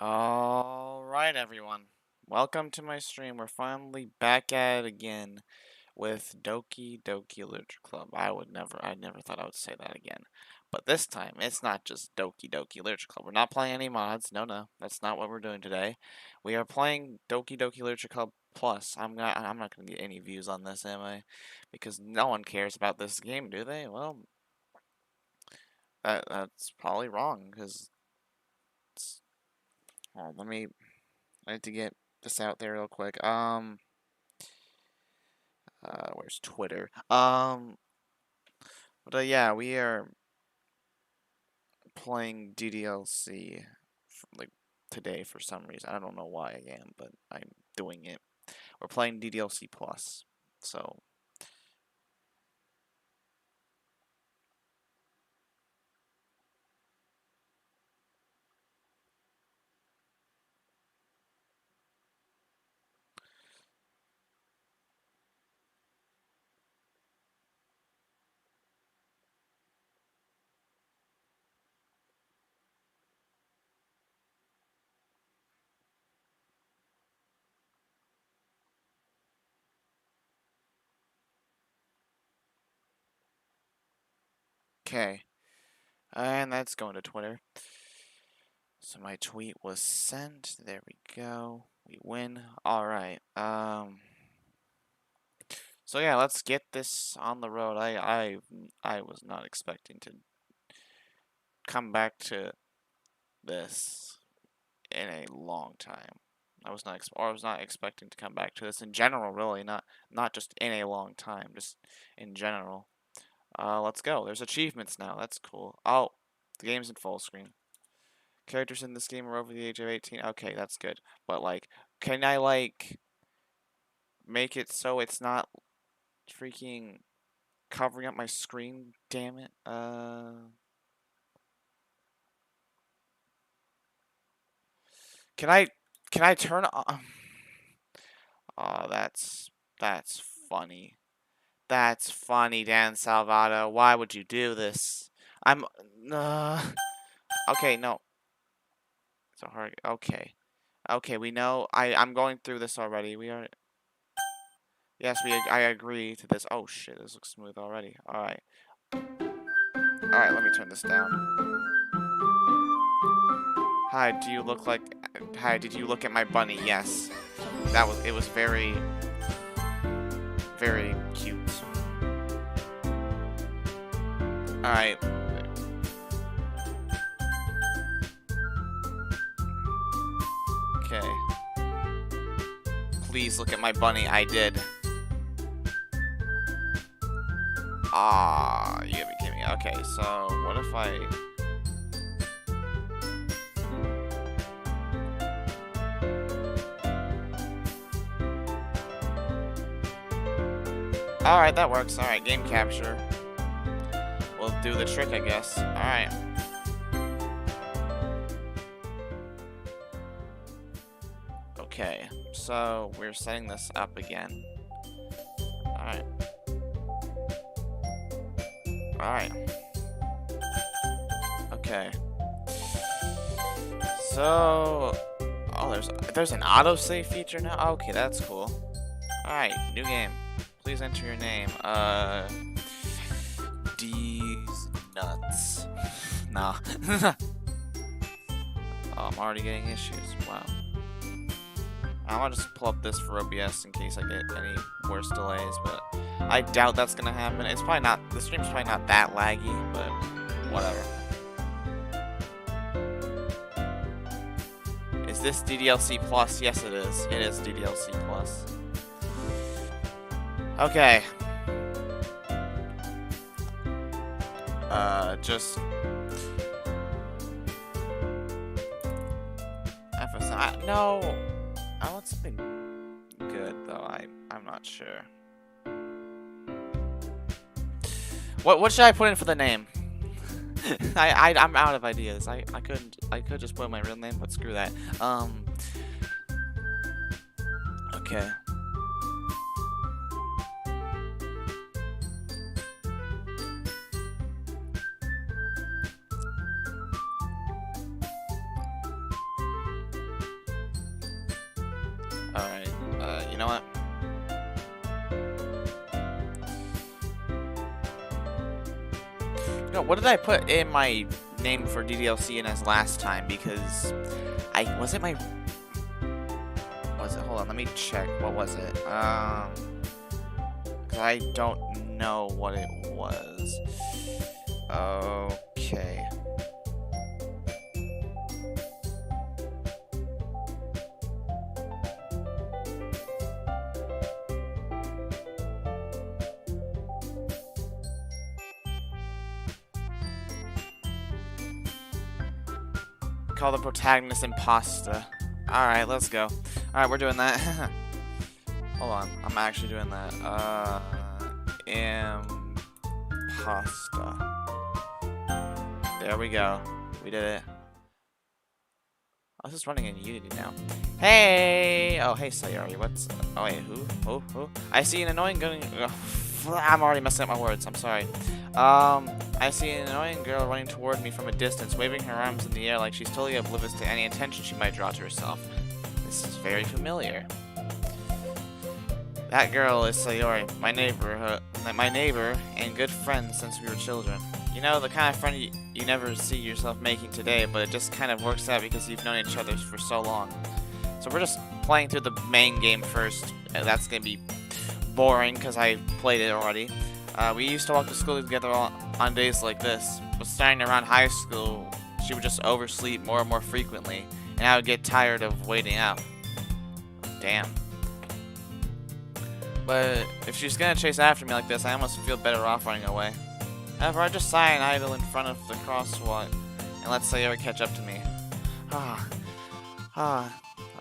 Alright, everyone. Welcome to my stream. We're finally back at it again with Doki Doki Literature Club. I never thought I would say that again. But this time, it's not just Doki Doki Literature Club. We're not playing any mods. No, that's not what we're doing today. We are playing Doki Doki Literature Club Plus. I'm not gonna get any views on this, am I? Because no one cares about this game, do they? Well, that's probably wrong, because oh, I need to get this out there real quick. Where's Twitter? But yeah, we are playing DDLC like today for some reason. I don't know why I am, but I'm doing it. We're playing DDLC Plus, so. Okay, and that's going to Twitter. So my tweet was sent. There we go. We win. All right. So yeah, let's get this on the road. I was not expecting to come back to this in a long time. I was not expecting to come back to this in general, really, not just in a long time, just in general. Let's go. There's achievements now. That's cool. Oh, the game's in full screen. Characters in this game are over the age of 18. Okay, that's good. But like, can I like make it so it's not freaking covering up my screen? Damn it. Can I turn on? Oh, that's funny. That's funny, Dan Salvato. Why would you do this? I'm. Okay, no. So hard. Okay. Okay, we know. I'm going through this already. We are. Yes, I agree to this. Oh shit, this looks smooth already. All right. All right, let me turn this down. Hi, do you look like? Hi, did you look at my bunny? Yes. It was very, very cute. All right. Okay. Please look at my bunny. I did. Ah, you gotta be kidding me. Okay, so what if I... Alright, that works. Alright, game capture. We'll do the trick, I guess. Alright. Okay, so we're setting this up again. Alright. Alright. Okay. So... Oh, there's an autosave feature now? Okay, that's cool. Alright, new game. Please enter your name. D's nuts. Nah. Oh, I'm already getting issues. Wow. I'm gonna just pull up this for OBS in case I get any worse delays, but I doubt that's gonna happen. It's probably not. The stream's probably not that laggy, but whatever. Is this DDLC Plus? Yes, it is. It is DDLC Plus. Okay. Just FSI. No, I want something good though. I'm not sure. What should I put in for the name? I'm out of ideas. I could just put my real name, but screw that. Okay. know what? You know, what did I put in my name for DDLC in as last time? Because was it? Hold on, let me check. What was it? 'Cause I don't know what it was. Okay. Call the protagonist impasta. Alright, let's go. Alright, we're doing that. Hold on, I'm actually doing that. Impasta. There we go. We did it. Oh, this is running in Unity now. Hey! Oh, hey, Sayori. What's... Oh, wait, who? Who? I see an annoying girl... I'm already messing up my words. I'm sorry. I see an annoying girl running toward me from a distance, waving her arms in the air like she's totally oblivious to any attention she might draw to herself. This is very familiar. That girl is Sayori, my neighbor and good friend since we were children. You know, the kind of friend you never see yourself making today, but it just kind of works out because you've known each other for so long. So we're just playing through the main game first. That's gonna be boring because I played it already. We used to walk to school together on days like this, but starting around high school, she would just oversleep more and more frequently, and I would get tired of waiting up. Damn. But if she's gonna chase after me like this, I almost feel better off running away. However, I just sigh and idle in front of the crosswalk and let Sayori catch up to me.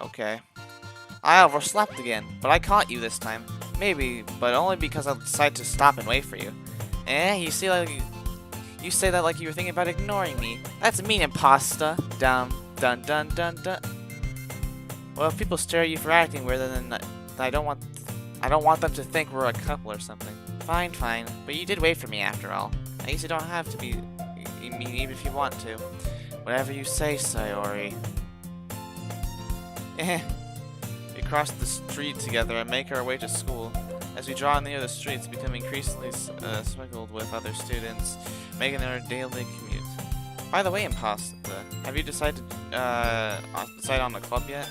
Okay. I overslept again, but I caught you this time. Maybe, but only because I decided to stop and wait for you. You say that like you were thinking about ignoring me. That's mean, impasta. Dun. Well, if people stare at you for acting weird, then I don't want them to think we're a couple or something. Fine. But you did wait for me after all. I guess you don't have to be mean even if you want to. Whatever you say, Sayori. We cross the street together and make our way to school. As we draw near the streets, become increasingly smuggled with other students, making their daily commute. By the way, impasta, have you decided on the club yet?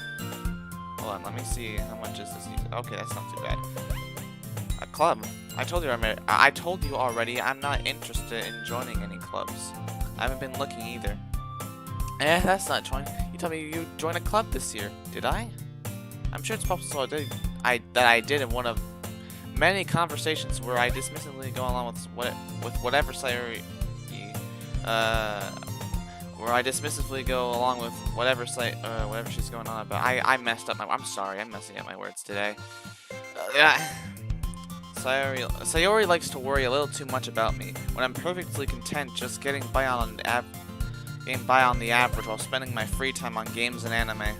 Hold on, let me see how much is this. Okay, that's not too bad. A club? I told you already. I'm not interested in joining any clubs. I haven't been looking either. That's not joining. You told me you joined a club this year. Did I? I'm sure it's possible that I did in one of many conversations where I dismissively go along with whatever Sayori, whatever she's going on about. I messed up I'm sorry. I'm messing up my words today. Sayori likes to worry a little too much about me when I'm perfectly content just getting by on the average while spending my free time on games and anime.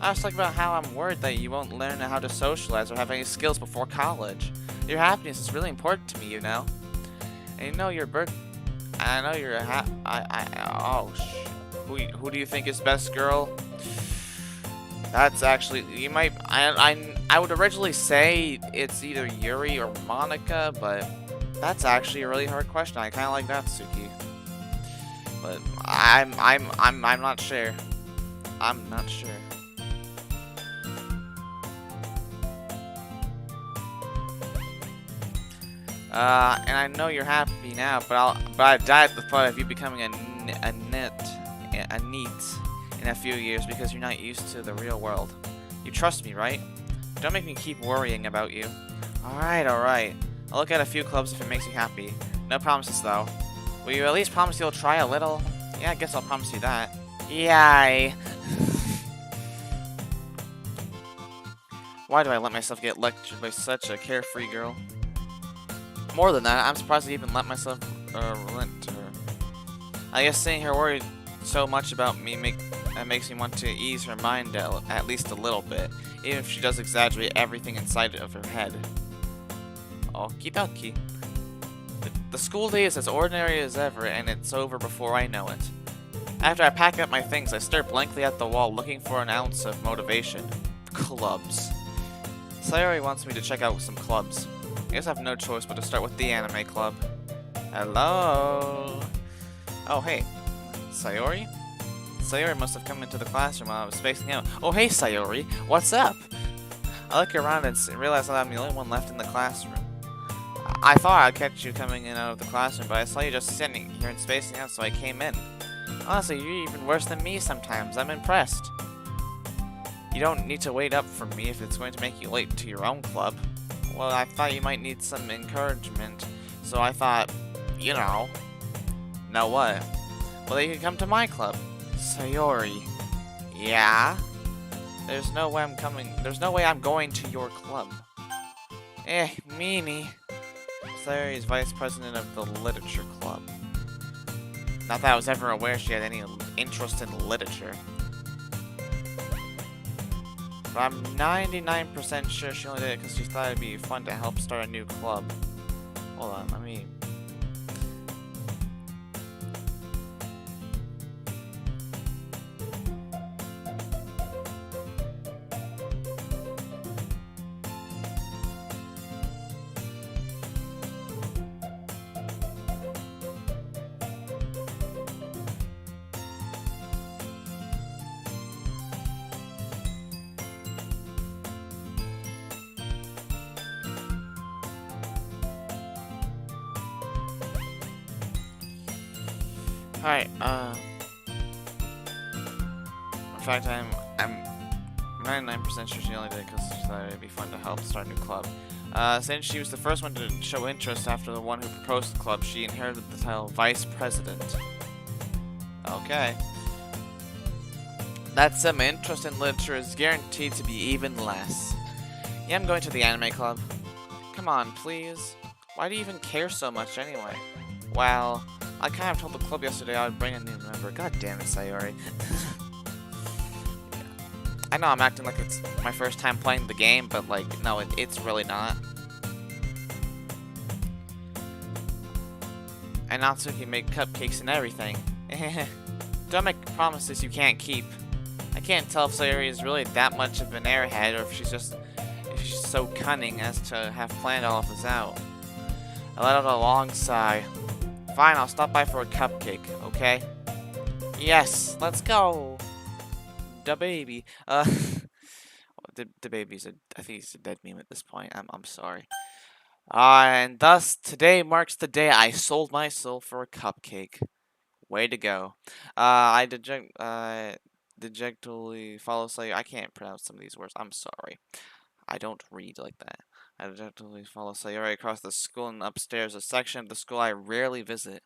I was talking about how I'm worried that you won't learn how to socialize or have any skills before college. Your happiness is really important to me, you know. And you know I know you're who do you think is best, girl? That's actually, you might, I would originally say it's either Yuri or Monica, but that's actually a really hard question. I kind of like that, Suki. But I'm not sure. I'm not sure. And I know you're happy now, but I died at the thought of you becoming a NEET in a few years because you're not used to the real world. You trust me, right? Don't make me keep worrying about you. Alright. I'll look at a few clubs if it makes you happy. No promises, though. Will you at least promise you'll try a little? Yeah, I guess I'll promise you that. Yay! Why do I let myself get lectured by such a carefree girl? More than that, I'm surprised I even let myself relent to her. I guess seeing her worried so much about me makes me want to ease her mind at least a little bit, even if she does exaggerate everything inside of her head. Okie dokie. The school day is as ordinary as ever, and it's over before I know it. After I pack up my things, I stare blankly at the wall, looking for an ounce of motivation. Clubs. Sayori wants me to check out some clubs. I guess I have no choice but to start with the anime club. Hello? Oh, hey. Sayori? Sayori must have come into the classroom while I was spacing out. Oh, hey, Sayori. What's up? I look around and realize that I'm the only one left in the classroom. I thought I'd catch you coming in out of the classroom, but I saw you just sitting here and spacing out, so I came in. Honestly, you're even worse than me sometimes. I'm impressed. You don't need to wait up for me if it's going to make you late to your own club. Well, I thought you might need some encouragement, so I thought, you know. Know what? Well, then you can come to my club. Sayori. Yeah? There's no way I'm going to your club. Meanie. Sayori is vice president of the Literature Club. Not that I was ever aware she had any interest in literature. But I'm 99% sure she only did it because she thought it'd be fun to help start a new club. Hold on, let me... Alright, in fact, I'm 99% sure she only did it because she thought it'd be fun to help start a new club. Since she was the first one to show interest after the one who proposed the club, she inherited the title Vice President. Okay. That said, my interest in literature is guaranteed to be even less. Yeah, I'm going to the anime club. Come on, please. Why do you even care so much anyway? Well, I kind of told the club yesterday I would bring a new member. God damn it, Sayori. I know I'm acting like it's my first time playing the game, but like, no, it's really not. And Natsuki make cupcakes and everything. Don't make promises you can't keep. I can't tell if Sayori is really that much of an airhead or if she's so cunning as to have planned all of this out. I let out a long sigh. Fine, I'll stop by for a cupcake, okay? Yes, let's go! Da baby. The baby's I think he's a dead meme at this point. I'm sorry. And thus, today marks the day I sold my soul for a cupcake. Way to go. I dejectedly follow Sayori. I can't pronounce some of these words. I'm sorry. I don't read like that. I dejectedly follow Sayori across the school and upstairs, a section of the school I rarely visit.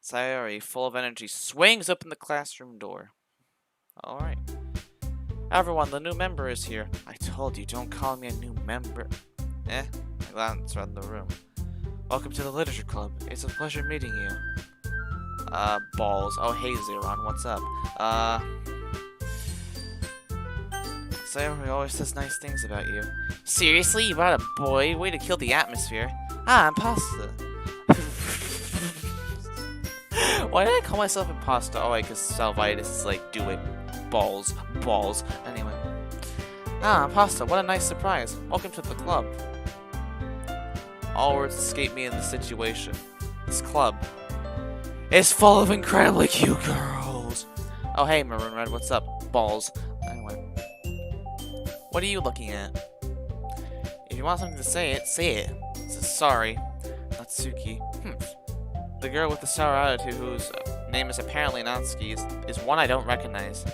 Sayori, full of energy, swings open the classroom door. Alright. Everyone, the new member is here. I told you, don't call me a new member. I glance around the room. Welcome to the Literature Club. It's a pleasure meeting you. Balls. Oh, hey, Zeron, what's up? Sayori always says nice things about you. Seriously? You brought a boy? Way to kill the atmosphere. Imposter. Why did I call myself imposter? Oh, because Salvitis is like, do it. Balls. Balls. Anyway. Imposter, what a nice surprise. Welcome to the club. All words escape me in the situation. This club is full of incredibly cute girls. Oh, hey, Maroon Red, what's up? Balls. Anyway. What are you looking at? If you want something to say it, say it. Sorry. Natsuki. The girl with the sour attitude whose name is apparently Natsuki is one I don't recognize.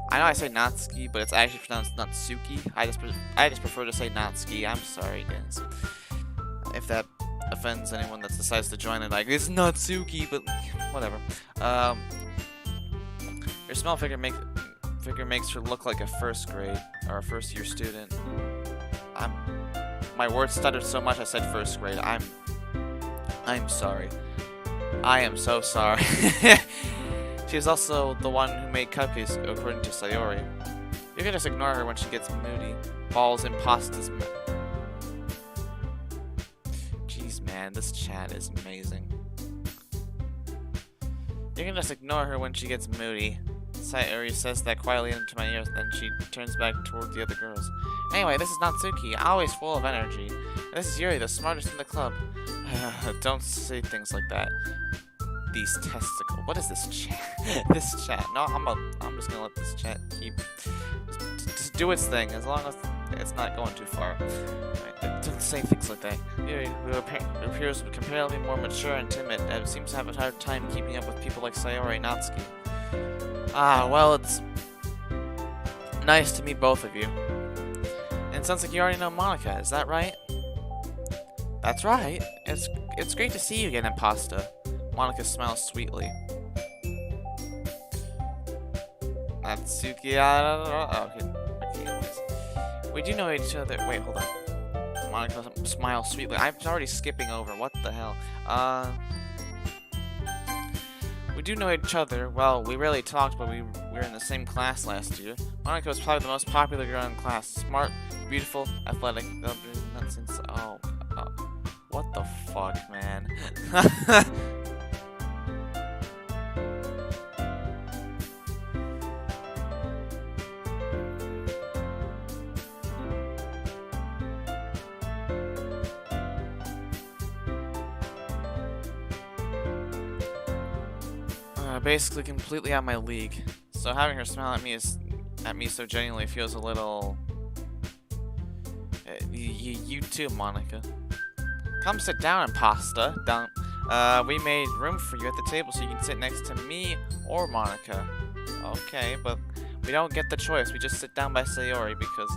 I know I say Natsuki, but it's actually pronounced Natsuki. I just prefer to say Natsuki. I'm sorry, guys. If that offends anyone that decides to join it, like, it's Natsuki, but whatever. Your small figure makes her look like a first grade or a first year student. My words stuttered so much I said first grade. I'm sorry. I am so sorry. She's also the one who made cupcakes, according to Sayori. You can just ignore her when she gets moody. Balls imposters. Jeez, man, this chat is amazing. You can just ignore her when she gets moody. Sayori says that quietly into my ears, then she turns back toward the other girls. Anyway, this is Natsuki, always full of energy. And this is Yuri, the smartest in the club. Don't say things like that. These testicles. What is this chat? This chat. No, I'm just gonna let this chat keep just do its thing as long as it's not going too far. Right, don't say things like that. Yuri, who appears comparatively more mature and timid, seems to have a hard time keeping up with people like Sayori and Natsuki. Ah, well, it's nice to meet both of you. And it sounds like you already know Monica, is that right? That's right. It's great to see you again, Impasta. Monica smiles sweetly. Natsuki, okay, anyways. We do know each other. Wait, hold on. Monica smiles sweetly. I'm already skipping over. What the hell? We do know each other. Well, we rarely talked, but we were in the same class last year. Monica was probably the most popular girl in class. Smart, beautiful, athletic. Oh, what the fuck, man? Basically completely out of my league. So having her smile at me so genuinely feels a little. You too, Monica. Come sit down, Impasta. We made room for you at the table so you can sit next to me or Monica. Okay, but we don't get the choice. We just sit down by Sayori because.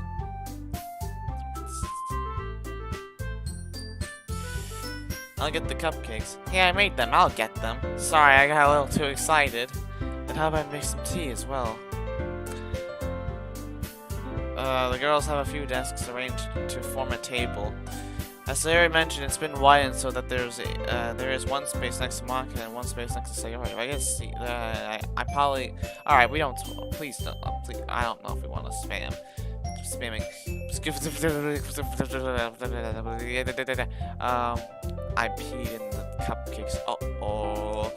I'll get the cupcakes. Hey, I made them. I'll get them. Sorry, I got a little too excited. Then how about I make some tea as well? The girls have a few desks arranged to form a table. As Sayori mentioned, it's been widened so that there is one space next to Monica and one space next to Sayori. I guess I probably. All right, we don't. Please don't. Please, I don't know if we want to spam. Spamming. I peed in the cupcakes. Uh-oh.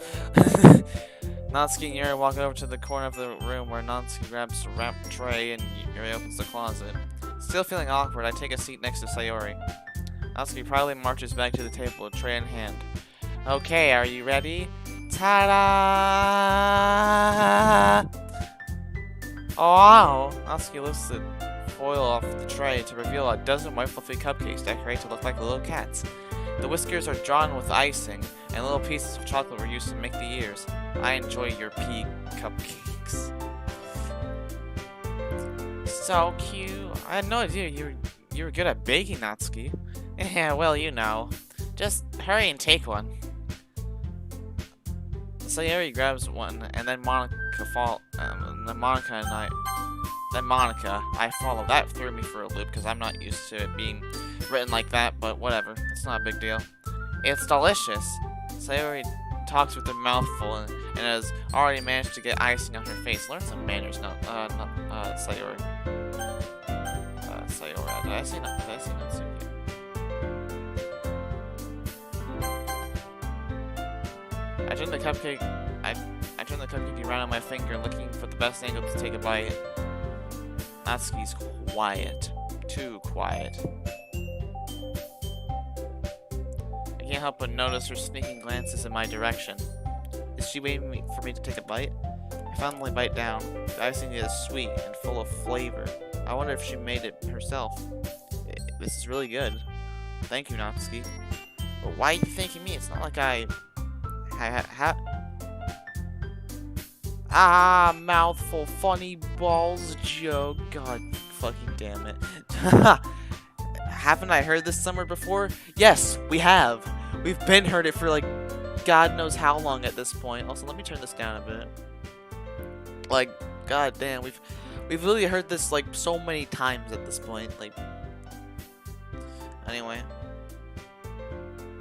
Natsuki and Yuri walk over to the corner of the room where Natsuki grabs a wrap tray and Yuri opens the closet. Still feeling awkward, I take a seat next to Sayori. Natsuki proudly marches back to the table, a tray in hand. Okay, are you ready? Ta-da! Oh, wow! Natsuki lifts the foil off the tray to reveal a dozen white fluffy cupcakes decorated to look like little cats. The whiskers are drawn with icing, and little pieces of chocolate were used to make the ears. I enjoy your pea cupcakes. So cute. I had no idea you were good at baking, Natsuki. Yeah, well, you know. Just hurry and take one. Sayori grabs one, and then Monica I follow. That threw me for a loop because I'm not used to it being written like that, but whatever. It's not a big deal. It's delicious. Sayori talks with her mouth full and has already managed to get icing on her face. Learn some manners, Sayori. Sayori. Did I say Natsuki? I turn the cupcake around on my finger, looking for the best angle to take a bite. Natsuki's quiet. Too quiet. I can't help but notice her sneaking glances in my direction. Is she waiting for me to take a bite? I finally bite down. The icing is sweet and full of flavor. I wonder if she made it herself. This is really good. Thank you, Natsuki. But why are you thanking me? It's not like mouthful, funny balls joke. God fucking damn it. Haven't I heard this somewhere before? Yes, we have. We've been heard it for like God knows how long at this point. Also, let me turn this down a bit. Like, god damn, we've literally heard this like so many times at this point. Like, anyway,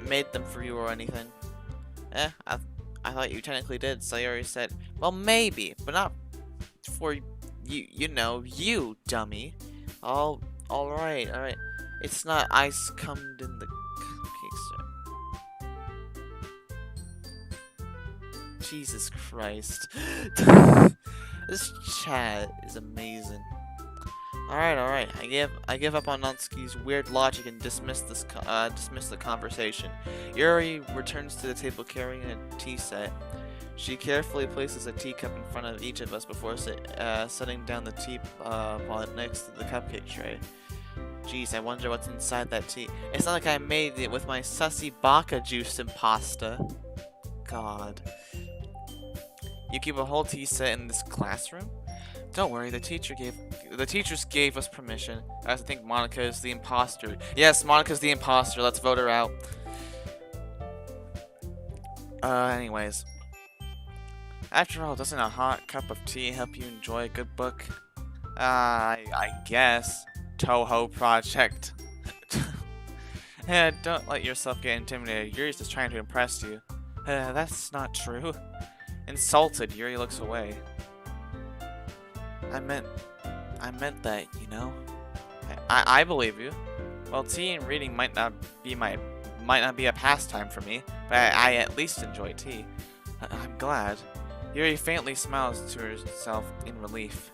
made them for you or anything? I thought you technically did. Sayori said, well, maybe, but not for you. You know, you dummy. All right. It's not ice cummed in the cupcakes. Jesus Christ. This chat is amazing. Alright. I give up on Natsuki's weird logic and dismiss the conversation. Yuri returns to the table carrying a tea set. She carefully places a teacup in front of each of us before setting down the teapot next to the cupcake tray. Jeez, I wonder what's inside that tea. It's not like I made it with my sussy baka juice and pasta. God. You keep a whole tea set in this classroom? Don't worry, the teachers gave us permission. I think Monica is the imposter. Yes, Monica's the imposter. Let's vote her out. Anyways. After all, doesn't a hot cup of tea help you enjoy a good book? I guess. Toho Project. Don't let yourself get intimidated. Yuri's just trying to impress you. That's not true. Insulted, Yuri looks away. I meant that, you know. I believe you. Well, tea and reading might not be a pastime for me, but I at least enjoy tea. I'm glad. Yuri faintly smiles to herself in relief.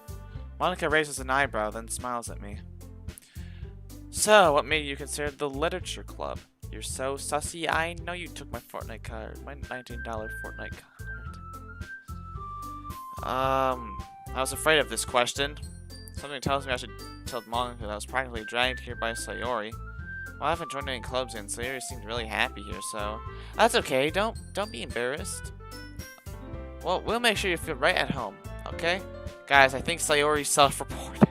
Monica raises an eyebrow, then smiles at me. So, what made you consider the Literature Club? You're so sussy. I know you took my Fortnite card, my $19 Fortnite card. I was afraid of this question. Something tells me I should tell Monica that I was practically dragged here by Sayori. Well, I haven't joined any clubs and Sayori seemed really happy here, so that's okay. Don't be embarrassed. Well, we'll make sure you feel right at home, okay? Guys, I think Sayori self-reported.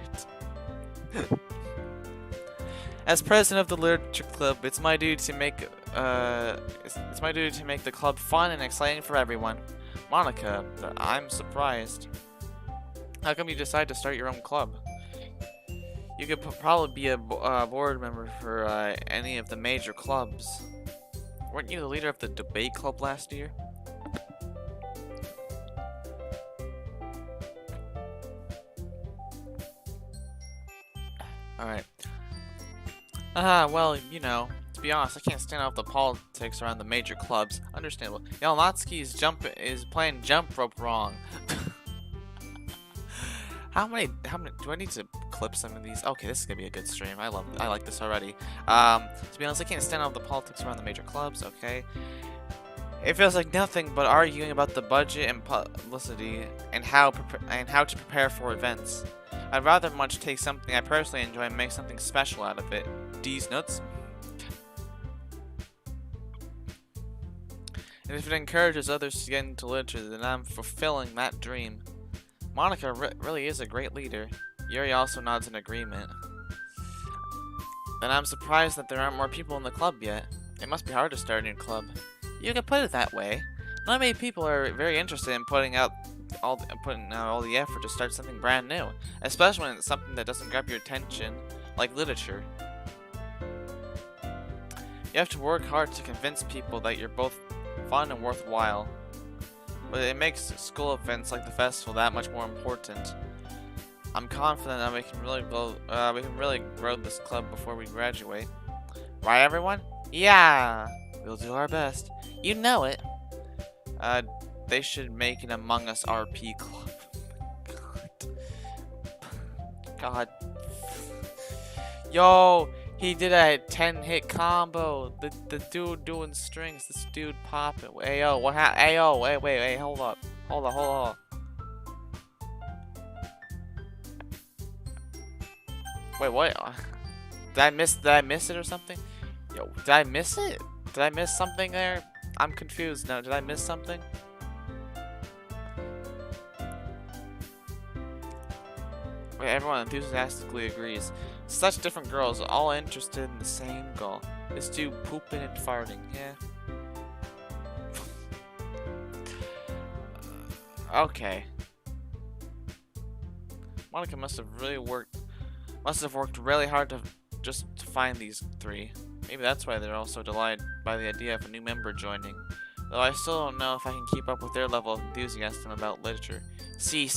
As president of the Literature Club, it's my duty to make the club fun and exciting for everyone. Monica, I'm surprised. How come you decide to start your own club? You could probably be a board member for any of the major clubs. Weren't you the leader of the debate club last year? Alright. Well, you know, to be honest, I can't stand out the politics around the major clubs. Understandable. Yo, Natsuki is playing jump rope wrong. How many do I need to clip some of these? Okay, this is gonna be a good stream. I like this already. To be honest, I can't stand out the politics around the major clubs, okay? It feels like nothing but arguing about the budget and publicity and how to prepare for events. I'd rather much take something I personally enjoy and make something special out of it. D's nuts. And if it encourages others to get into literature, then I'm fulfilling that dream. Monica really is a great leader. Yuri also nods in agreement. Then I'm surprised that there aren't more people in the club yet. It must be hard to start a new club. You can put it that way. Not many people are very interested in putting out all the effort to start something brand new, especially when it's something that doesn't grab your attention, like literature. You have to work hard to convince people that you're both fun and worthwhile. But it makes school events like the festival that much more important. I'm confident that we can really grow this club before we graduate. Right, everyone? Yeah, we'll do our best. You know it. They should make an Among Us RP club. God. Yo, he did a 10-hit combo. The dude doing strings. This dude popping. Hey yo, what happened? Hey yo, wait, hold up. Hold on. Wait, what? Did I miss it or something? Yo, did I miss it? Did I miss something there? I'm confused now. Did I miss something? Wait, everyone enthusiastically agrees. Such different girls, all interested in the same goal. This dude pooping and farting, yeah. Okay. Monica must have worked really hard to find these three. Maybe that's why they're all so delighted by the idea of a new member joining. Though I still don't know if I can keep up with their level of enthusiasm about literature. C.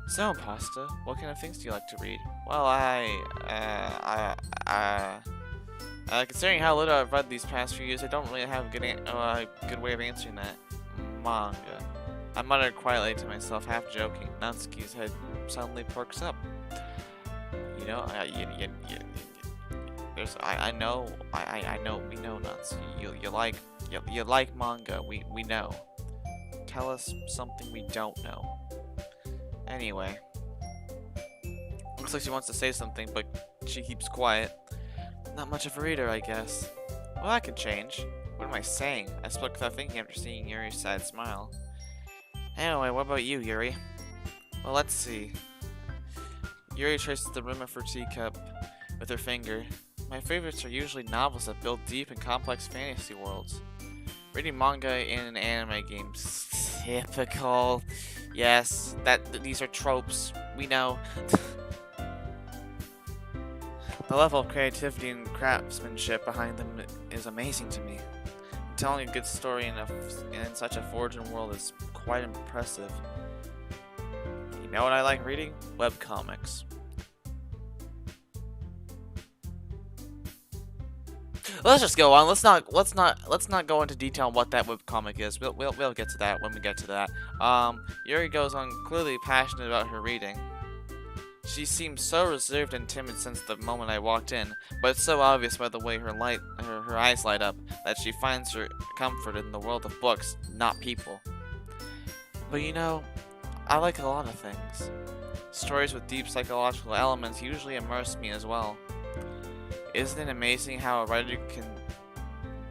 So, Pasta, what kind of things do you like to read? Well, considering how little I've read these past few years, I don't really have a good way of answering that. Manga. I muttered quietly to myself, half joking. Natsuki's head suddenly perks up. You know, there's, I know, I know, we know, Natsuki. You like manga. We know. Tell us something we don't know. Anyway, looks like she wants to say something, but she keeps quiet. Not much of a reader, I guess. Well, that could change. What am I saying? I spoke without thinking after seeing Yuri's sad smile. Anyway, what about you, Yuri? Well, let's see. Yuri traces the rim of her teacup with her finger. My favorites are usually novels that build deep and complex fantasy worlds. Reading manga in an anime game. Typical. Yes, these are tropes. We know. The level of creativity and craftsmanship behind them is amazing to me. Telling a good story in such a foreign world is quite impressive. You know what I like reading? Webcomics. Let's just go on. Let's not go into detail on what that webcomic is. We'll get to that when we get to that. Yuri goes on, clearly passionate about her reading. She seems so reserved and timid since the moment I walked in, but it's so obvious by the way her eyes light up that she finds her comfort in the world of books, not people. But you know, I like a lot of things. Stories with deep psychological elements usually immerse me as well. Isn't it amazing how a writer can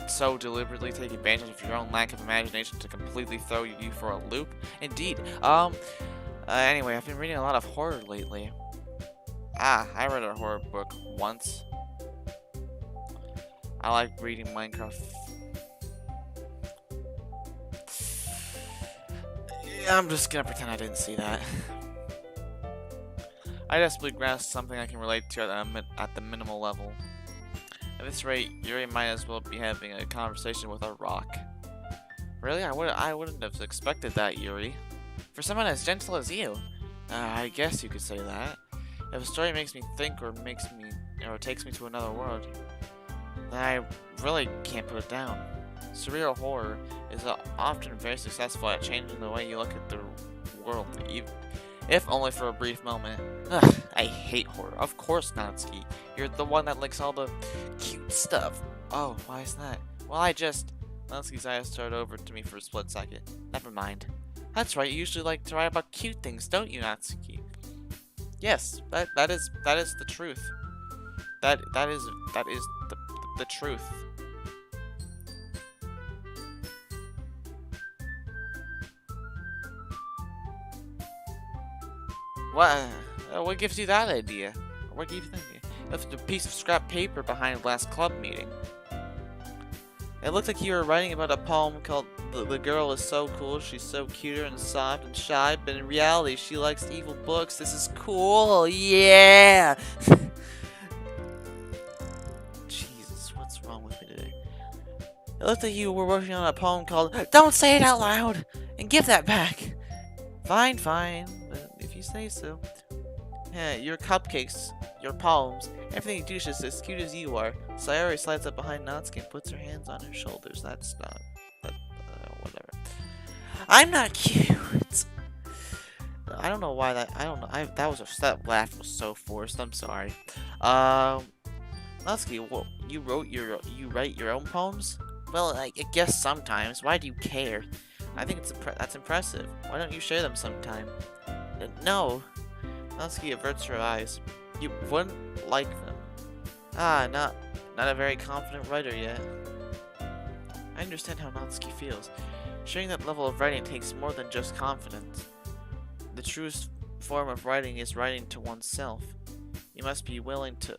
so deliberately take advantage of your own lack of imagination to completely throw you for a loop? Indeed. Anyway, I've been reading a lot of horror lately. I read a horror book once. I like reading Minecraft. Yeah, I'm just gonna pretend I didn't see that. I desperately grasp something I can relate to at the minimal level. At this rate, Yuri might as well be having a conversation with a rock. Really? I wouldn't have expected that, Yuri. For someone as gentle as you. I guess you could say that. If a story makes me think or takes me to another world, then I really can't put it down. Surreal horror is often very successful at changing the way you look at the world, if only for a brief moment. Ugh, I hate horror. Of course, Natsuki. You're the one that likes all the cute stuff. Oh, why is that? Well, Natsuki's eyes started over to me for a split second. Never mind. That's right, you usually like to write about cute things, don't you, Natsuki? Yes, that is the truth. That is the truth. What gives you that idea? What gave you that idea? That's a piece of scrap paper behind last club meeting. It looked like you were writing about a poem called The Girl Is So Cool, She's So Cuter and Soft and Shy, but in reality she likes evil books. This is cool, yeah! Jesus, what's wrong with me today? It looked like you were working on a poem called Don't Say It Out Loud! And give that back! Fine, but if you say so. Yeah, your cupcakes, your poems, everything you do is just as cute as you are. Sayori slides up behind Natsuki and puts her hands on her shoulders. That's not... whatever. I'm not cute! I don't know why that... I don't know. That laugh was so forced. I'm sorry. Natsuki, well, you write your own poems? Well, I guess sometimes. Why do you care? I think that's impressive. Why don't you share them sometime? No. Natsuki averts her eyes. You wouldn't like them. Not a very confident writer yet. I understand how Natsuki feels. Sharing that level of writing takes more than just confidence. The truest form of writing is writing to oneself. You must be willing to...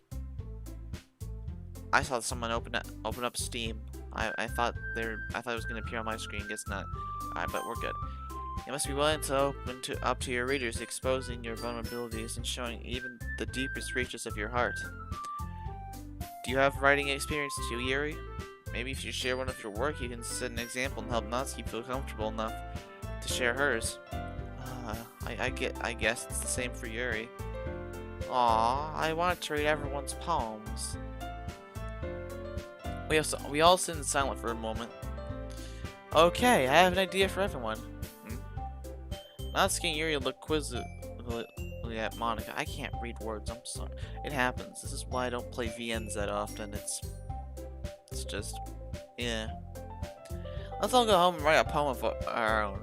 I saw someone open up Steam. I thought it was gonna appear on my screen. Guess not. Alright, but we're good. You must be willing to open up to your readers, exposing your vulnerabilities and showing even the deepest reaches of your heart. Do you have writing experience too, Yuri? Maybe if you share one of your work, you can set an example and help Natsuki feel comfortable enough to share hers. I guess it's the same for Yuri. Aw, I wanted to read everyone's poems. We all sit in silence for a moment. Okay, I have an idea for everyone. Natsuki and Yuri look quizzically at Monica. I can't read words, I'm sorry. It happens. This is why I don't play VNs that often. It's just, yeah. Let's all go home and write a poem of our own.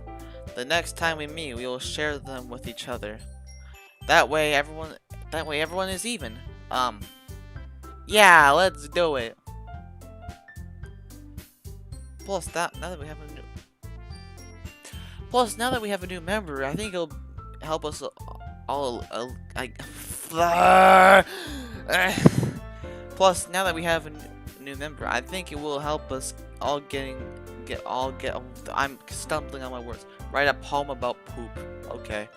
The next time we meet, we will share them with each other. That way everyone is even. Yeah, let's do it. Plus now that we have a new member, I think it'll help us all Plus, now that we have a new member, I think it will help us all I'm stumbling on my words. Write a poem about poop. Okay.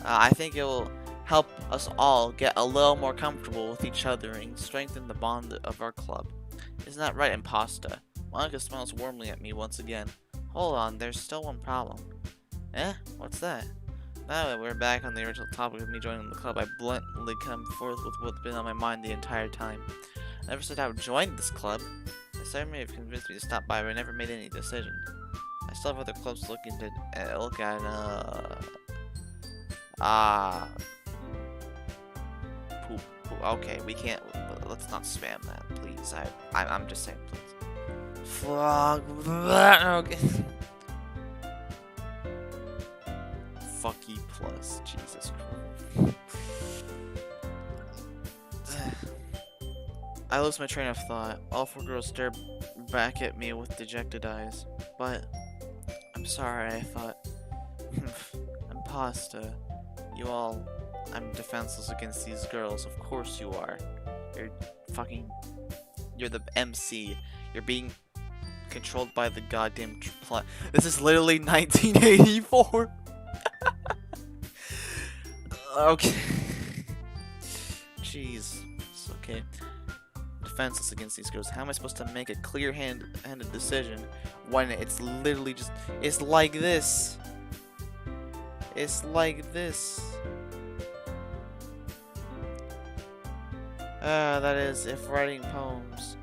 I think it will help us all get a little more comfortable with each other and strengthen the bond of our club. Isn't that right, Impasta? Monica smiles warmly at me once again. Hold on, there's still one problem. Eh? What's that? Now that we're back on the original topic of me joining the club, I bluntly come forth with what's been on my mind the entire time. I never said I would join this club. The sir may have convinced me to stop by, but I never made any decision. I still have other clubs looking to look at, poop. Okay, we can't, let's not spam that, please. I'm just saying, please. Fuck that, okay. Fuck E plus, Jesus Christ. I lose my train of thought. All four girls stare back at me with dejected eyes. But, I'm sorry, I thought. Impasta. I'm defenseless against these girls. Of course you are. You're the MC. You're being controlled by the goddamn plot. This is literally 1984. Okay. Jeez. It's okay. Defenseless against these girls. How am I supposed to make a clear-handed decision when it's literally just... It's like this. It's like this. That is if writing poems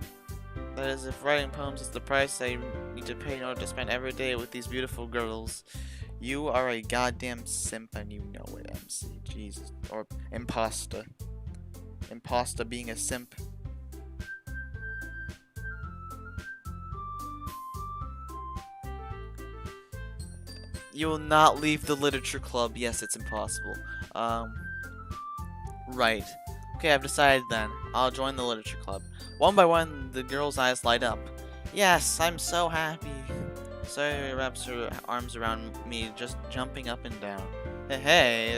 is the price I need to pay in order to spend every day with these beautiful girls. You are a goddamn simp and you know it, MC. Jesus. Or Impasta. Impasta being a simp. You will not leave the literature club. Yes, it's impossible. Right. Okay, I've decided then. I'll join the literature club. One by one, the girl's eyes light up. Yes, I'm so happy. Sayori wraps her arms around me, just jumping up and down. Hey,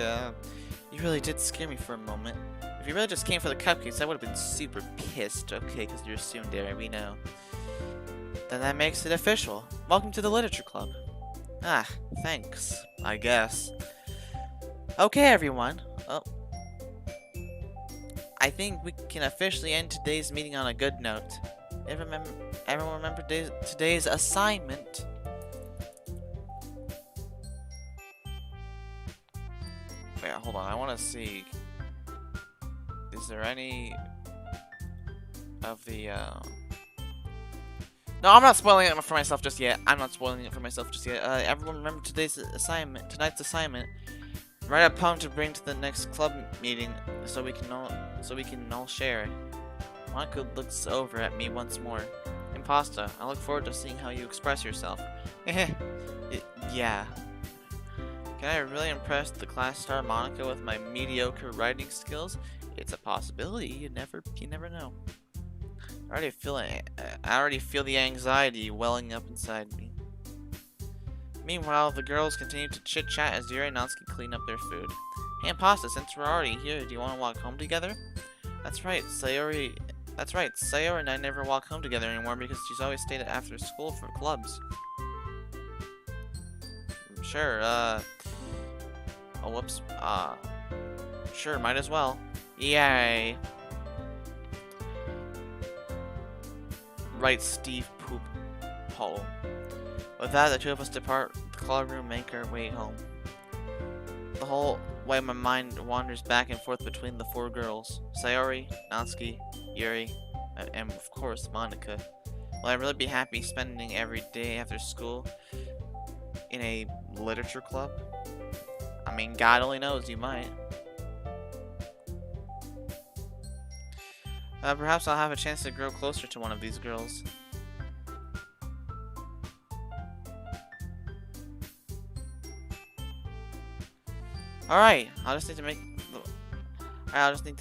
you really did scare me for a moment. If you really just came for the cupcakes, I would have been super pissed. Okay, because you're tsundere, we know. Then that makes it official. Welcome to the literature club. Ah, thanks, I guess. Okay, everyone. Oh. I think we can officially end today's meeting on a good note. Everyone remember today's assignment? Wait, hold on. I want to see. Is there any of the... No, I'm not spoiling it for myself just yet. Everyone remember tonight's assignment. Write a poem to bring to the next club meeting so we can all share it. Monica looks over at me once more. Impasta, I look forward to seeing how you express yourself. Yeah. Can I really impress the class star Monica with my mediocre writing skills? It's a possibility. You never know. I already feel the anxiety welling up inside me. Meanwhile, the girls continue to chit-chat as Yuri and Natsuki clean up their food. Hey, Impasta, since we're already here, do you want to walk home together? That's right, Sayori and I never walk home together anymore because she's always stayed after school for clubs. Sure, oh, whoops, sure, might as well. Yay! Right, Steve Poop Hole. With that, the two of us depart the club room and make our way home. The whole way my mind wanders back and forth between the four girls. Sayori, Natsuki, Yuri, and of course, Monica. Will I really be happy spending every day after school in a literature club? I mean, God only knows, you might. Perhaps I'll have a chance to grow closer to one of these girls. Alright, I'll just need to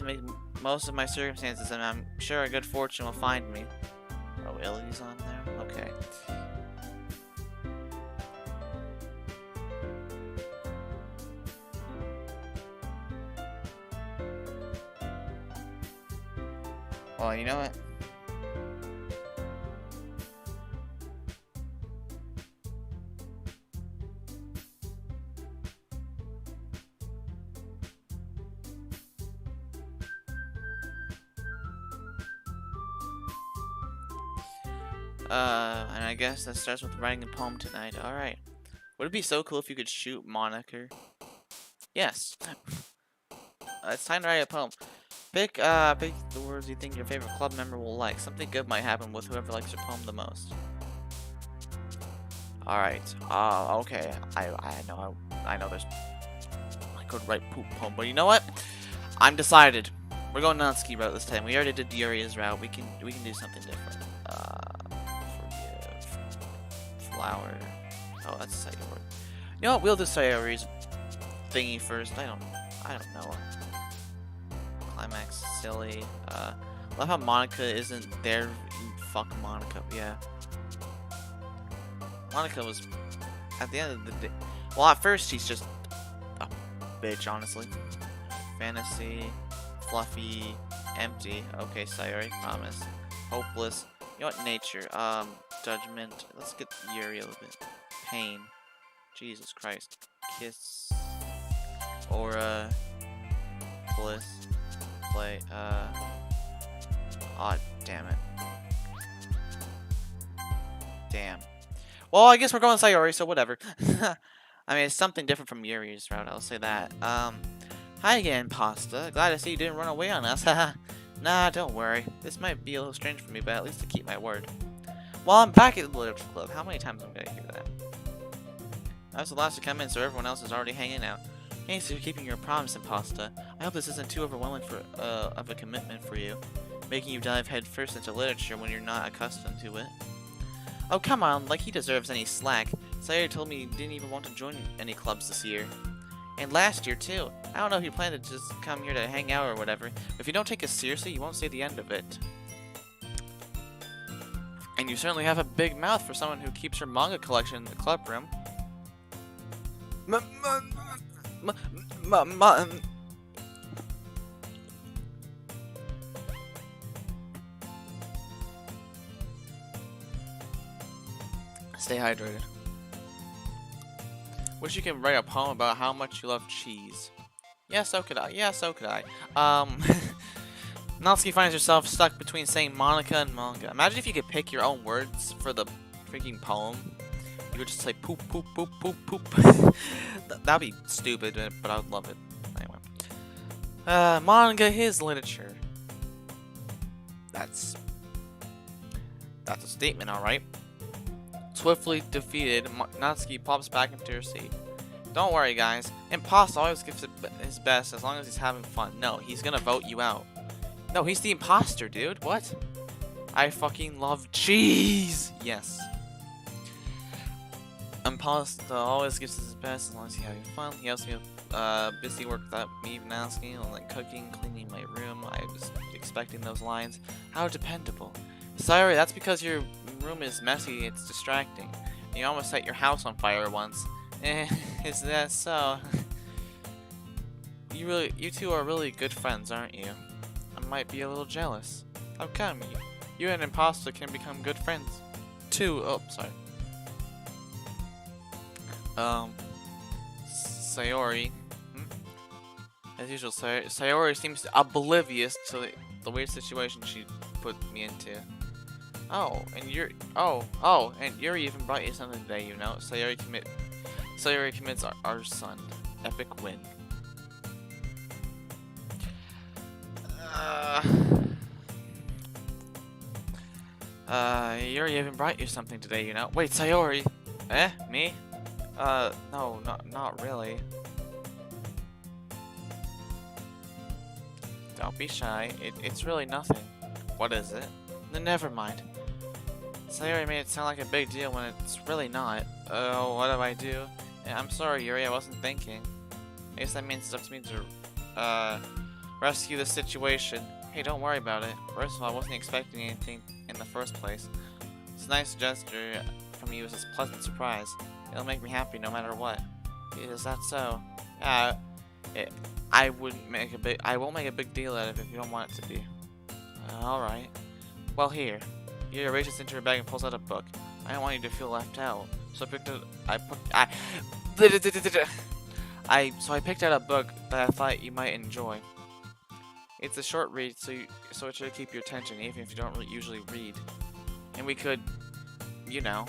make most of my circumstances, and I'm sure a good fortune will find me. Oh, Ellie's on there? Okay. Well, you know what? And I guess that starts with writing a poem tonight. Alright. Would it be so cool if you could shoot Moniker? Yes. It's time to write a poem. Pick the words you think your favorite club member will like. Something good might happen with whoever likes your poem the most. Alright. Okay. I know there's... I could write poop poem, but you know what? I'm decided. We're going Natsuki route this time. We already did Yuri's route. We can do something different. Forgive. Flower. Oh, that's Sayori. You know what? We'll do Sayori's thingy first. I don't know. Climax, silly. Love how Monica isn't there. Fuck Monica. Yeah. Monica was at the end of the day. Well, at first she's just a bitch, honestly. Fantasy, fluffy, empty. Okay, Sayori, promise. Hopeless. You know what? Nature. Judgment. Let's get Yuri a little bit. Pain. Jesus Christ. Kiss. Aura. Bliss. Play. Aw, damn it. Damn. Well, I guess we're going Sayori, so whatever. I mean, it's something different from Yuri's route, I'll say that. Hi again, Pasta. Glad to see you didn't run away on us. Nah, don't worry. This might be a little strange for me, but at least I keep my word. Well, I'm back at the Literature Club. How many times am I gonna hear that? I was the last to come in, so everyone else is already hanging out. Thanks for keeping your promise, Impasta. I hope this isn't too overwhelming of a commitment for you, making you dive headfirst into literature when you're not accustomed to it. Oh, come on, like he deserves any slack. Sayori told me he didn't even want to join any clubs this year. And last year, too. I don't know if you plan to just come here to hang out or whatever, but if you don't take us seriously, you won't see the end of it. And you certainly have a big mouth for someone who keeps her manga collection in the club room. Stay hydrated. Wish you could write a poem about how much you love cheese. Yeah, so could I. Yeah, so could I. Natsuki finds herself stuck between saying Monica and manga. Imagine if you could pick your own words for the freaking poem. You would just say poop, poop, poop, poop, poop. That'd be stupid, but I would love it. Anyway. Manga is literature. That's a statement, alright. Swiftly defeated, Natsuki pops back into her seat. Don't worry, guys. Imposter always gives it his best as long as he's having fun. No, he's gonna vote you out. No, he's the imposter, dude. What? I fucking love cheese. Yes. Imposter always gives his best as long as he's having fun. He helps me with busy work without me even asking, like cooking, cleaning my room. I was expecting those lines. How dependable. Sorry, that's because your room is messy. It's distracting. You almost set your house on fire once. Is that so? You two are really good friends, aren't you? I might be a little jealous. How come? You and Imposter can become good friends. Too. Oh, sorry. Sayori. As usual, Sayori seems oblivious to the weird situation she put me into. Oh, and and Yuri even brought you something today, you know. Sayori commits our son. Epic win. Yuri even brought you something today, you know. Wait, Sayori. Eh? Me? No, not really. Don't be shy. It's really nothing. What is it? Never mind. Sayori made it sound like a big deal when it's really not. Oh, what do I do? Yeah, I'm sorry, Yuri, I wasn't thinking. I guess that means it's up to me to, rescue the situation. Hey, don't worry about it. First of all, I wasn't expecting anything in the first place. It's a nice gesture from you as a pleasant surprise. It'll make me happy no matter what. Is that so? Yeah, I won't make a big deal out of it if you don't want it to be. Alright. Well, here. Yuri reaches into her bag and pulls out a book. I don't want you to feel left out. So I picked out a book that I thought you might enjoy. It's a short read, so it should keep your attention, even if you don't usually read. And we could, you know,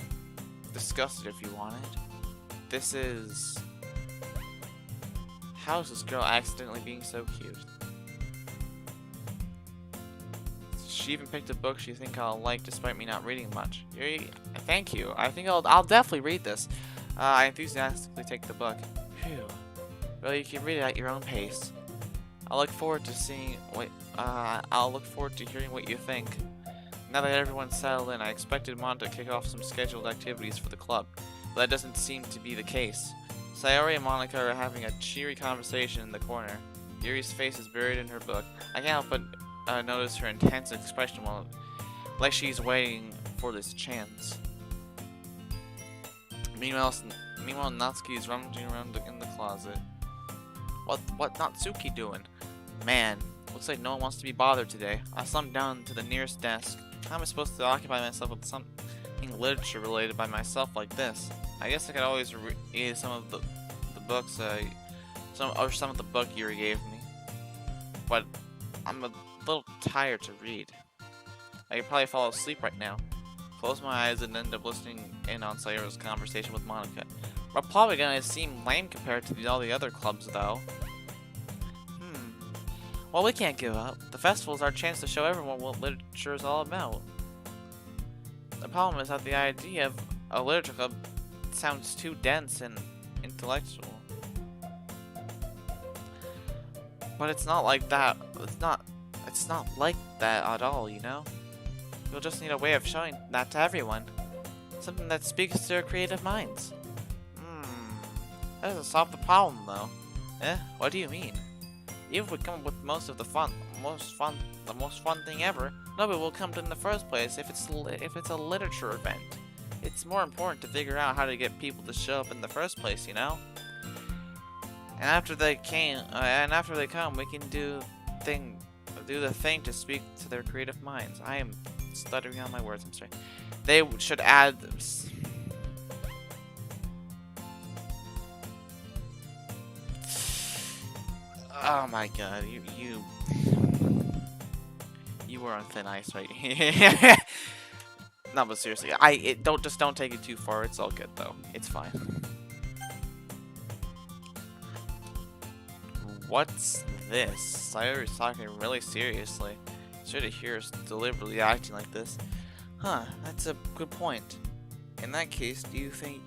discuss it if you wanted. This is... How's this girl accidentally being so cute? She even picked a book she think I'll like despite me not reading much. Yuri, thank you. I think I'll definitely read this. I enthusiastically take the book. Phew. Well, you can read it at your own pace. I'll look forward to hearing what you think. Now that everyone's settled in, I expected Mon to kick off some scheduled activities for the club, but that doesn't seem to be the case. Sayori and Monica are having a cheery conversation in the corner. Yuri's face is buried in her book. I can't help but notice her intense expression like she's waiting for this chance. Meanwhile, Natsuki is rummaging around in the closet. What Natsuki doing? Man, looks like no one wants to be bothered today. I slumped down to the nearest desk. How am I supposed to occupy myself with something literature related by myself like this? I guess I could always read some of the books, some of the book Yuri gave me. But I'm a little tired to read. I could probably fall asleep right now. Close my eyes and end up listening in on Sayori's conversation with Monica. We're probably gonna seem lame compared to all the other clubs, though. Well, we can't give up. The festival is our chance to show everyone what literature is all about. The problem is that the idea of a literature club sounds too dense and intellectual. But it's not like that. It's not like that at all, you know? You'll just need a way of showing that to everyone. Something that speaks to their creative minds. That doesn't solve the problem, though. What do you mean? Even if we come up with the most fun thing ever, nobody will come to it in the first place if it's a literature event. It's more important to figure out how to get people to show up in the first place, you know? And after they come, we can do the thing to speak to their creative minds. I am stuttering on my words, I'm sorry. They should add oh my god, you were on thin ice right here. No, but seriously, don't take it too far. It's all good though. It's fine. What's this? Sayori's talking really seriously. Sure to hear us deliberately acting like this. Huh, that's a good point. In that case, do you think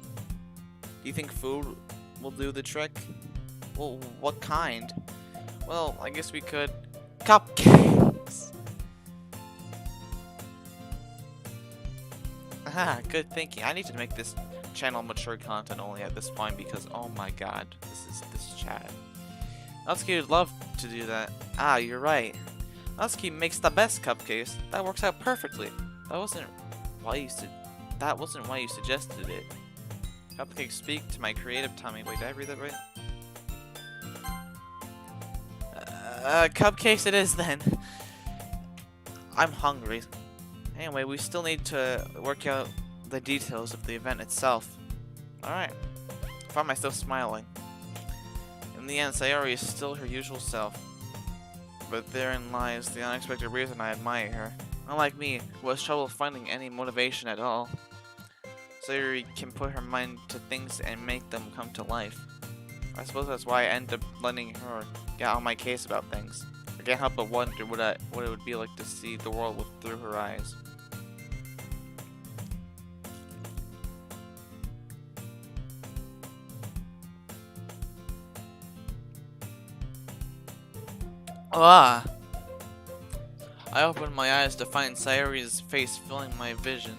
food will do the trick? Well, what kind? Well, I guess we could... Cupcakes! Aha, good thinking. I need to make this channel mature content only at this point because, oh my god, this is Chad. Natsuki would love to do that. Ah, you're right. Natsuki makes the best cupcakes. That works out perfectly. That wasn't why you suggested it. Cupcakes speak to my creative tummy. Wait, did I read that right? Cupcakes it is then. I'm hungry. Anyway, we still need to work out the details of the event itself. Alright. Why am I still smiling? In the end, Sayori is still her usual self. But therein lies the unexpected reason I admire her. Unlike me, who has trouble finding any motivation at all, Sayori can put her mind to things and make them come to life. I suppose that's why I end up letting her get on my case about things. I can't help but wonder what it would be like to see the world through her eyes. I opened my eyes to find Sayori's face filling my vision.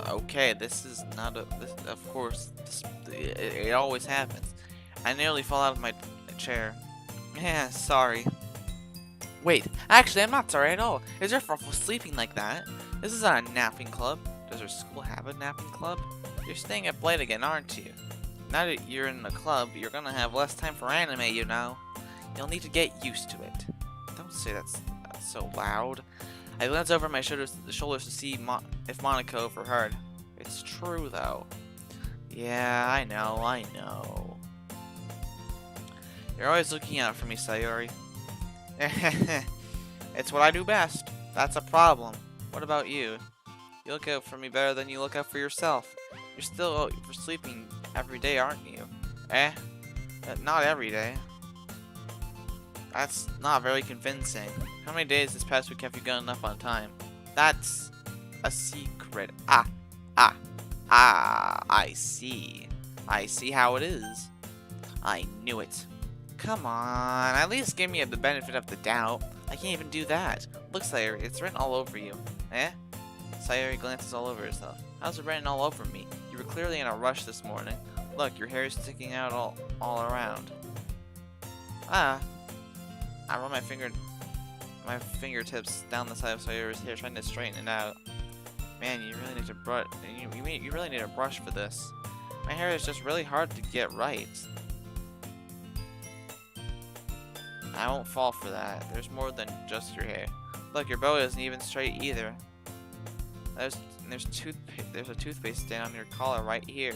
Okay, this is not a. This, of course, it always happens. I nearly fall out of my chair. Yeah, sorry. Wait, actually, I'm not sorry at all. It's your fault for sleeping like that. This is not a napping club. Does our school have a napping club? You're staying up late again, aren't you? Now that you're in the club, you're gonna have less time for anime, you know. You'll need to get used to it. Don't say that's so loud. I glanced over my shoulders to see if Monica overheard. It's true, though. Yeah, I know. You're always looking out for me, Sayori. It's what I do best. That's a problem. What about you? You look out for me better than you look out for yourself. You're still out for sleeping every day, aren't you? Not every day. That's not very convincing. How many days this past week have you gotten up on time? That's a secret. I see. I see how it is. I knew it. Come on, at least give me the benefit of the doubt. I can't even do that. Look, Sayori, it's written all over you. Sayori glances all over herself. How's it written all over me? You were clearly in a rush this morning. Look, your hair is sticking out all around. I run my fingertips down the side of Sayori's hair, trying to straighten it out. Man, you really need to brush. You really need a brush for this. My hair is just really hard to get right. I won't fall for that. There's more than just your hair. Look, your bow isn't even straight either. There's a toothpaste stain on your collar right here.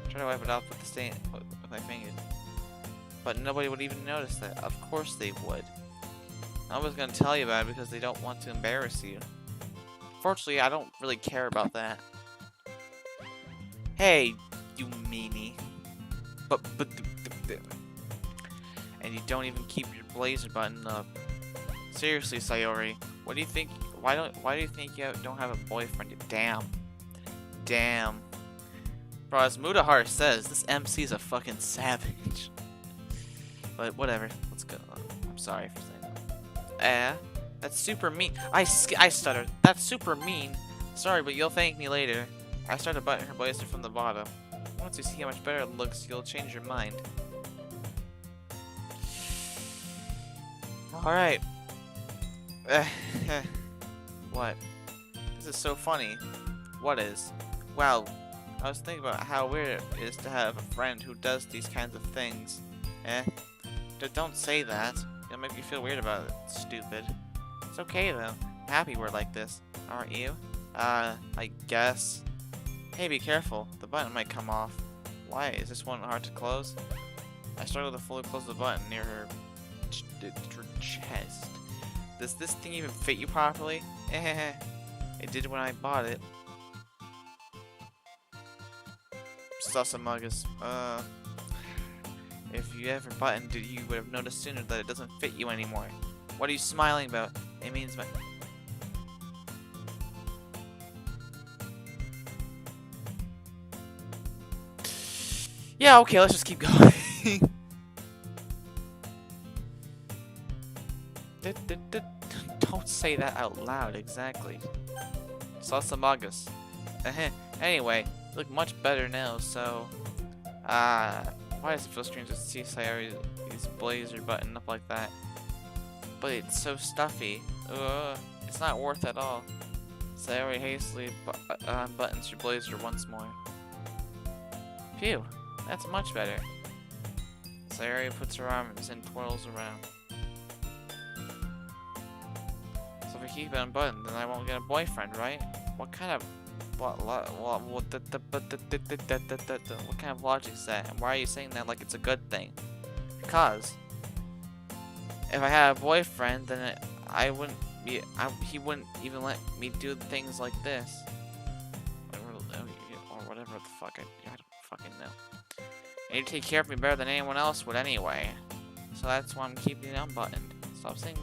Try to wipe it off with the stain with my fingers. But nobody would even notice that. Of course they would. I was gonna tell you about it because they don't want to embarrass you. Fortunately, I don't really care about that. Hey, you meanie. And you don't even keep your blazer button up. Seriously, Sayori, what do you think? Why do you think you don't have a boyfriend? Damn. Bro, as Mudahara says, this MC is a fucking savage. But whatever, let's go. I'm sorry for saying that. That's super mean. I stuttered. That's super mean. Sorry, but you'll thank me later. I started buttoning her blazer from the bottom. Once you see how much better it looks, you'll change your mind. Alright. What? This is so funny. What is? Well, I was thinking about how weird it is to have a friend who does these kinds of things. Don't say that. It'll make me feel weird about it, stupid. It's okay though. I'm happy we're like this. Aren't you? I guess. Hey, be careful. The button might come off. Why? Is this one hard to close? I struggled to fully close the button near her chest. Does this thing even fit you properly? It did when I bought it. Sasamagus. If you ever buttoned it, you would have noticed sooner that it doesn't fit you anymore. What are you smiling about? It means my... Yeah, okay, let's just keep going. Don't say that out loud, exactly. Sasamagus. Anyway, you look much better now, so... why does it feel strange to see Sayori's blazer button up like that? But it's so stuffy. It's not worth it at all. Sayori hastily unbuttons her blazer once more. Phew, that's much better. Sayori puts her arms and twirls around. So if I keep it unbuttoned, then I won't get a boyfriend, right? What kind of what kind of logic is that? And why are you saying that like it's a good thing? Because if I had a boyfriend, then he wouldn't even let me do things like this, or whatever the fuck. I don't fucking know. And he'd take care of me better than anyone else would anyway. So that's why I'm keeping it unbuttoned. Stop saying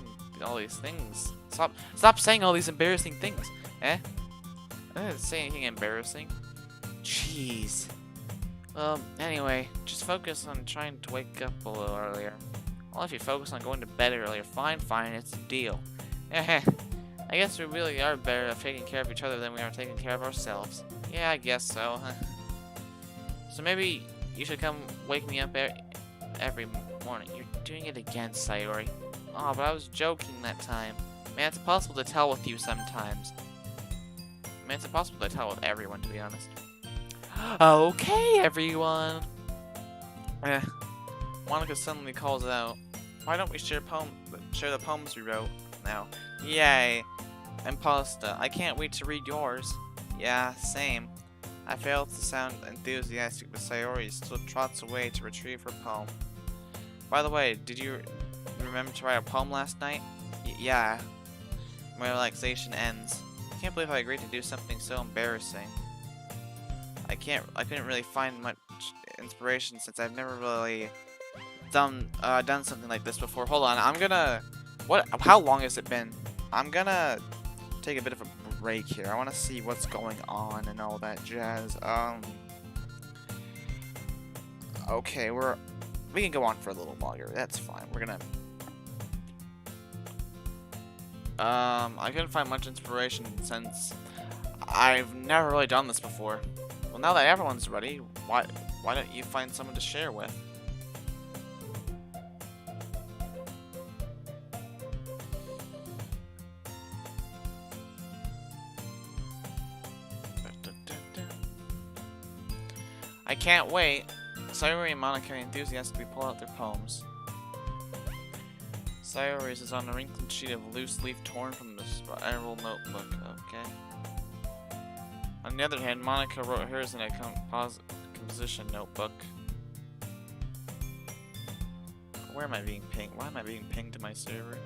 all these things. Stop saying all these embarrassing things. I didn't say anything embarrassing. Jeez. Well, anyway, just focus on trying to wake up a little earlier. Well, if you focus on going to bed earlier, fine, it's a deal. I guess we really are better at taking care of each other than we are taking care of ourselves. Yeah, I guess so. So maybe you should come wake me up every morning. You're doing it again, Sayori. Oh, but I was joking that time. Man, it's impossible to tell with you sometimes. Man, it's impossible to tell with everyone, to be honest. Okay, everyone. Monica suddenly calls out, "Why don't we share the poems we wrote now?" Yay! Imposta, I can't wait to read yours. Yeah, same. I failed to sound enthusiastic, but Sayori still trots away to retrieve her poem. By the way, did you remember to write a poem last night? Yeah. My relaxation ends. I can't believe I agreed to do something so embarrassing. I couldn't really find much inspiration since I've never really done something like this before. Hold on, how long has it been? I'm gonna take a bit of a break here. I want to see what's going on and all that jazz. Okay, we can go on for a little longer. That's fine. We're gonna I couldn't find much inspiration since I've never really done this before. Well, now that everyone's ready, why don't you find someone to share with? I can't wait. Sayori and Monica enthusiastically pull out their poems. Sayori's is on a wrinkled sheet of loose leaf torn from the spiral notebook. Okay. On the other hand, Monica wrote hers in a composition notebook. Where am I being pinged? Why am I being pinged to my server?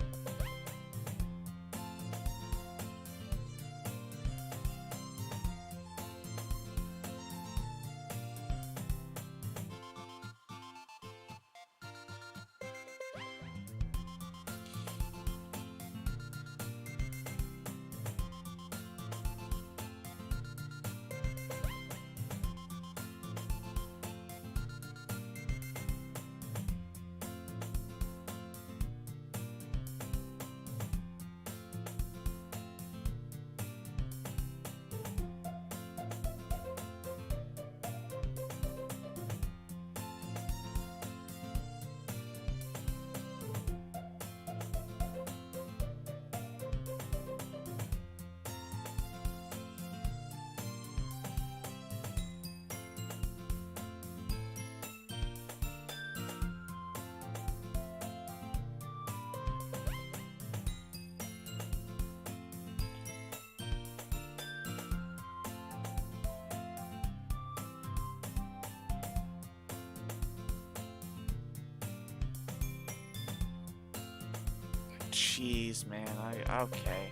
Jeez, man. Okay.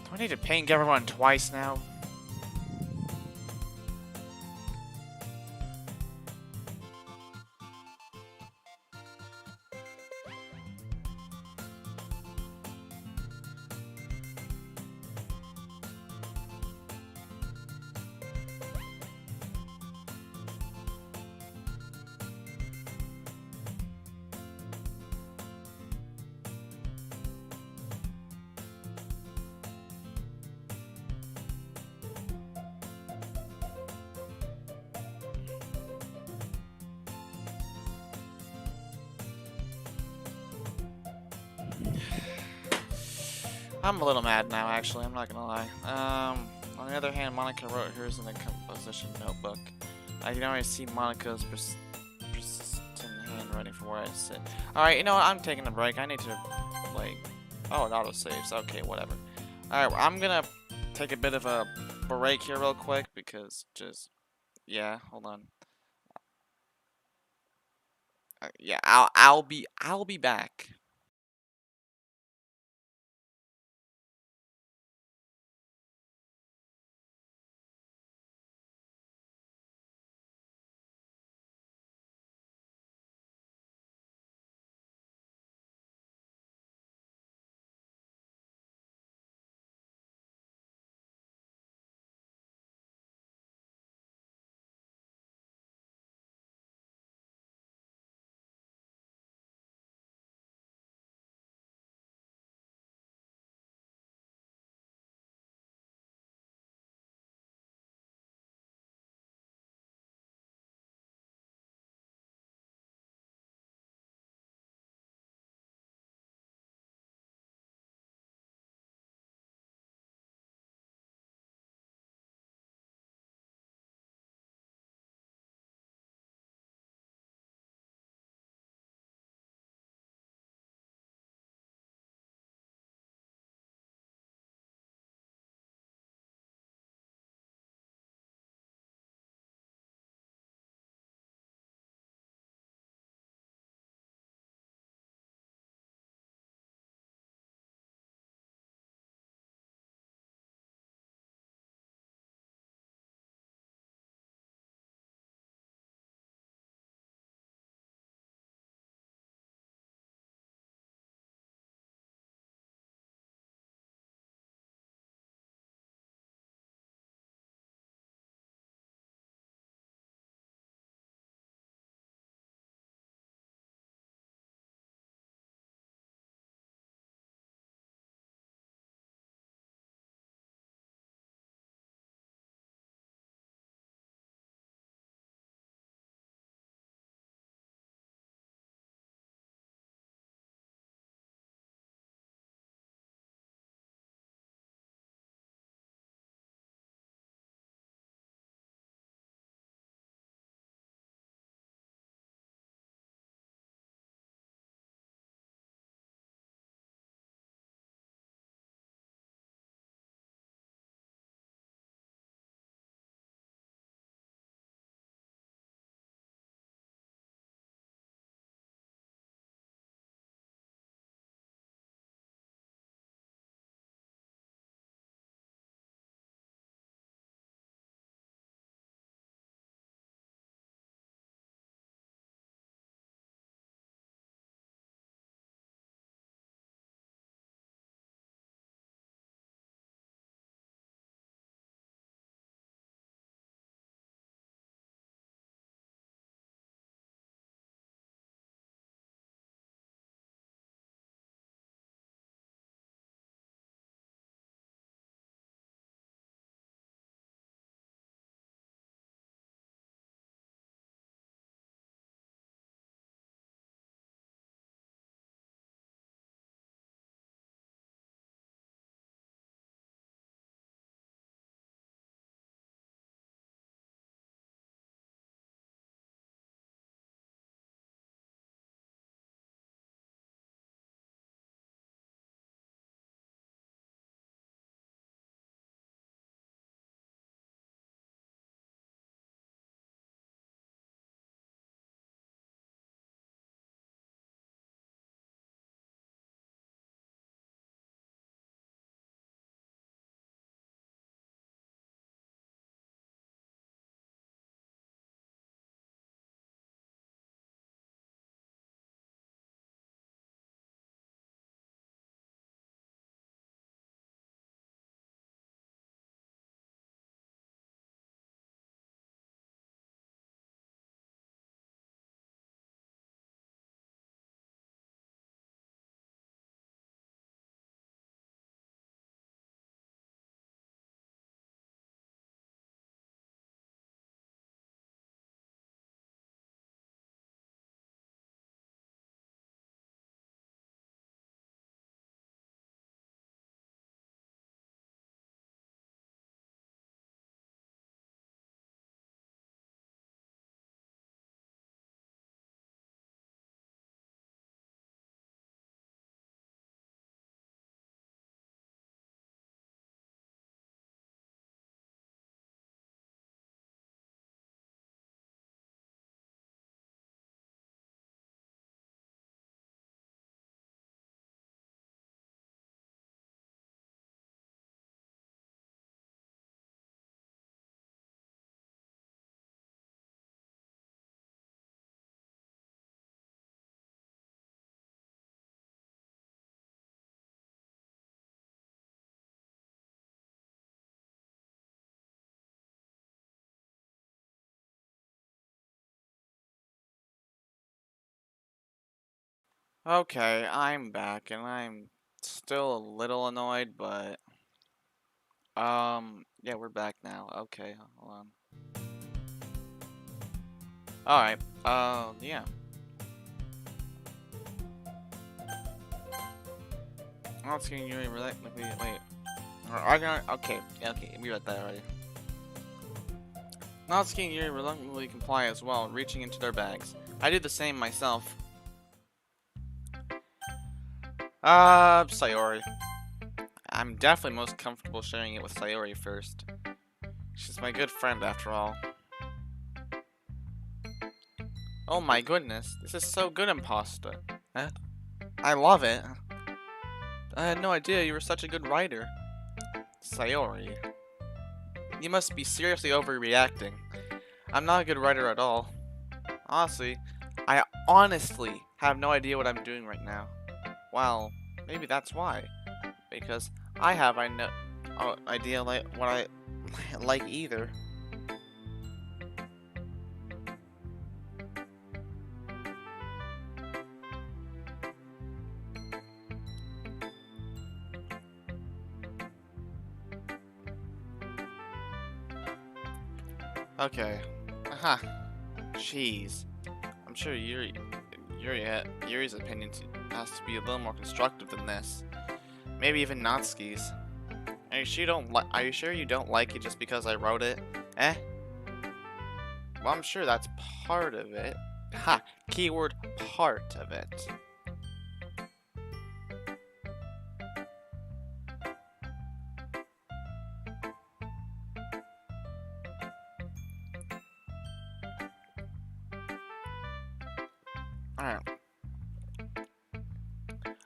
Do I need to ping everyone twice now? I'm a little mad now, actually. I'm not gonna lie. On the other hand, Monica wrote hers in a composition notebook. I can already see Monica's persistent handwriting from where I sit. Alright, you know what? I'm taking a break. I need to, like... Oh, it auto-saves. Okay, whatever. Alright, I'm gonna take a bit of a break here real quick because just... Yeah, hold on. Yeah, I'll be back. Okay, I'm back, and I'm still a little annoyed, but yeah, we're back now. Okay, hold on. All right. Yeah. I'm not seeing you reluctantly. Wait. Okay. Yeah, okay. We read that already. Not skiing you reluctantly comply as well, reaching into their bags. I do the same myself. Sayori. I'm definitely most comfortable sharing it with Sayori first. She's my good friend after all. Oh my goodness, this is so good, Impasta. Huh? I love it. I had no idea you were such a good writer. Sayori. You must be seriously overreacting. I'm not a good writer at all. Honestly, I honestly have no idea what I'm doing right now. Well, maybe that's why. Because I have no idea like what I like either. Okay. Aha. Jeez. I'm sure Yuri's opinion has to be a little more constructive than this. Maybe even Natsuki's. Are you sure you don't like it just because I wrote it? Eh? Well, I'm sure that's part of it. Ha! Keyword part of it. Alright.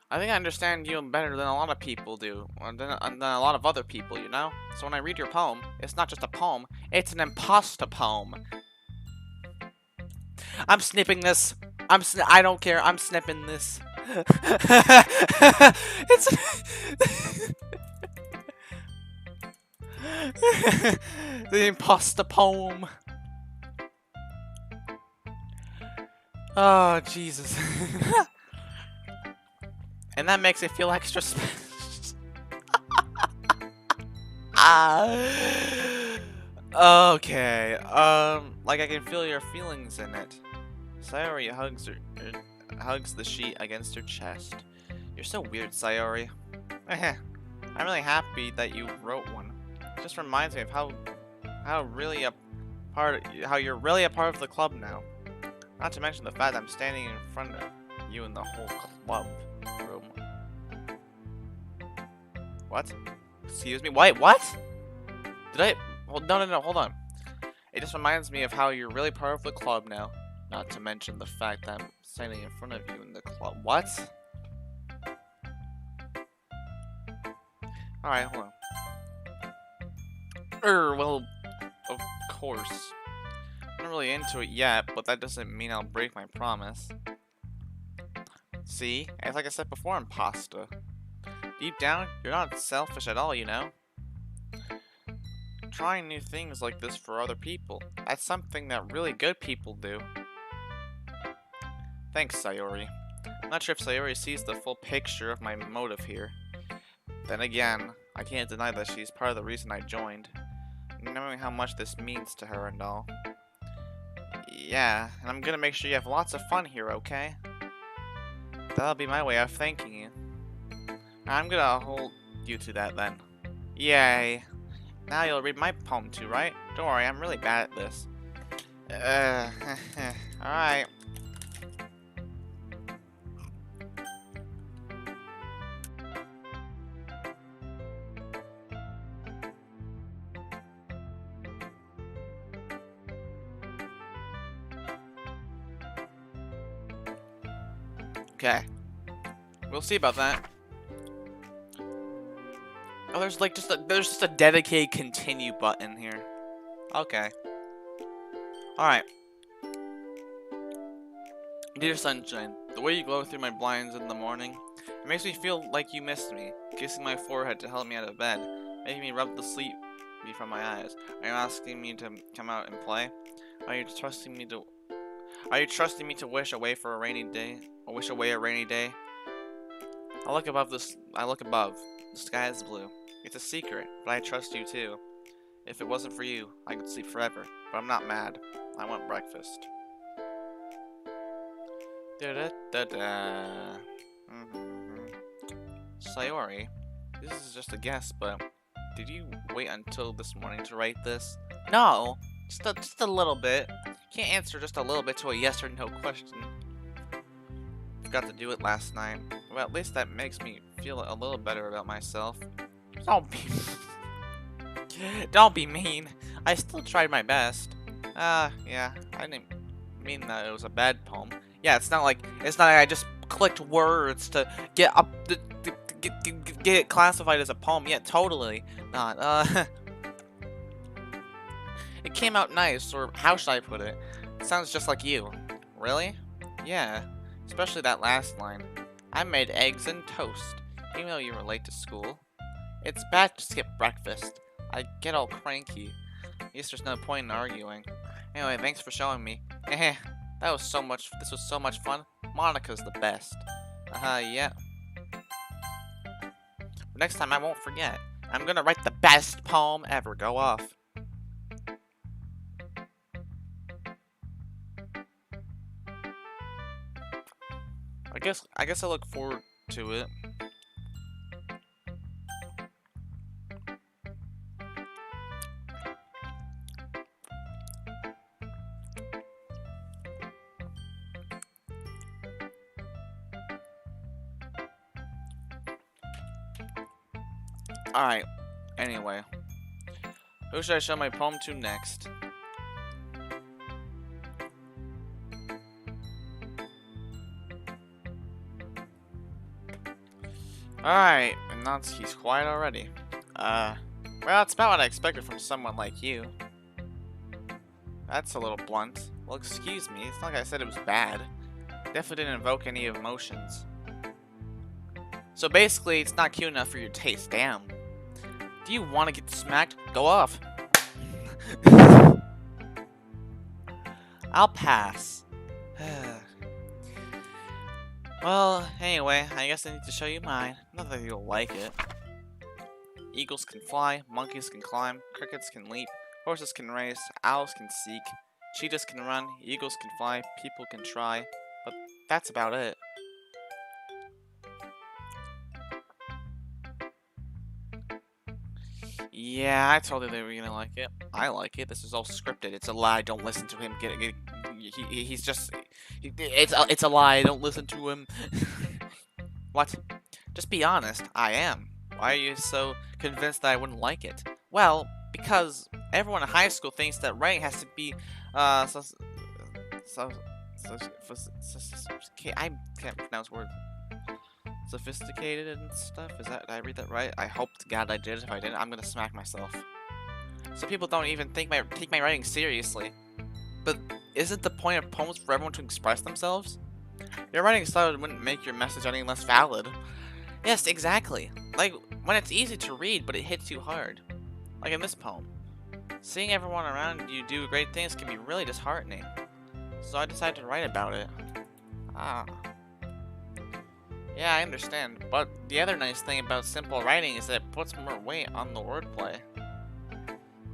I think I understand you better than a lot of people do, or than a lot of other people, you know? So when I read your poem, it's not just a poem, it's an imposter poem. I'm snipping this. I don't care. I'm snipping this. It's the imposter poem. Oh, Jesus. And that makes it feel extra special. Okay. Like I can feel your feelings in it. Sayori hugs the sheet against her chest. You're so weird, Sayori. I'm really happy that you wrote one. It just reminds me of how you're really a part of the club now. Not to mention the fact that I'm standing in front of you in the whole club room. What? Excuse me? Wait, what? Did I? Well, no, hold on. It just reminds me of how you're really part of the club now. Not to mention the fact that I'm standing in front of you in the club. What? Alright, hold on. Well, of course. I'm not really into it yet, but that doesn't mean I'll break my promise. See? As like I said before, Impasta. Deep down, you're not selfish at all, you know? Trying new things like this for other people. That's something that really good people do. Thanks, Sayori. I'm not sure if Sayori sees the full picture of my motive here. Then again, I can't deny that she's part of the reason I joined. Knowing how much this means to her and all. Yeah, and I'm gonna make sure you have lots of fun here, okay? That'll be my way of thanking you. I'm gonna hold you to that then. Yay. Now you'll read my poem too, right? Don't worry, I'm really bad at this. Alright. Okay. We'll see about that. Oh, there's just a dedicated continue button here. Okay. Alright. Dear Sunshine, the way you glow through my blinds in the morning, it makes me feel like you missed me, kissing my forehead to help me out of bed, making me rub the sleep from my eyes. Are you asking me to come out and play? Are you trusting me to... Are you trusting me to wish away for a rainy day? Or wish away a rainy day? I look above this. I look above. The sky is blue. It's a secret, but I trust you too. If it wasn't for you, I could sleep forever. But I'm not mad. I want breakfast. Da da da da. Sayori, this is just a guess, but did you wait until this morning to write this? No, just a little bit. Can't answer just a little bit to a yes or no question. Forgot to do it last night. Well, at least that makes me feel a little better about myself. Don't be don't be mean. I still tried my best. Yeah, I didn't mean that it was a bad poem. Yeah, it's not like I just clicked words to get up get it classified as a poem. Yeah, totally not. It came out nice, or how should I put it? It sounds just like you. Really? Yeah, especially that last line. I made eggs and toast, even though you were late to school. It's bad to skip breakfast. I get all cranky. I guess there's no point in arguing. Anyway, thanks for showing me. This was so much fun. Monica's the best. Yeah. Next time I won't forget. I'm gonna write the best poem ever. Go off. I guess I look forward to it. Alright, anyway. Who should I show my poem to next? Alright, and Natsuki's quiet already. Well, it's about what I expected from someone like you. That's a little blunt. Well, excuse me, it's not like I said it was bad. Definitely didn't invoke any emotions. So basically, it's not cute enough for your taste, damn. Do you want to get smacked? Go off. I'll pass. Well, anyway, I guess I need to show you mine. Not that you'll like it. Eagles can fly, monkeys can climb, crickets can leap, horses can race, owls can seek, cheetahs can run, eagles can fly, people can try, but that's about it. Yeah, I told you they were gonna like it. I like it. This is all scripted. It's a lie. Don't listen to him. He's just. It's a lie. Don't listen to him. What? Just be honest. I am. Why are you so convinced that I wouldn't like it? Well, because everyone in high school thinks that writing has to be I can't pronounce words. Sophisticated and stuff? Did I read that right? I hope to God I did. If I didn't, I'm gonna smack myself. So people don't even take my writing seriously. But isn't the point of poems for everyone to express themselves? Your writing style wouldn't make your message any less valid. Yes, exactly. Like, when it's easy to read, but it hits you hard. Like in this poem. Seeing everyone around you do great things can be really disheartening. So I decided to write about it. Yeah, I understand, but the other nice thing about simple writing is that it puts more weight on the wordplay.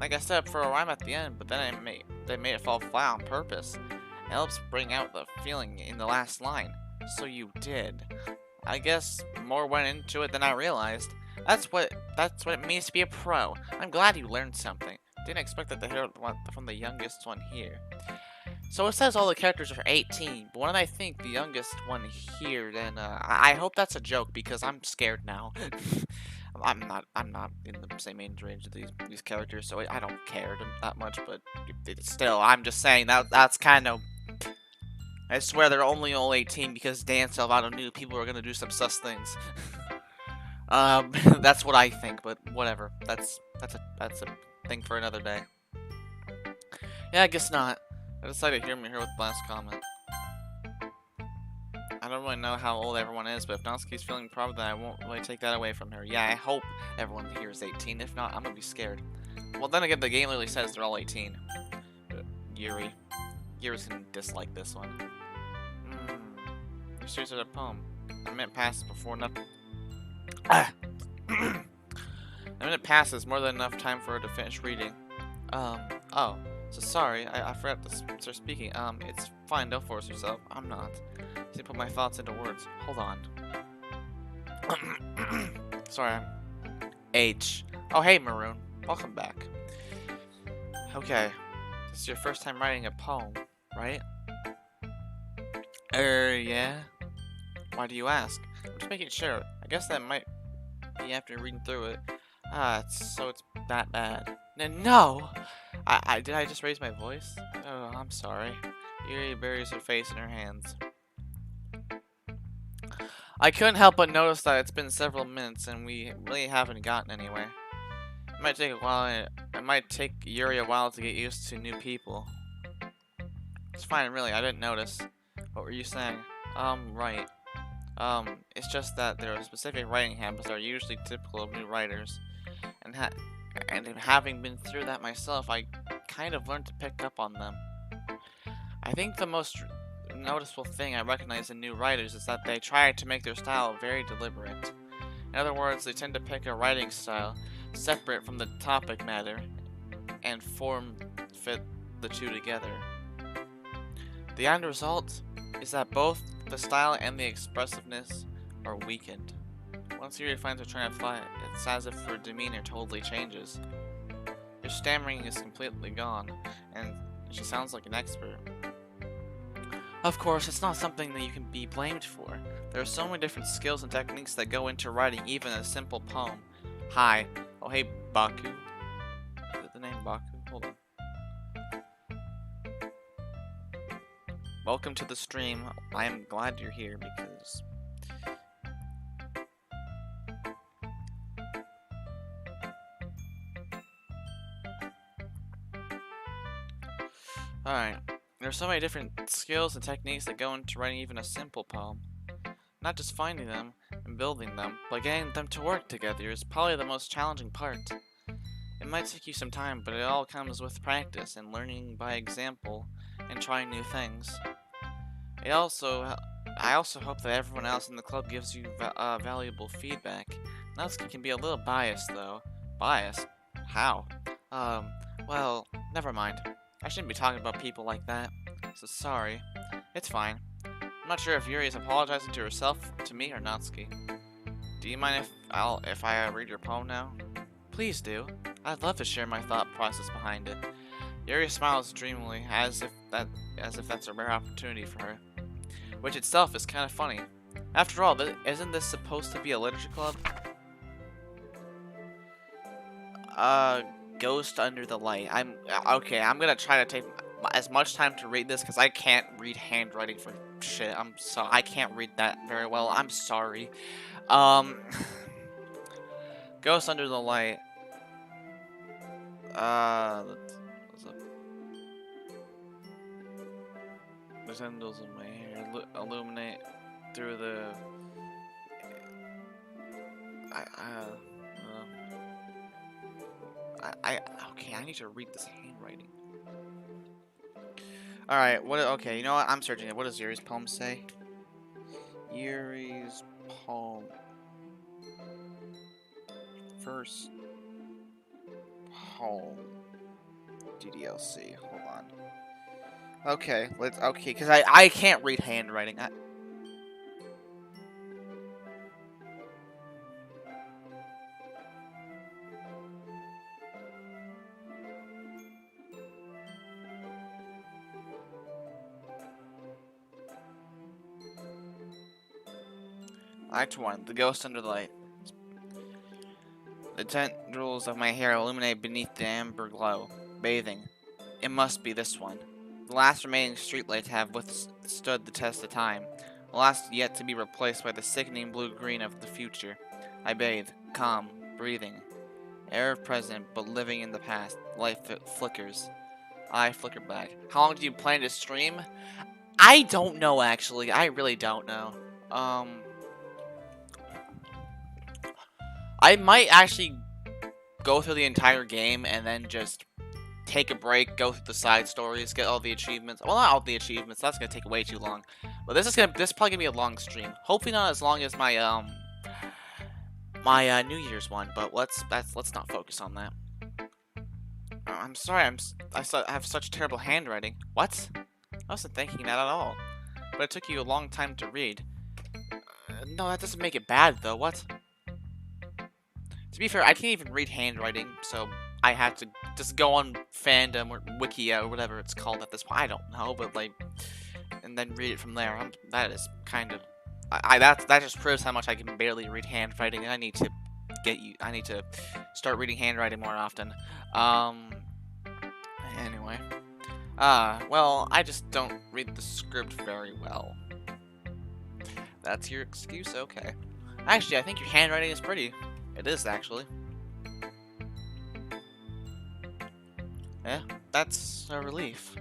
Like I said for a rhyme at the end, but then they made it fall flat on purpose. It helps bring out the feeling in the last line. So you did. I guess more went into it than I realized. That's what it means to be a pro. I'm glad you learned something. Didn't expect that to hear from the youngest one here. So it says all the characters are 18, but when I think the youngest one here, then I hope that's a joke because I'm scared now. I'm not in the same age range as these characters, so I don't care that much. But still, I'm just saying that's kind of. I swear they're only all 18 because Dan Salvato knew people were gonna do some sus things. That's what I think, but whatever. That's a thing for another day. Yeah, I guess not. I decided to hear me here with the last comment. I don't really know how old everyone is, but if Natsuki's feeling proud, then I won't really take that away from her. Yeah, I hope everyone here is 18. If not, I'm gonna be scared. Well, then again, the game literally says they're all 18. Yuri. Yuri's gonna dislike this one. You started a poem. A minute passes before nothing. A minute passes, more than enough time for her to finish reading. Oh. So sorry, I forgot to start speaking. It's fine, don't force yourself. I'm not. I put my thoughts into words. Hold on. Sorry, I'm H. Oh, hey, Maroon. Welcome back. Okay. This is your first time writing a poem, right? Yeah? Why do you ask? I'm just making sure. I guess that might be after reading through it. So it's that bad. No! Did I just raise my voice? Oh, I'm sorry. Yuri buries her face in her hands. I couldn't help but notice that it's been several minutes and we really haven't gotten anywhere. It might take a while. It might take Yuri a while to get used to new people. It's fine, really. I didn't notice. What were you saying? Right. It's just that there are specific writing habits that are usually typical of new writers, and having been through that myself, I kind of learned to pick up on them. I think the most noticeable thing I recognize in new writers is that they try to make their style very deliberate. In other words, they tend to pick a writing style separate from the topic matter and fit the two together. The end result is that both the style and the expressiveness are weakened. Once Yuri finds her train of thought, it's as if her demeanor totally changes. Her stammering is completely gone, and she sounds like an expert. Of course, it's not something that you can be blamed for. There are so many different skills and techniques that go into writing even a simple poem. Hi. Oh, hey, Baku. Is it the name Baku? Hold on. Welcome to the stream. I am glad you're here because... Alright. There are so many different skills and techniques that go into writing even a simple poem. Not just finding them and building them, but getting them to work together is probably the most challenging part. It might take you some time, but it all comes with practice and learning by example and trying new things. I also hope that everyone else in the club gives you valuable feedback. Natsuki can be a little biased, though. Biased? How? Well, never mind. I shouldn't be talking about people like that. So sorry. It's fine. I'm not sure if Yuri is apologizing to herself, to me, or Natsuki. Do you mind if I read your poem now? Please do. I'd love to share my thought process behind it. Yuri smiles dreamily, as if that's a rare opportunity for her. Which itself is kind of funny. After all, isn't this supposed to be a literature club? Ghost Under the Light. I'm gonna try to take as much time to read this because I can't read handwriting for shit. I can't read that very well. I'm sorry. Ghost Under the Light. The candles in my hair illuminate through the. Okay, I need to read this handwriting. Alright, okay, you know what? I'm searching it. What does Yuri's poem say? Yuri's poem. First poem. DDLC. Hold on. Okay, because I can't read handwriting. Act 1. The Ghost Under the Light. The tendrils of my hair illuminate beneath the amber glow. Bathing. It must be this one. The last remaining streetlights have withstood the test of time. The last yet to be replaced by the sickening blue-green of the future. I bathe. Calm. Breathing. Air of present, but living in the past. Light flickers. I flicker back. How long do you plan to stream? I don't know, actually. I really don't know. I might actually go through the entire game and then just take a break, go through the side stories, get all the achievements. Well, not all the achievements. That's gonna take way too long. But this is probably gonna be a long stream. Hopefully not as long as my New Year's one. But let's not focus on that. I'm sorry. I have such terrible handwriting. What? I wasn't thinking that at all. But it took you a long time to read. No, that doesn't make it bad though. What? To be fair, I can't even read handwriting, so I had to just go on fandom or Wikia or whatever it's called at this point. I don't know, but like, and then read it from there. That is kind of, that just proves how much I can barely read handwriting. And I need to I need to start reading handwriting more often. Anyway, well, I just don't read the script very well. That's your excuse, okay? Actually, I think your handwriting is pretty. It is, actually. Yeah, that's a relief.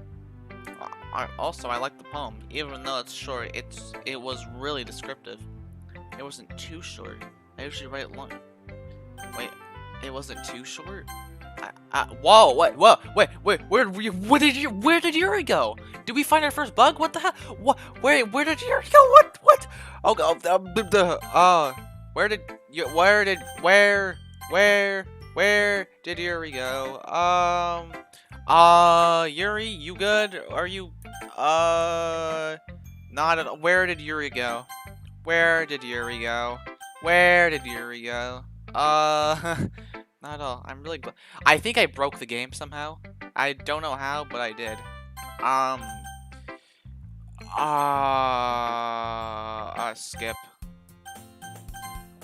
Also, I like the poem. Even though it's short, it was really descriptive. It wasn't too short. I usually write long. Wait, it wasn't too short? Whoa, where did Yuri go? Did we find our first bug? What the hell? What? Where did Yuri go? What? Oh, where did Yuri go? Yuri, you good? Are you, not at all. Where did Yuri go? Where did Yuri go? Where did Yuri go? Not at all. I'm really glad. I think I broke the game somehow. I don't know how, but I did. Skip.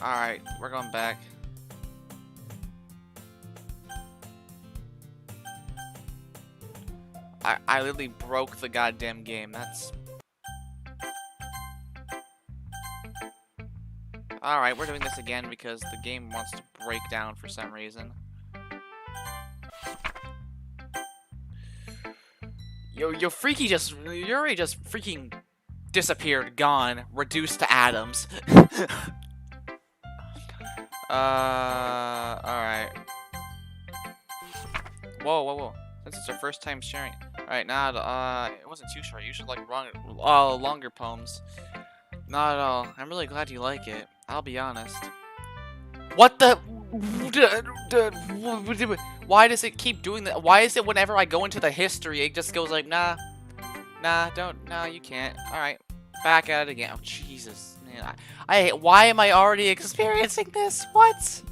Alright, we're going back. I literally broke the goddamn game. That's... Alright, we're doing this again because the game wants to break down for some reason. Yuri just freaking disappeared, gone, reduced to atoms. Alright. Whoa. Since it's our first time sharing. Alright, now, it wasn't too short. You should like longer poems. Not at all. I'm really glad you like it. I'll be honest. What the? Why does it keep doing that? Why is it whenever I go into the history, it just goes like, nah, you can't. Alright, back at it again. Oh, Jesus. Man, why am I already experiencing this? What?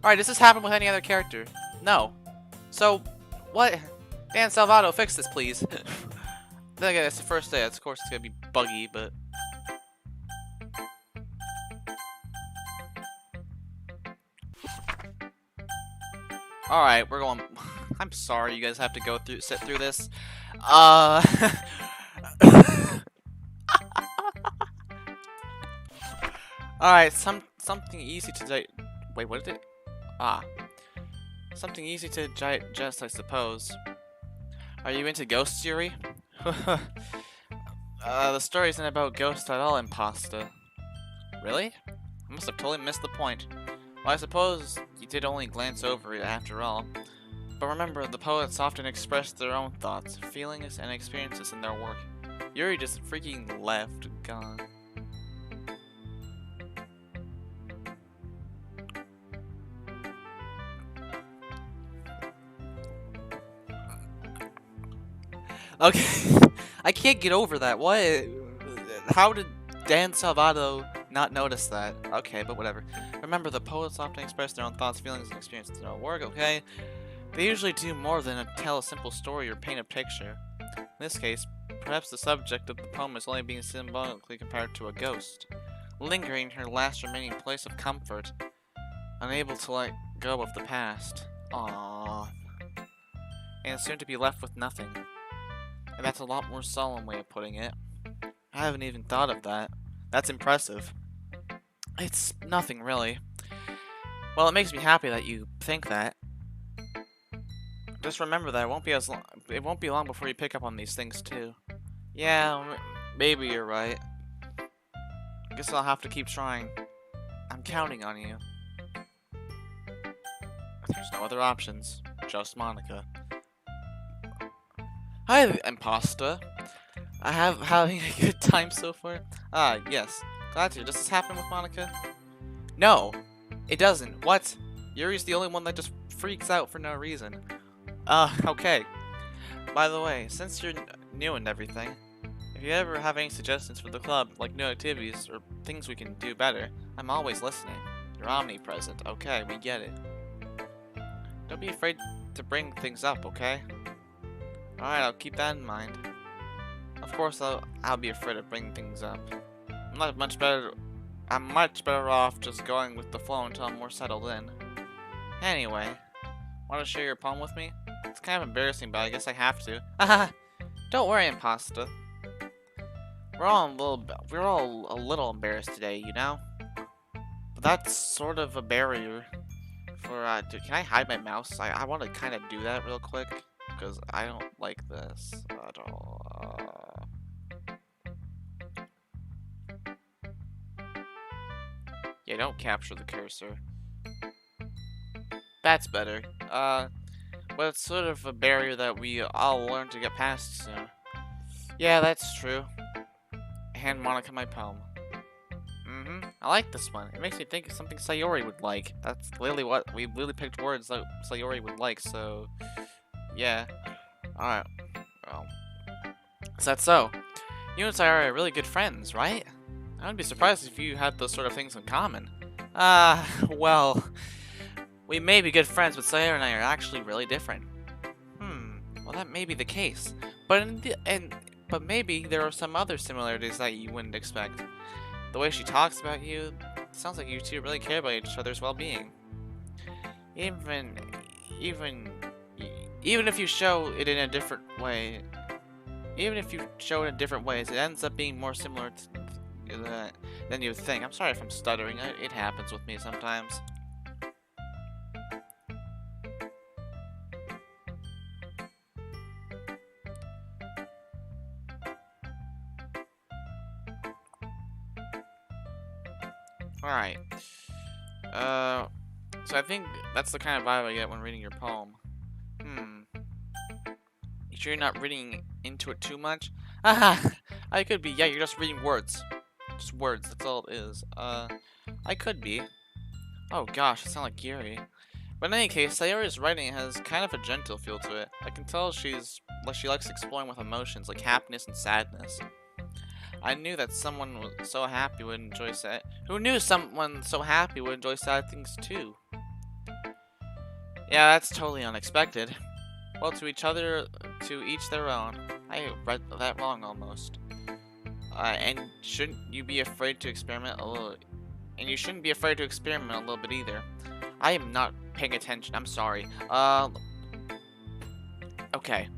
Alright, does this happen with any other character? No. So, what? Dan Salvato, fix this, please. Then again, it's the first day. Of course, it's gonna be buggy, but... Alright, we're going... I'm sorry you guys have to sit through this. Alright, something easy to wait, what did it... Something easy to digest, I suppose. Are you into ghosts, Yuri? The story isn't about ghosts at all, Impasta. Really? I must have totally missed the point. Well, I suppose you did only glance over it after all. But remember, the poets often express their own thoughts, feelings, and experiences in their work. Yuri just freaking left, gone. Okay, I can't get over that. What? How did Dan Salvato not notice that? Okay, but whatever. Remember, the poets often express their own thoughts, feelings, and experiences in their work, okay? They usually do more than tell a simple story or paint a picture. In this case, perhaps the subject of the poem is only being symbolically compared to a ghost, lingering in her last remaining place of comfort, unable to let go of the past. Aww. And soon to be left with nothing. And that's a lot more solemn way of putting it. I haven't even thought of that. That's impressive. It's nothing, really. Well, it makes me happy that you think that. Just remember that it won't be long before you pick up on these things, too. Yeah, maybe you're right. Guess I'll have to keep trying. I'm counting on you. There's no other options. Just Monica. Hi, Imposter. I have having a good time so far. Ah, yes. Glad to. Does this happen with Monica? No, it doesn't. What? Yuri's the only one that just freaks out for no reason. Okay. By the way, since you're new and everything, if you ever have any suggestions for the club, like new activities or things we can do better, I'm always listening. You're omnipresent. Okay, we get it. Don't be afraid to bring things up, okay? Alright, I'll keep that in mind. Of course, I'll be afraid of bringing things up. I'm much better off just going with the flow until I'm more settled in. Anyway, want to share your poem with me? It's kind of embarrassing, but I guess I have to. Haha! Don't worry, Imposter. We're all a little embarrassed today, you know? But that's sort of a barrier for, can I hide my mouse? I want to kind of do that real quick, because I don't like this at all. Yeah, don't capture the cursor. That's better. But it's sort of a barrier that we all learn to get past soon. Yeah, that's true. Hand Monica my poem. I like this one. It makes me think of something Sayori would like. That's literally what we really picked words that Sayori would like, so yeah. Alright. Well, is that so? You and Sayori are really good friends, right? I wouldn't be surprised if you had those sort of things in common. Well, we may be good friends, but Sayori and I are actually really different. Well, that may be the case, but but maybe there are some other similarities that you wouldn't expect. The way she talks about you, sounds like you two really care about each other's well-being. Even if you show it in a different way, it ends up being more similar than you would think. I'm sorry if I'm stuttering. It happens with me sometimes. Alright. So I think that's the kind of vibe I get when reading your poem. You sure you're not reading into it too much? Haha! I could be. Yeah, you're just reading words. Just words, that's all it is. I could be. Oh gosh, I sound like Yuri. But in any case, Sayori's writing has kind of a gentle feel to it. I can tell she likes exploring with emotions like happiness and sadness. I knew that someone so happy would enjoy sad. Who knew someone so happy would enjoy sad things too? Yeah, that's totally unexpected. Well, to each their own. I read that wrong almost. And shouldn't you be afraid to experiment a little? And you shouldn't be afraid to experiment a little bit either. I am not paying attention. I'm sorry. Okay.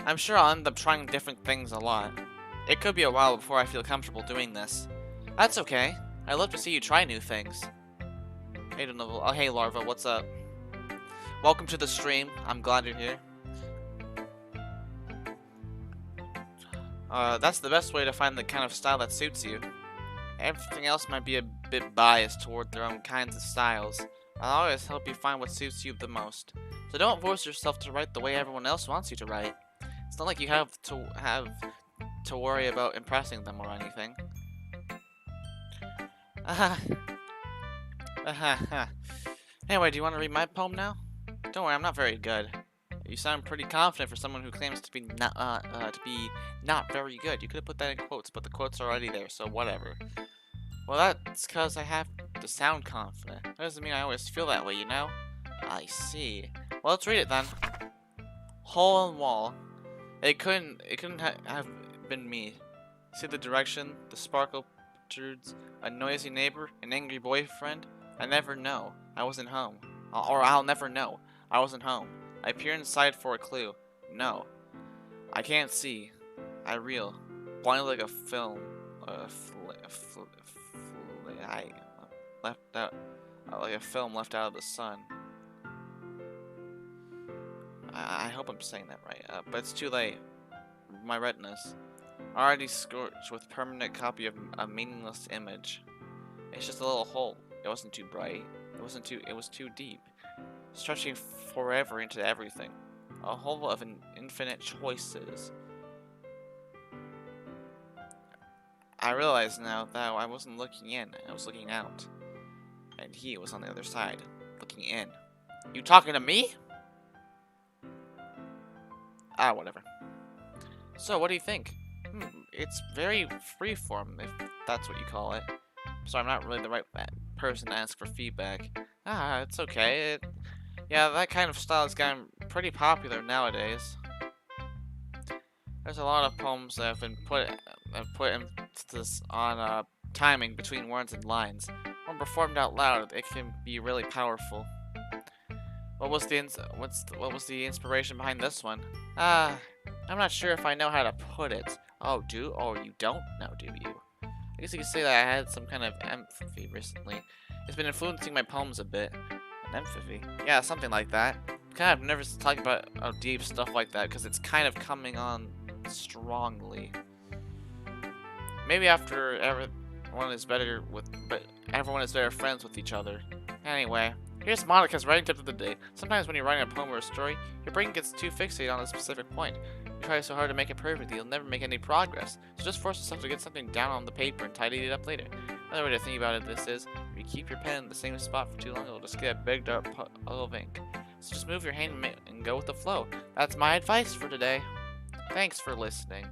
I'm sure I'll end up trying different things a lot. It could be a while before I feel comfortable doing this. That's okay. I love to see you try new things. Hey, Novel. Oh, hey, Larva. What's up? Welcome to the stream. I'm glad you're here. That's the best way to find the kind of style that suits you. Everything else might be a bit biased toward their own kinds of styles. I'll always help you find what suits you the most. So don't force yourself to write the way everyone else wants you to write. It's not like you have to worry about impressing them or anything. Anyway, do you want to read my poem now? Don't worry, I'm not very good. You sound pretty confident for someone who claims to be not very good. You could have put that in quotes, but the quotes are already there, so whatever. Well, that's because I have to sound confident. That doesn't mean I always feel that way, you know? I see. Well, let's read it then. Hole in wall. It couldn't have been me. See the direction, the sparkle protrudes, a noisy neighbor, an angry boyfriend. I never know. I wasn't home. Or I'll never know. I wasn't home. I peer inside for a clue. No. I can't see. I reel. Blind like a film. I left out. Like a film left out of the sun. I hope I'm saying that right. But it's too late. My retinas. Already scorched with permanent copy of a meaningless image. It's just a little hole. It wasn't too bright. It was too deep. Stretching forever into everything. A whole of infinite choices. I realize now that I wasn't looking in, I was looking out. And he was on the other side, looking in. You talking to me? Ah, whatever. So, what do you think? It's very freeform, if that's what you call it. So I'm not really the right person to ask for feedback. Ah, it's okay. Yeah, that kind of style has gotten pretty popular nowadays. There's a lot of poems that have been put emphasis on timing between words and lines. When performed out loud, it can be really powerful. What was the inspiration behind this one? I'm not sure if I know how to put it. Oh, you don't know, do you? I guess you could say that I had some kind of empathy recently. It's been influencing my poems a bit. An empathy? Yeah, something like that. I'm kind of nervous to talk about deep stuff like that because it's kind of coming on strongly. Maybe after everyone is better friends with each other. Anyway, here's Monica's writing tip of the day. Sometimes when you're writing a poem or a story, your brain gets too fixated on a specific point. You try so hard to make it perfect, you'll never make any progress. So just force yourself to get something down on the paper and tidy it up later. Another way to think about this is, if you keep your pen in the same spot for too long, it'll just get a big dark puddle of ink. So just move your hand and go with the flow. That's my advice for today. Thanks for listening.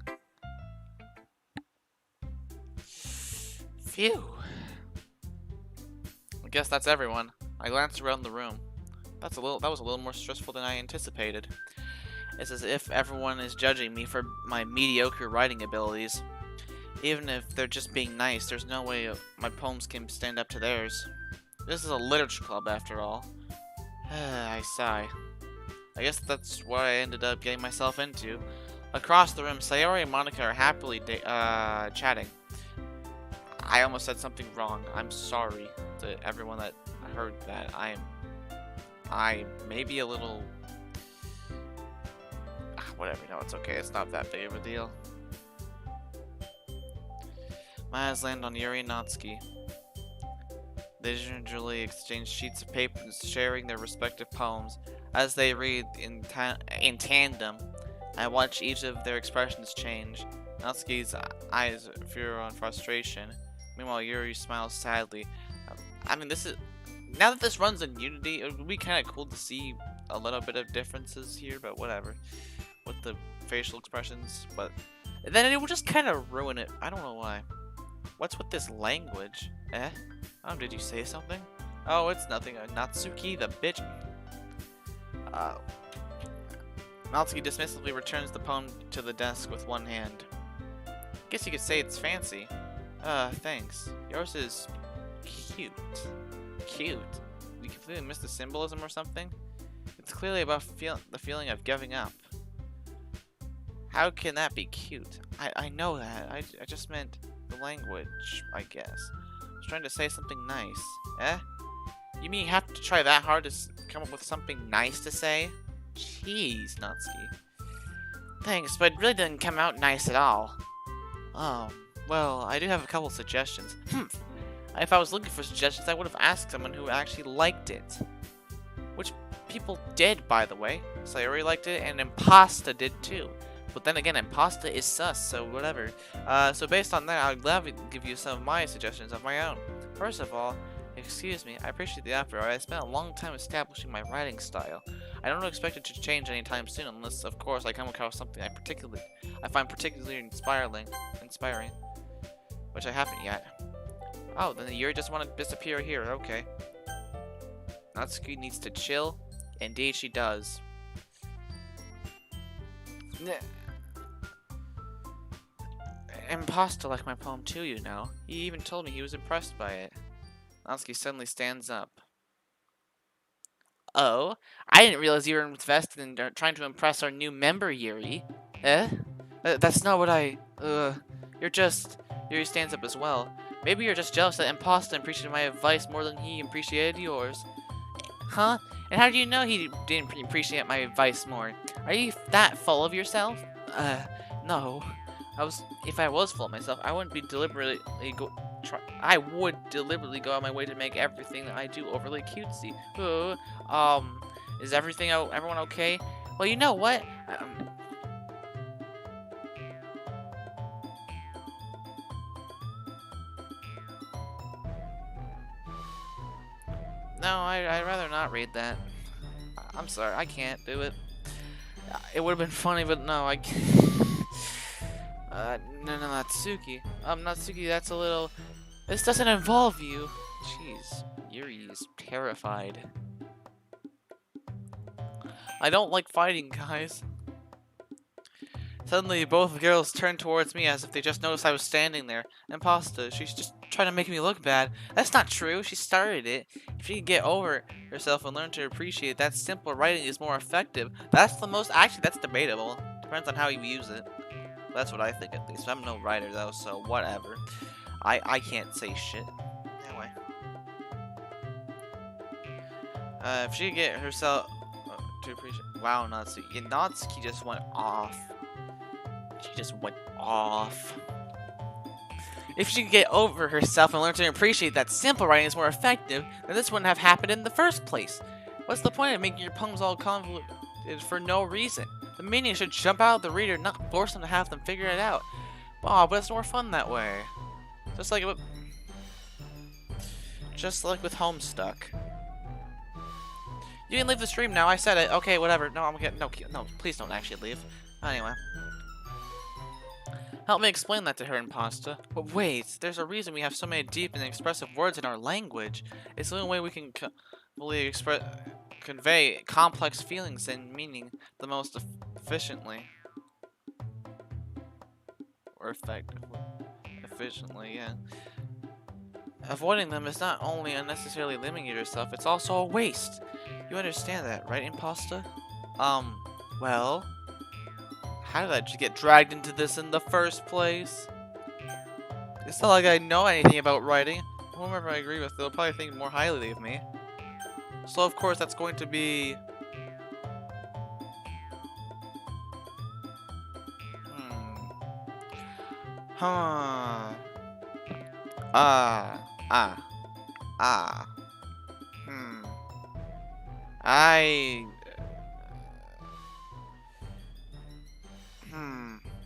Phew. I guess that's everyone. I glanced around the room. That was a little more stressful than I anticipated. It's as if everyone is judging me for my mediocre writing abilities. Even if they're just being nice, there's no way my poems can stand up to theirs. This is a literature club, after all. I sigh. I guess that's what I ended up getting myself into. Across the room, Sayori and Monica are happily chatting. I almost said something wrong. I'm sorry to everyone that heard that. I may be a little... whatever, no, it's okay. It's not that big of a deal. My eyes land on Yuri and Natsuki. They gingerly exchange sheets of paper and sharing their respective poems. As they read in tandem, I watch each of their expressions change. Natsuki's eyes fear and frustration. Meanwhile, Yuri smiles sadly. I mean, now that this runs in Unity, it would be kind of cool to see a little bit of differences here, but whatever. With the facial expressions, but then it will just kind of ruin it. I don't know why. What's with this language? Oh, did you say something? Oh, it's nothing. Natsuki, the bitch. Natsuki dismissively returns the poem to the desk with one hand. Guess you could say it's fancy. Thanks. Yours is cute. Cute? You completely missed the symbolism or something? It's clearly about the feeling of giving up. How can that be cute? I know that. I just meant the language, I guess. I was trying to say something nice. You mean you have to try that hard to come up with something nice to say? Jeez, Natsuki. Thanks, but it really didn't come out nice at all. Well, I do have a couple suggestions. If I was looking for suggestions, I would have asked someone who actually liked it. Which people did, by the way. Sayori liked it, and Impasta did too. But then again, Impasta is sus, so whatever. So based on that, I'll gladly give you some of my suggestions of my own. First of all, excuse me, I appreciate the offer. I spent a long time establishing my writing style. I don't expect it to change anytime soon, unless, of course, I come across something I find particularly inspiring, which I haven't yet. Oh, then Yuri just want to disappear here. Okay. Natsuki needs to chill. Indeed, she does. Imposter liked my poem too, you know. He even told me he was impressed by it. Natsuki suddenly stands up. Oh, I didn't realize you were invested in trying to impress our new member, Yuri. That's not what Yuri stands up as well. Maybe you're just jealous that Imposter appreciated my advice more than he appreciated yours. Huh? And how do you know he didn't appreciate my advice more? Are you that full of yourself? No. If I was full of myself, I would deliberately go out my way to make everything that I do overly cutesy. Is everyone okay? Well, you know what? No, I'd rather not read that. I'm sorry, I can't do it. It would have been funny, but no, I can't. No, Natsuki. Natsuki, that's a little... This doesn't involve you. Jeez, Yuri's terrified. I don't like fighting, guys. Suddenly, both girls turned towards me as if they just noticed I was standing there. Imposter, she's just trying to make me look bad. That's not true. She started it. If she can get over herself and learn to appreciate that simple writing is more effective. That's the most... Actually, that's debatable. Depends on how you use it. That's what I think, at least. I'm no writer, though, so whatever. I can't say shit. Anyway. If she could get herself to appreciate... Wow, Natsuki. Natsuki just went off. She just went off. If she could get over herself and learn to appreciate that simple writing is more effective, then this wouldn't have happened in the first place. What's the point of making your poems all convoluted for no reason? The meaning should jump out of the reader, not force them to have them figure it out. Oh, but it's more fun that way. Just like with Homestuck. You can leave the stream now. I said it. Okay, whatever. No, no. Please don't actually leave. Anyway. Help me explain that to her, Imposta. But wait, there's a reason we have so many deep and expressive words in our language. It's the only way we can fully convey complex feelings and meaning the most efficiently. Or effectively. Efficiently, yeah. Avoiding them is not only unnecessarily limiting yourself, it's also a waste. You understand that, right, Imposta? Well... How did I just get dragged into this in the first place? It's not like I know anything about writing. Whomever I agree with, they'll probably think more highly of me. So of course that's going to be... Huh.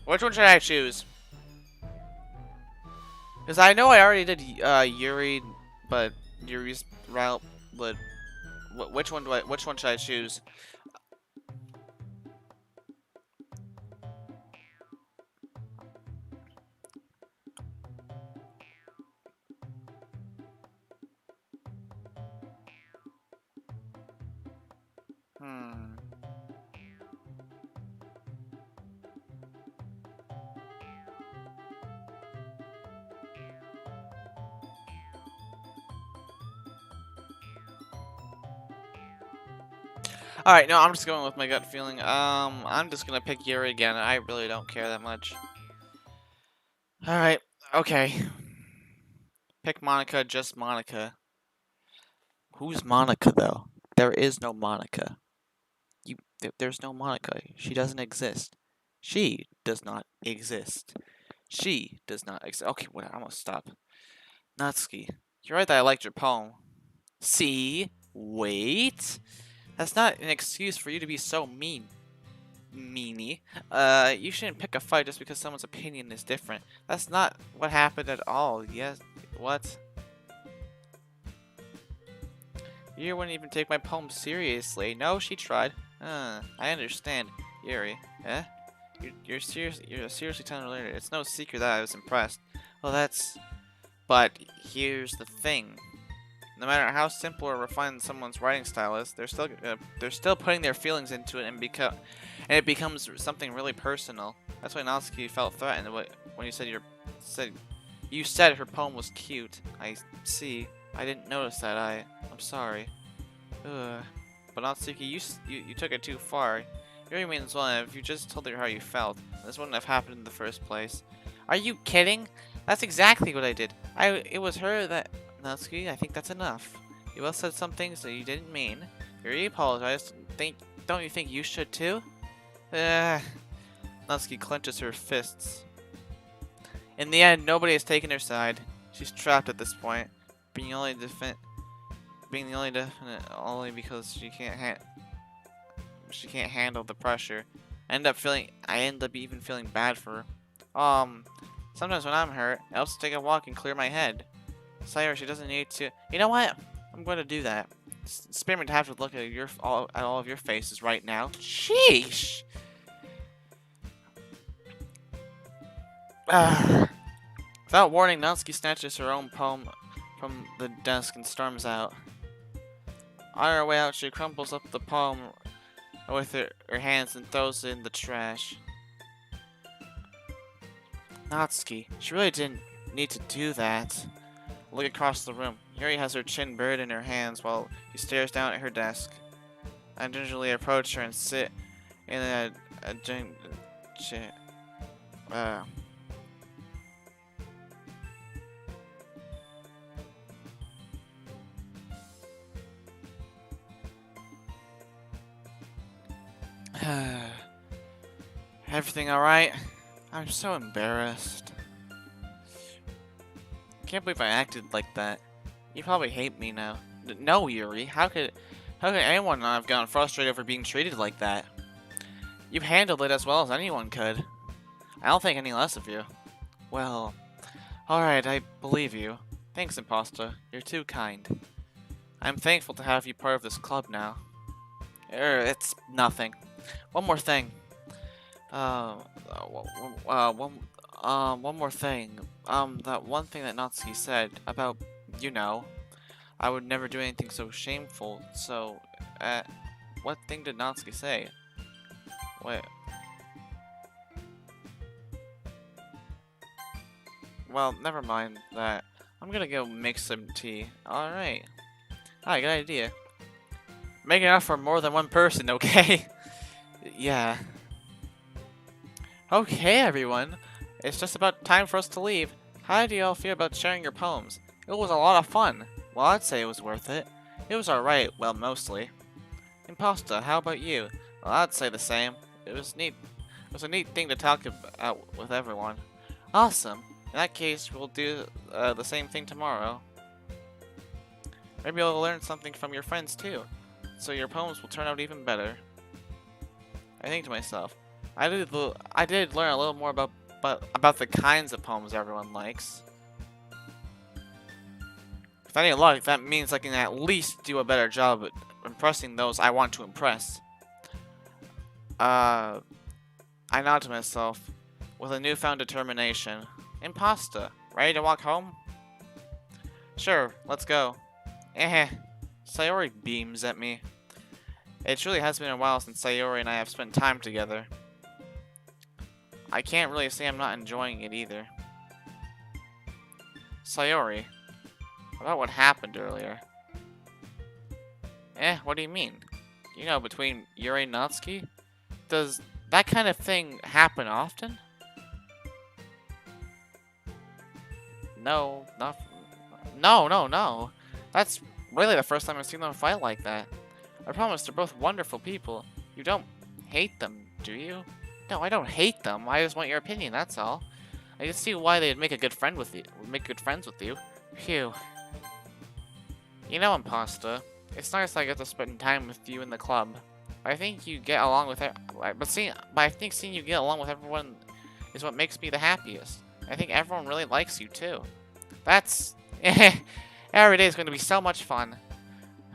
Which one should I choose? Because I know I already did Yuri, but Yuri's route. But which one should I choose? Alright, no, I'm just going with my gut feeling. I'm just gonna pick Yuri again. I really don't care that much. Alright, okay. Pick Monica, just Monica. Who's Monica, though? There is no Monica. There's no Monica. She doesn't exist. She does not exist. She does not exist. Okay, whatever, I'm gonna stop. Natsuki, you're right that I liked your poem. See? Wait? That's not an excuse for you to be so mean. Meanie. You shouldn't pick a fight just because someone's opinion is different. That's not what happened at all. Yes. What? You wouldn't even take my poem seriously. No, she tried. I understand. Yuri. Eh? You're seriously telling her later. It's no secret that I was impressed. Well, that's... But here's the thing. No matter how simple or refined someone's writing style is, they're still putting their feelings into it, and it becomes something really personal. That's why Natsuki felt threatened when you said her poem was cute. I see. I didn't notice that. I'm sorry. Ugh. But Natsuki, you took it too far. Yuri means well. If you just told her how you felt, this wouldn't have happened in the first place. Are you kidding? That's exactly what I did. It was her that... Natsuki, I think that's enough. You both said some things that you didn't mean. Yuri apologized. Don't you think you should too? Natsuki clenches her fists. In the end, nobody has taken her side. She's trapped at this point, being the only definite only because she can't she can't handle the pressure. I end up even feeling bad for her. Sometimes when I'm hurt, I also take a walk and clear my head. Sayori, she doesn't need to. You know what? I'm going to do that. Spare me to have to look at all of your faces right now. Sheesh. Without warning, Natsuki snatches her own poem from the desk and storms out. On her way out, she crumples up the poem with her hands and throws it in the trash. Natsuki, she really didn't need to do that. Look across the room. Yuri has her chin buried in her hands while she stares down at her desk. I gingerly approach her and sit in a chair. Everything alright? I'm so embarrassed. Can't believe I acted like that. You probably hate me now. No, Yuri. How could anyone not have gotten frustrated over being treated like that? You've handled it as well as anyone could. I don't think any less of you. Well, alright, I believe you. Thanks, Imposta. You're too kind. I'm thankful to have you part of this club now. It's nothing. One more thing. One more thing. That one thing that Natsuki said about, I would never do anything so shameful. So, what thing did Natsuki say? Wait. Well, never mind that. I'm gonna go make some tea. Alright. Good idea. Make enough for more than one person, okay? Yeah. Okay, everyone. It's just about time for us to leave. How do you all feel about sharing your poems? It was a lot of fun. Well, I'd say it was worth it. It was alright, well, mostly. Imposta, how about you? Well, I'd say the same. It was neat. It was a neat thing to talk about with everyone. Awesome. In that case, we'll do the same thing tomorrow. Maybe you'll learn something from your friends too, so your poems will turn out even better. I think to myself, I did learn a little more about the kinds of poems everyone likes. With any luck, that means I can at least do a better job at impressing those I want to impress. I nod to myself with a newfound determination. Imposta, ready to walk home? Sure, let's go. Sayori beams at me. It truly has been a while since Sayori and I have spent time together. I can't really say I'm not enjoying it either. Sayori, about what happened earlier. What do you mean? Between Yuri and Natsuki? Does that kind of thing happen often? No, no. That's really the first time I've seen them fight like that. I promise they're both wonderful people. You don't hate them, do you? No, I don't hate them. I just want your opinion, that's all. I can see why they'd make good friends with you. Phew. Imposta, it's nice I get to spend time with you in the club. I think you get along with it, I think seeing you get along with everyone is what makes me the happiest. I think everyone really likes you too. That's every day is going to be so much fun.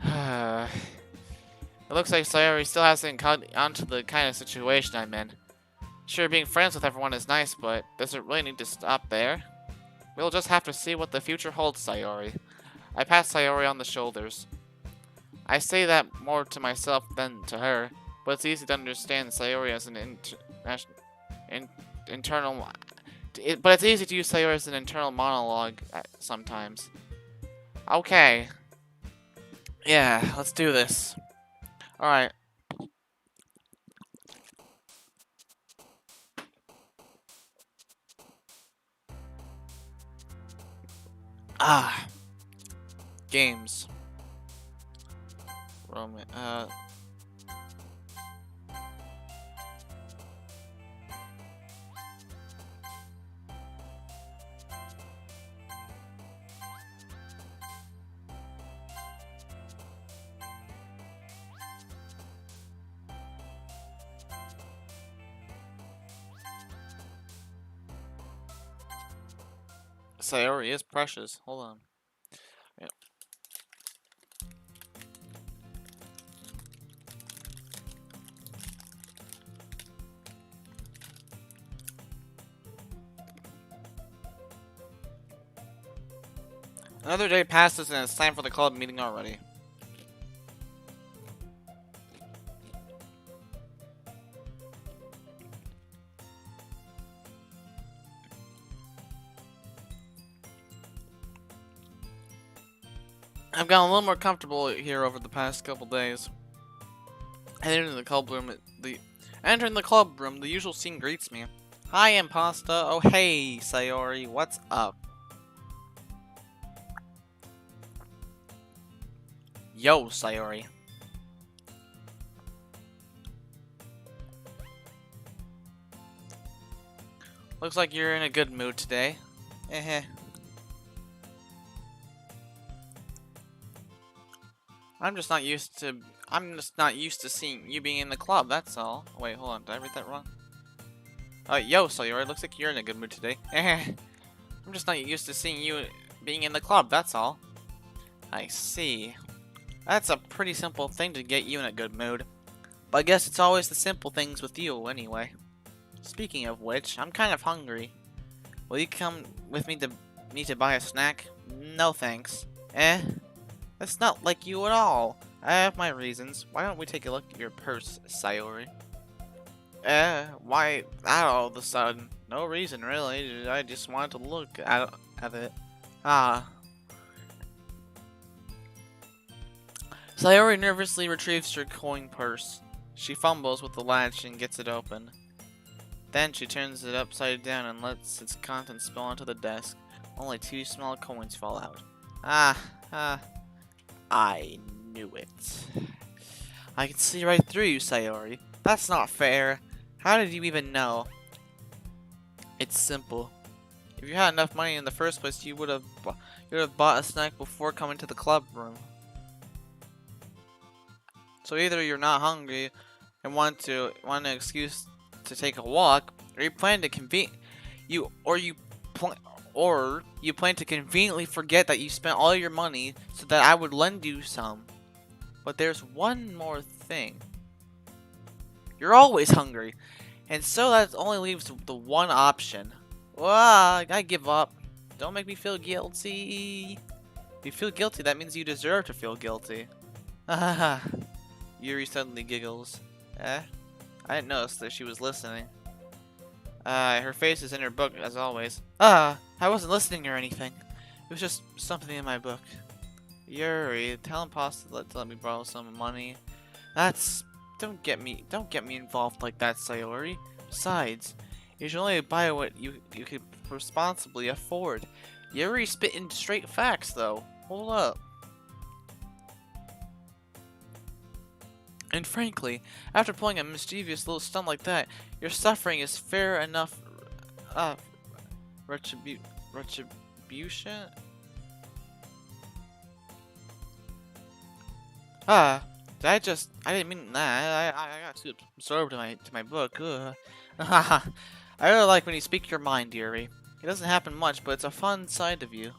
It looks like Sayori still hasn't caught onto the kind of situation I'm in. Sure, being friends with everyone is nice, but does it really need to stop there? We'll just have to see what the future holds, Sayori. I pat Sayori on the shoulders. I say that more to myself than to her, but it's easy to understand Sayori as an internal. But it's easy to use Sayori as an internal monologue sometimes. Okay. Yeah, let's do this. Alright. Games. Sayori is precious. Hold on. Yeah. Another day passes and it's time for the club meeting already. I've gotten a little more comfortable here over the past couple days. Entering the club room, the usual scene greets me. Hi, Impasta. Oh, hey, Sayori. What's up? Yo, Sayori. Looks like you're in a good mood today. Eh. I'm just not used to seeing you being in the club, that's all. Wait, hold on, did I read that wrong? Yo, Sayori, looks like you're in a good mood today. I'm just not used to seeing you being in the club, that's all. I see. That's a pretty simple thing to get you in a good mood. But I guess it's always the simple things with you, anyway. Speaking of which, I'm kind of hungry. Will you come with me to buy a snack? No thanks. That's not like you at all. I have my reasons. Why don't we take a look at your purse, Sayori? Why that all of a sudden? No reason, really. I just wanted to look at it. Sayori nervously retrieves her coin purse. She fumbles with the latch and gets it open. Then she turns it upside down and lets its contents spill onto the desk. Only 2 small coins fall out. I knew it. I can see right through you, Sayori. That's not fair. How did you even know? It's simple. If you had enough money in the first place, you would have bought a snack before coming to the club room. So either you're not hungry and want an excuse to take a walk, or you plan to conveniently forget that you spent all your money so that I would lend you some. But there's one more thing. You're always hungry, and so that only leaves the one option. I give up. Don't make me feel guilty. If you feel guilty, that means you deserve to feel guilty. Yuri suddenly giggles. I didn't notice that she was listening. Her face is in her book, as always. I wasn't listening or anything. It was just something in my book. Yuri, tell Impasta to let me borrow some money. Don't get me involved like that, Sayori. Besides, you should only buy what you could responsibly afford. Yuri spitting straight facts, though. Hold up. And frankly, after pulling a mischievous little stunt like that, your suffering is fair enough. Retribution? I didn't mean that. I got too absorbed to my book. I really like when you speak your mind, Yuri. It doesn't happen much, but it's a fun side of you.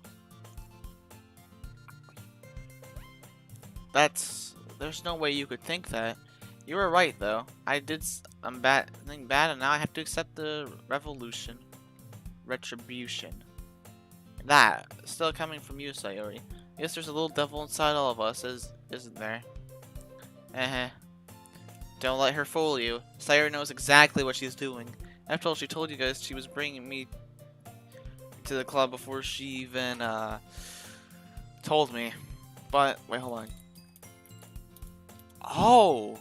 There's no way you could think that. You were right, though. I'm bad, and now I have to accept the retribution. That still coming from you, Sayori. Yes, there's a little devil inside all of us, isn't there? Don't let her fool you. Sayori knows exactly what she's doing. After all, she told you guys she was bringing me to the club before she even told me. But wait, hold on. Oh,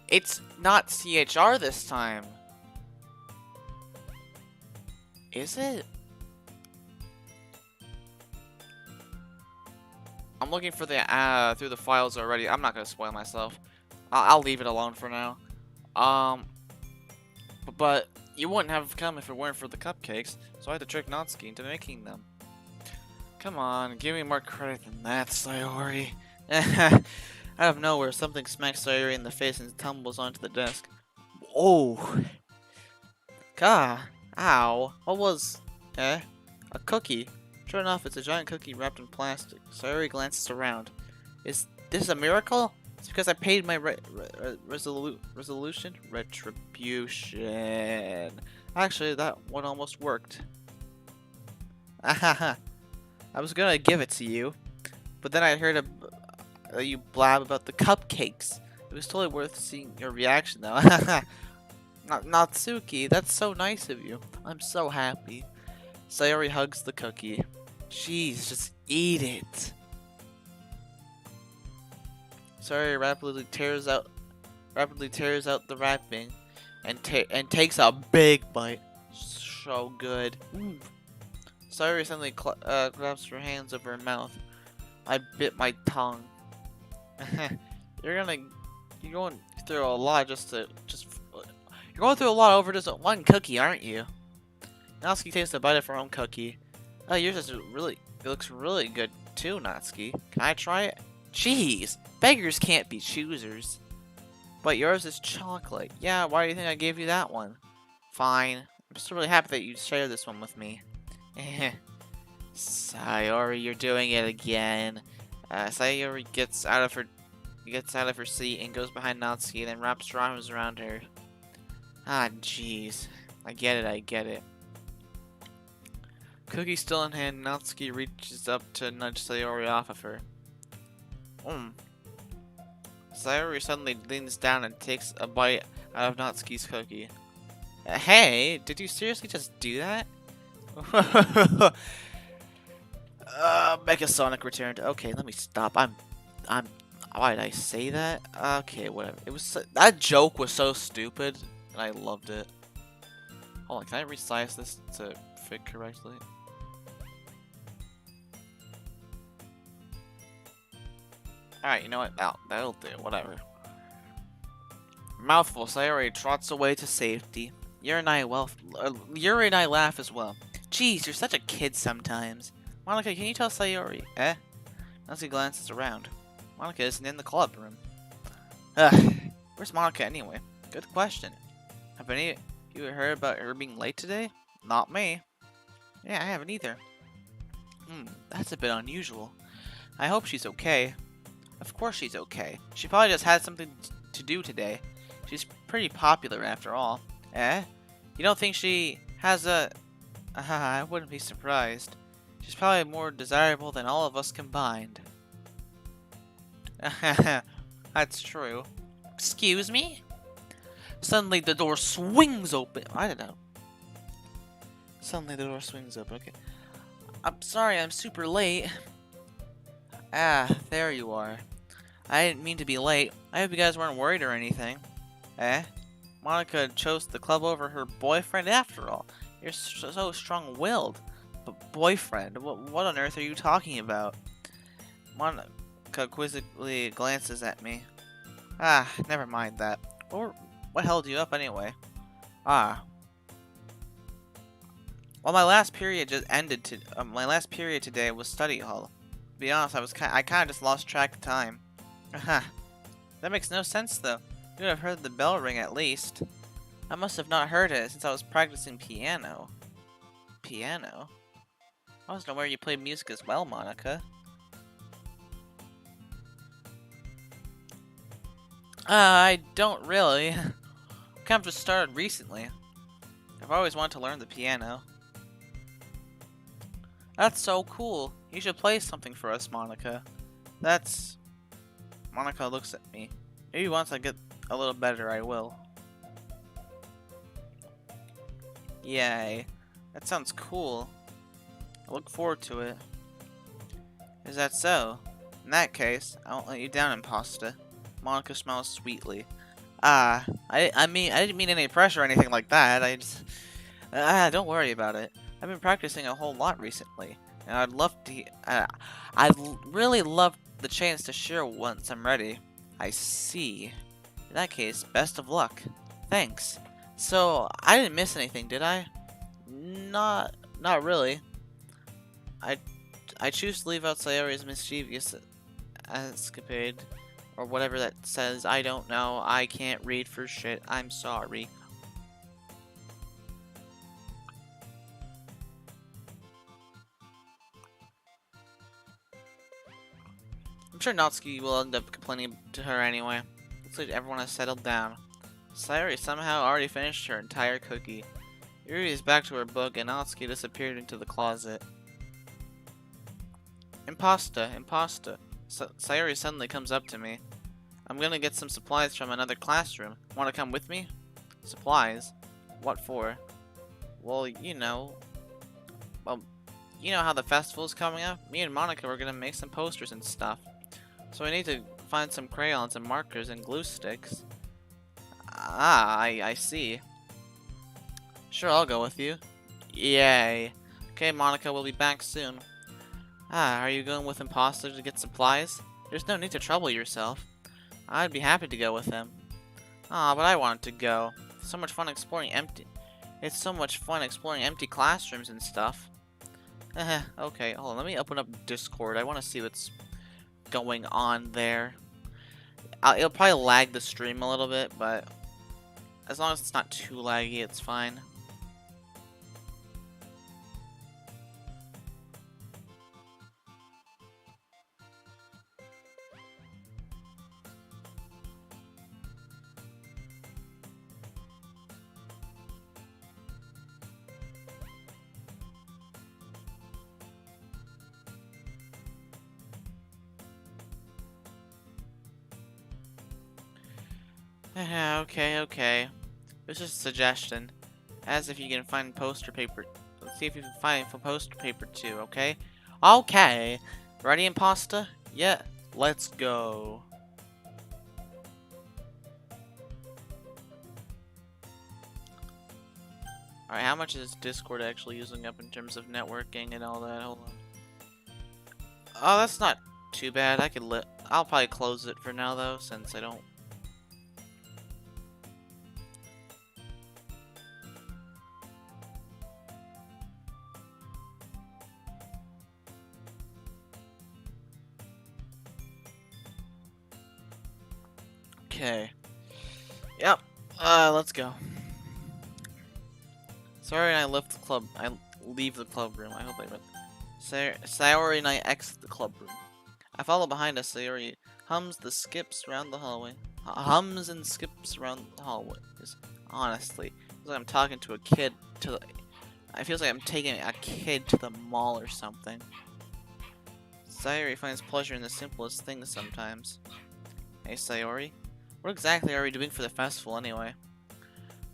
it's not CHR this time. Is it? I'm looking for the through the files already. I'm not gonna spoil myself. I'll leave it alone for now. But you wouldn't have come if it weren't for the cupcakes, so I had to trick Natsuki into making them. Come on, give me more credit than that, Sayori. Out of nowhere, something smacks Sayori in the face and tumbles onto the desk. Oh! Ow. What was... A cookie. Sure enough, it's a giant cookie wrapped in plastic. Sayori glances around. Is this a miracle? It's because I paid my retribution. Actually, that one almost worked. Ahaha. I was gonna give it to you, but then I heard you blab about the cupcakes. It was totally worth seeing your reaction, though. Natsuki, that's so nice of you. I'm so happy. Sayori hugs the cookie. Jeez, just eat it. Sayori rapidly tears out the wrapping and takes a big bite. So good. Sayori suddenly grabs her hands over her mouth. I bit my tongue. You're going through a lot you're going through a lot over just one cookie, aren't you? Natsuki takes a bite of her own cookie. Oh, yours is it looks really good too, Natsuki. Can I try it? Jeez, beggars can't be choosers. But yours is chocolate. Yeah, why do you think I gave you that one? Fine. I'm just really happy that you shared this one with me. Sayori, you're doing it again. Sayori gets out of her seat and goes behind Natsuki, then wraps her arms around her. Ah, jeez. I get it. Cookie still in hand, Natsuki reaches up to nudge Sayori off of her. Sayori suddenly leans down and takes a bite out of Natsuki's cookie. Hey, did you seriously just do that? Mecha Sonic returned. Okay, let me stop. Why did I say that? Okay, whatever. That joke was so stupid, and I loved it. Hold on, can I resize this to fit correctly? Alright, you know what? That'll do. Whatever. Mouthful. Sayori trots away to safety. Yuri and I laugh as well. Jeez, you're such a kid sometimes. Monica, can you tell Sayori? Natsuki glances around. Monica isn't in the club room. Where's Monica anyway? Good question. Have any of you heard about her being late today? Not me. Yeah, I haven't either. That's a bit unusual. I hope she's okay. Of course she's okay. She probably just had something to do today. She's pretty popular after all. You don't think she has a... I wouldn't be surprised. She's probably more desirable than all of us combined. That's true. Excuse me? Suddenly the door swings open. I don't know. Suddenly the door swings open. Okay. I'm sorry, I'm super late. There you are. I didn't mean to be late. I hope you guys weren't worried or anything. Monica chose the club over her boyfriend after all. You're so strong-willed. But boyfriend? What on earth are you talking about? Monica quizzically glances at me. Never mind that. What held you up anyway? Well, my last period just ended. My last period today was study hall. To be honest, I kind of just lost track of time. That makes no sense though. You would have heard the bell ring at least. I must have not heard it since I was practicing piano. Piano? I wasn't aware you played music as well, Monica. I don't really. Kind of just started recently. I've always wanted to learn the piano. That's so cool. You should play something for us, Monica. Monica looks at me. Maybe once I get a little better, I will. Yay. That sounds cool. I look forward to it. Is that so? In that case, I won't let you down, Imposta. Monica smiles sweetly. I didn't mean any pressure or anything like that. Don't worry about it. I've been practicing a whole lot recently, and I'd really love the chance to share once I'm ready. I see. In that case, best of luck. Thanks. So, I didn't miss anything, did I? Not really. I choose to leave out Sayori's mischievous escapade, or whatever that says. I don't know. I can't read for shit. I'm sorry. I'm sure Natsuki will end up complaining to her anyway. Looks like everyone has settled down. Sayori somehow already finished her entire cookie. Yuri is back to her book and Natsuki disappeared into the closet. Impasta, impasta. Sayori suddenly comes up to me. I'm gonna get some supplies from another classroom. Wanna come with me? Supplies? What for? Well, Well, you know how the festival's coming up? Me and Monica were gonna make some posters and stuff. So I need to find some crayons and markers and glue sticks. Ah, I see. Sure, I'll go with you. Yay. Okay, Monica, we'll be back soon. Ah, are you going with Imposter to get supplies? There's no need to trouble yourself. I'd be happy to go with him. Ah, but I wanted to go. It's so much fun exploring empty classrooms and stuff. Okay, hold on, let me open up Discord. I want to see what's going on there. It'll probably lag the stream a little bit, but as long as it's not too laggy, it's fine. Okay. It's just a suggestion. As if you can find poster paper. Let's see if you can find poster paper too, okay? Okay. Ready, Imposter? Yeah, let's go. Alright, how much is Discord actually using up in terms of networking and all that? Hold on. Oh, that's not too bad. I'll probably close it for now though, since I don't. Okay. Yep. Let's go. Sorry, I left the club. I leave the club room. I hope I read. Sayori and I exit the club room. I follow behind us. Sayori hums and skips around the hallway. Honestly, feels like I'm talking to a kid. It feels like I'm taking a kid to the mall or something. Sayori finds pleasure in the simplest things sometimes. Hey, Sayori. What exactly are we doing for the festival anyway?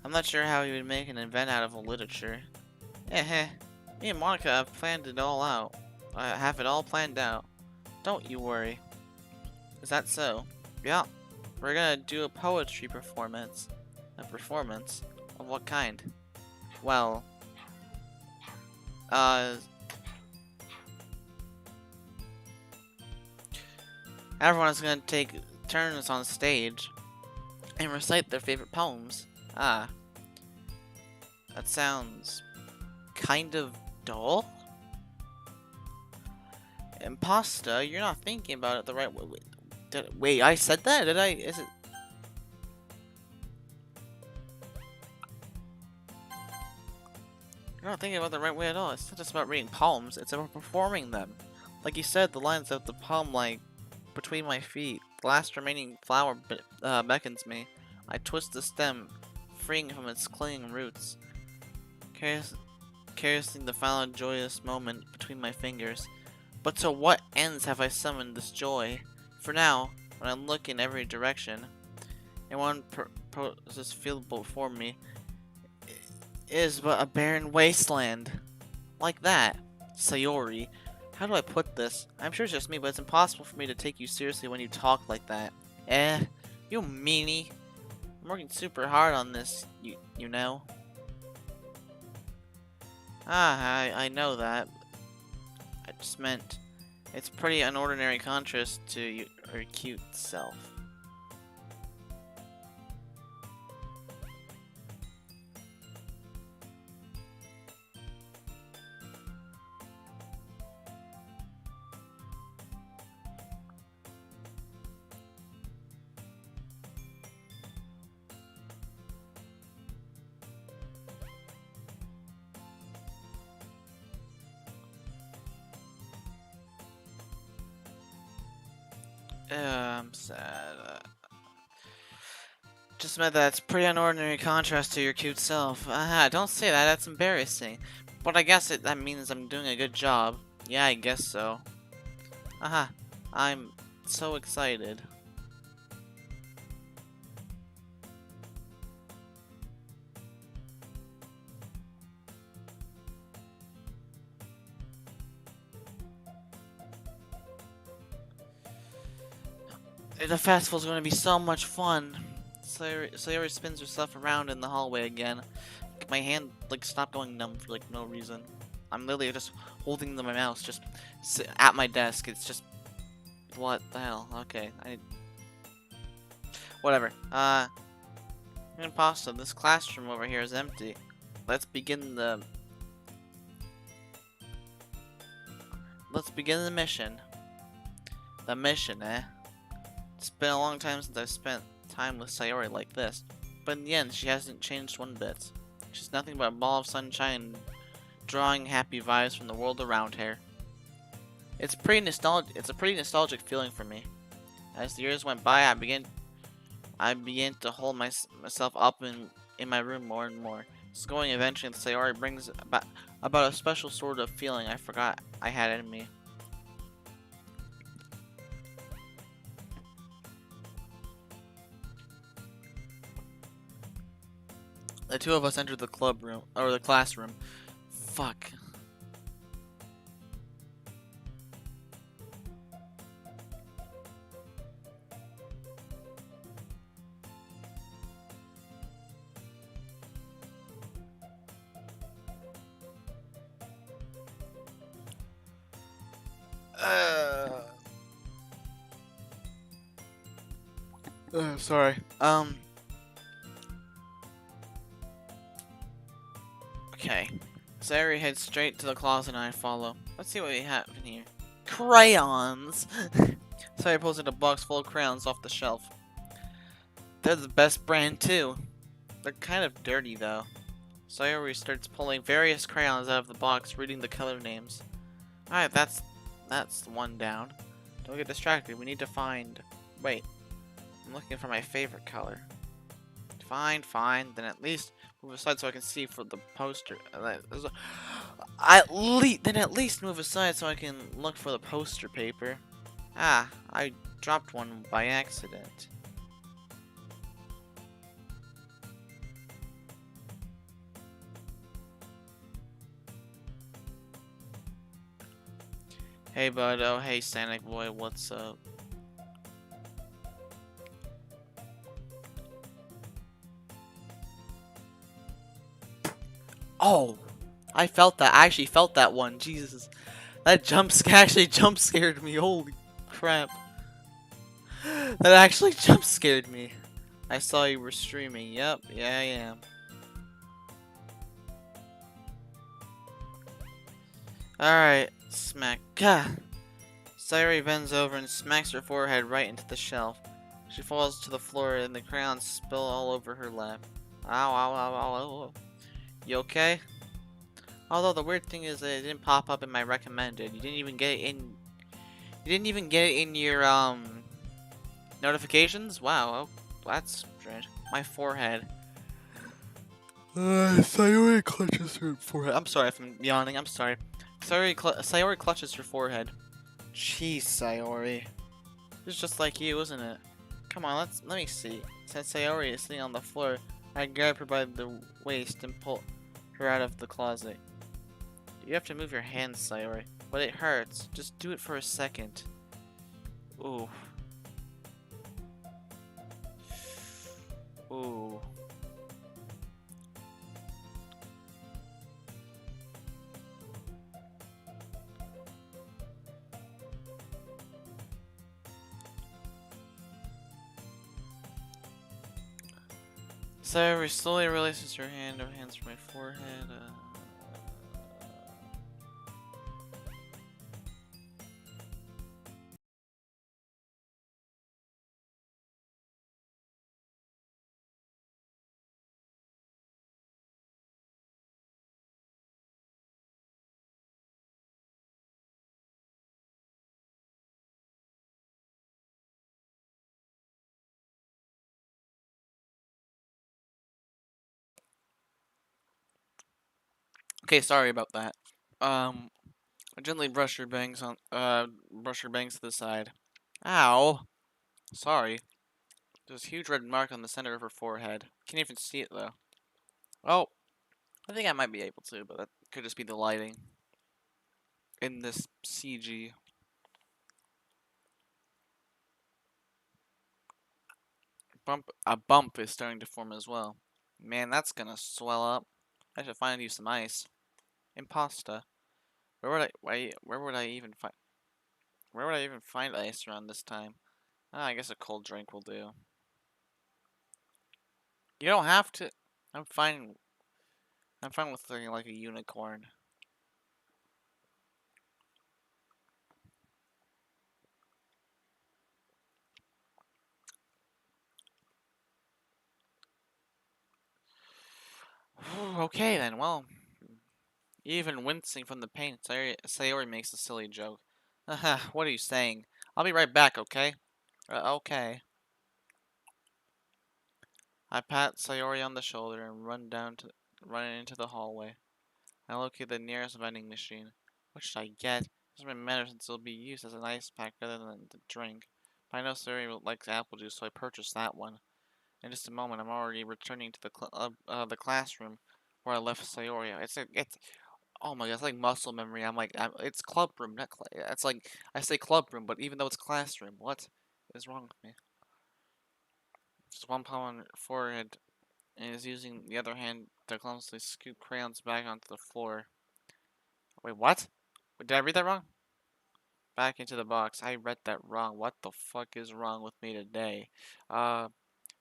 I'm not sure how you would make an event out of a literature. Me and Monica have planned it all out. I have it all planned out. Don't you worry. Is that so? Yeah. We're gonna do a poetry performance. A performance? Of what kind? Well, everyone's gonna take turns on stage and recite their favorite poems. Ah. That sounds kind of dull. Imposter, you're not thinking about it the right way. Wait, I said that? Did I? Is it? You're not thinking about it the right way at all. It's not just about reading poems, it's about performing them. Like you said, the lines of the poem, like, between my feet. The last remaining flower beckons me. I twist the stem, freeing from its clinging roots. Caressing the final joyous moment between my fingers. But to what ends have I summoned this joy? For now, when I look in every direction, and one process feasible before me is but a barren wasteland. Like that. Sayori, how do I put this? I'm sure it's just me, but it's impossible for me to take you seriously when you talk like that. You meanie. I'm working super hard on this, you know. I know that. I just meant it's pretty an ordinary contrast to your cute self. I'm sad. Just meant that's pretty unordinary contrast to your cute self. Don't say that, that's embarrassing. But I guess that means I'm doing a good job. Yeah, I guess so. Aha, I'm so excited. The festival's gonna be so much fun. Sayori spins herself around in the hallway again. My hand like stopped going numb for like no reason. I'm literally just holding my mouse just at my desk. It's just what the hell? Okay, whatever. Impasta, this classroom over here is empty. Let's begin the mission. The mission, eh? It's been a long time since I've spent time with Sayori like this, but in the end, she hasn't changed one bit. She's nothing but a ball of sunshine, drawing happy vibes from the world around her. It's a pretty nostalgic feeling for me. As the years went by, I began to hold myself up in my room more and more. It's going eventually to Sayori brings about a special sort of feeling I forgot I had in me. The two of us entered the club room, or the classroom. Fuck. Sorry. Okay. Sayori heads straight to the closet and I follow. Let's see what we have in here. Crayons! Sayori pulls out a box full of crayons off the shelf. They're the best brand too. They're kind of dirty though. Sayori starts pulling various crayons out of the box, reading the color names. Alright, that's one down. Don't get distracted. We need to find... Wait. I'm looking for my favorite color. Fine. Then at least move aside so I can see for the poster. Then at least move aside so I can look for the poster paper. Ah, I dropped one by accident. Hey bud, oh hey Sonic boy, what's up? Oh, I felt that. I actually felt that one. Jesus, that actually jump scared me. Holy crap! That actually jump scared me. I saw you were streaming. Yep, yeah I am. Alright, smack. Gah! Sayori bends over and smacks her forehead right into the shelf. She falls to the floor and the crayons spill all over her lap. Ow. You okay? Although the weird thing is that it didn't pop up in my recommended. You didn't even get it in your notifications? Wow, oh, that's strange. My forehead. Sayori clutches her forehead. I'm sorry if I'm yawning. I'm sorry. Sayori clutches her forehead. Jeez, Sayori. It's just like you, isn't it? Come on, let me see. Since Sayori is sitting on the floor, I grab her by the waist and pull her out of the closet. You have to move your hands, Sayori, but it hurts. Just do it for a second. Ooh. Ooh. Sayori slowly releases her hands from my forehead. Okay, sorry about that. Um, gently brush your bangs to the side. Ow! Sorry. There's a huge red mark on the center of her forehead. Can't even see it though. Oh, I think I might be able to, but that could just be the lighting in this CG. A bump is starting to form as well. Man, that's gonna swell up. I should find you some ice. Impasta. Where would I even find ice around this time? Ah, I guess a cold drink will do. You don't have to. I'm fine. I'm fine with looking like a unicorn. Okay then. Well, even wincing from the pain, Sayori makes a silly joke. Haha, what are you saying? I'll be right back. Okay. Okay. I pat Sayori on the shoulder and run into the hallway. I locate the nearest vending machine. What should I get? It doesn't matter since it'll be used as an ice pack rather than the drink. But I know Sayori likes apple juice, so I purchased that one. In just a moment, I'm already returning to the classroom where I left Sayori. It's oh my god, it's like muscle memory. It's club room, not it's like I say club room, but even though it's classroom, what is wrong with me? Just one palm on her forehead, and is using the other hand to clumsily scoop crayons back onto the floor. Wait, what? Did I read that wrong? Back into the box. I read that wrong. What the fuck is wrong with me today? Uh,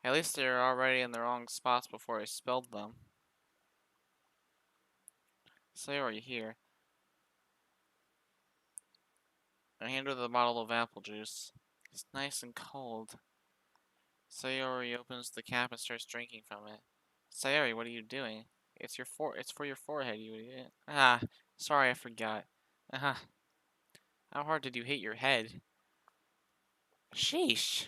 at least they're already in the wrong spots before I spelled them. Sayori here. I hand her the bottle of apple juice. It's nice and cold. Sayori opens the cap and starts drinking from it. Sayori, what are you doing? It's for your forehead, you idiot. Ah, sorry, I forgot. Ah, how hard did you hit your head? Sheesh.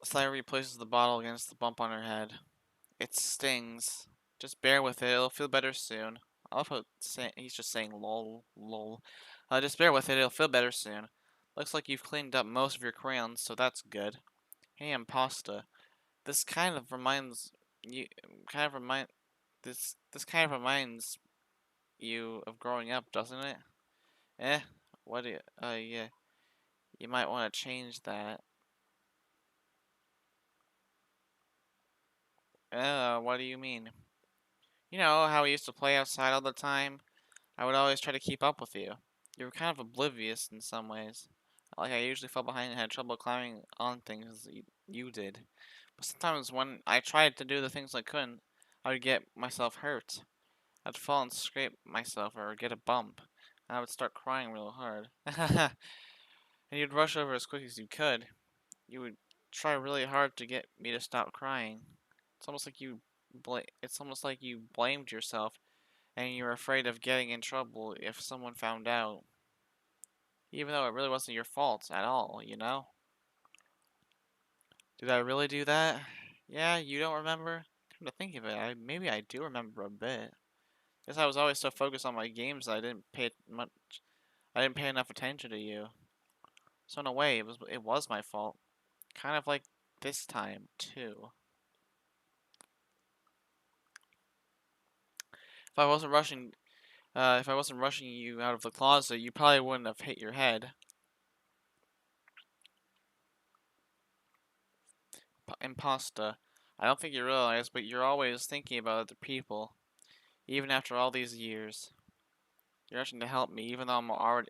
Sayori places the bottle against the bump on her head. It stings. Just bear with it. It'll feel better soon. I love how he's just saying lol, lol. Just bear with it. It'll feel better soon. Looks like you've cleaned up most of your crayons, so that's good. Hey, Impasta. This kind of reminds you. Kind of remind. This kind of reminds you of growing up, doesn't it? Eh. What do you? Yeah. You might want to change that. What do you mean? You know how we used to play outside all the time? I would always try to keep up with you. You were kind of oblivious in some ways. Like I usually fell behind and had trouble climbing on things as you did. But sometimes when I tried to do the things I couldn't, I would get myself hurt. I'd fall and scrape myself or get a bump. And I would start crying real hard. And you'd rush over as quick as you could. You would try really hard to get me to stop crying. It's almost like it's almost like you blamed yourself and you were afraid of getting in trouble if someone found out. Even though it really wasn't your fault at all, you know? Did I really do that? Yeah, you don't remember? Come to think of it, maybe I do remember a bit. Guess I was always so focused on my games that I didn't pay enough attention to you. So in a way, it was my fault. Kind of like this time too. If I wasn't rushing, if I wasn't rushing you out of the closet, you probably wouldn't have hit your head. Impasta. I don't think you realize, but you're always thinking about other people, even after all these years. You're rushing to help me, even though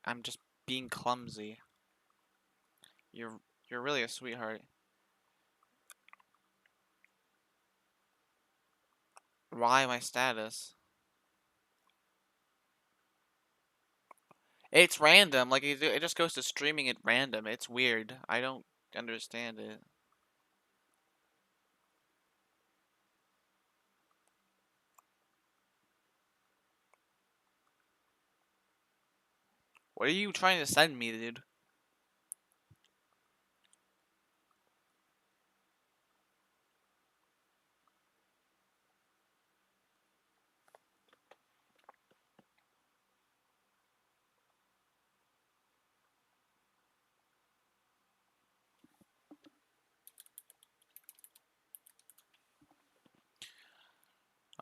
I'm just being clumsy. You're, you're really a sweetheart. Why my status? It's random. Like it just goes to streaming at random. It's weird. I don't understand it. What are you trying to send me, dude?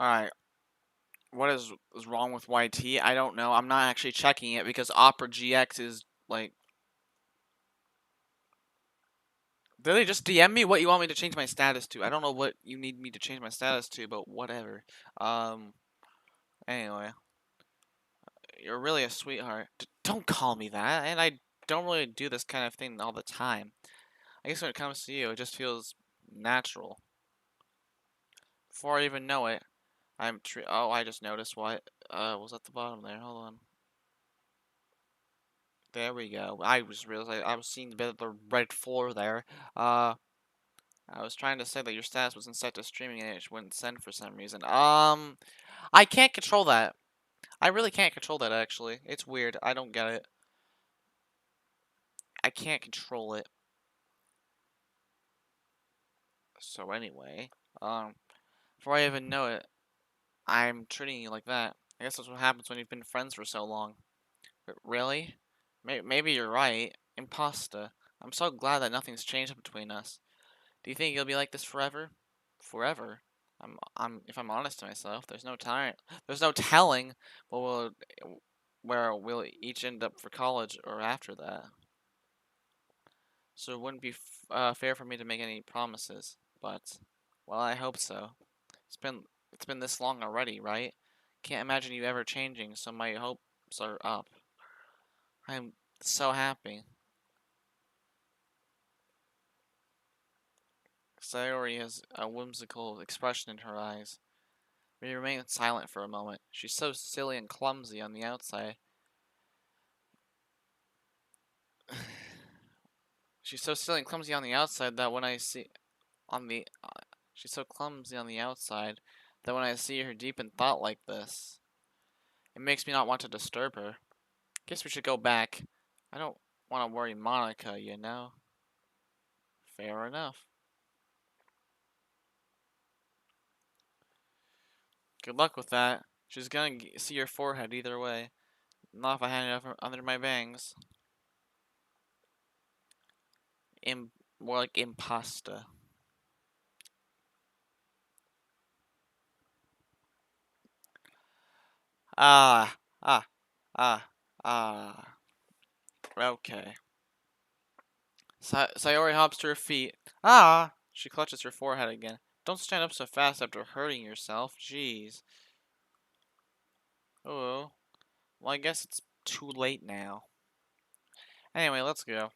Alright, what is wrong with YT? I don't know. I'm not actually checking it because Opera GX is like. Did they just DM me what you want me to change my status to? I don't know what you need me to change my status to, but whatever. Anyway, you're really a sweetheart. Don't call me that, and I don't really do this kind of thing all the time. I guess when it comes to you, it just feels natural. Before I even know it, oh, I just noticed what was at the bottom there. Hold on. There we go. I was realizing I was seeing a bit of the red floor there. I was trying to say that your status wasn't set to streaming and it wouldn't send for some reason. I can't control that. I really can't control that actually. It's weird. I don't get it. I can't control it. So anyway, before I even know it, I'm treating you like that. I guess that's what happens when you've been friends for so long. But really? Maybe you're right. Imposta. I'm so glad that nothing's changed between us. Do you think you'll be like this forever? Forever? If I'm honest to myself, there's no telling where we'll each end up for college or after that. So it wouldn't be fair for me to make any promises, but, well, I hope so. It's been this long already, right? Can't imagine you ever changing, so my hopes are up. I'm so happy. Sayori has a whimsical expression in her eyes. We remain silent for a moment. She's so silly and clumsy on the outside. She's so silly and clumsy on the outside that when I see on the she's so clumsy on the outside that when I see her deep in thought like this, it makes me not want to disturb her. Guess we should go back. I don't want to worry Monica, you know. Fair enough. Good luck with that. She's gonna see your forehead either way. Not if I hand it over under my bangs. More like impasta. Ah, ah, ah, ah. Okay. Sayori hops to her feet. Ah! She clutches her forehead again. Don't stand up so fast after hurting yourself. Jeez. Oh. Well, I guess it's too late now. Anyway, let's go.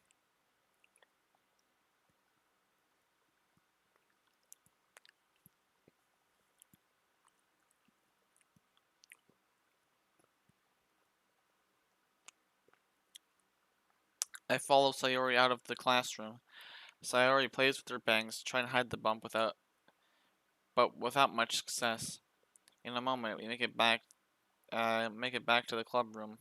I follow Sayori out of the classroom. Sayori plays with her bangs, trying to hide the bump but without much success. In a moment, we make it back to the club room.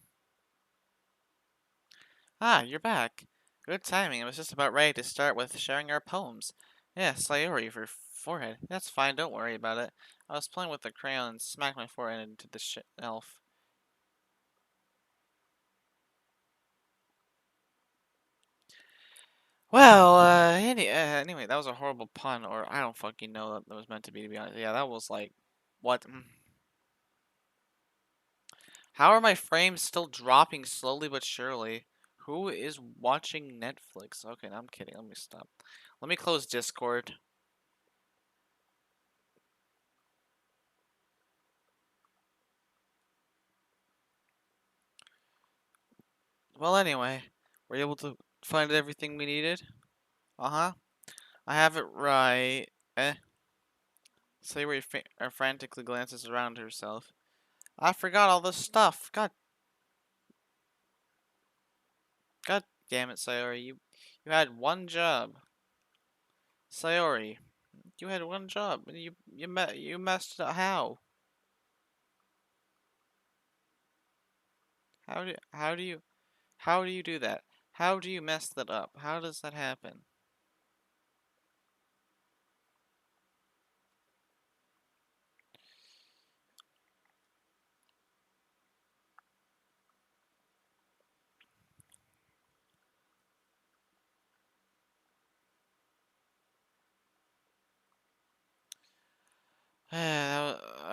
Ah, you're back. Good timing. I was just about ready to start with sharing our poems. Yeah, Sayori for forehead. That's fine, don't worry about it. I was playing with the crayon and smacked my forehead into the shelf. Well, anyway, that was a horrible pun, or I don't fucking know what that was meant to be honest. Yeah, that was like, what? How are my frames still dropping slowly but surely? Who is watching Netflix? Okay, no, I'm kidding. Let me stop. Let me close Discord. Well, anyway, were you able to find everything we needed? Uh-huh. I have it right. Eh? Sayori frantically glances around herself. I forgot all this stuff. God damn it, Sayori. You had one job. Sayori, you had one job. And you messed it up. How do you how do you do that? How do you mess that up? How does that happen?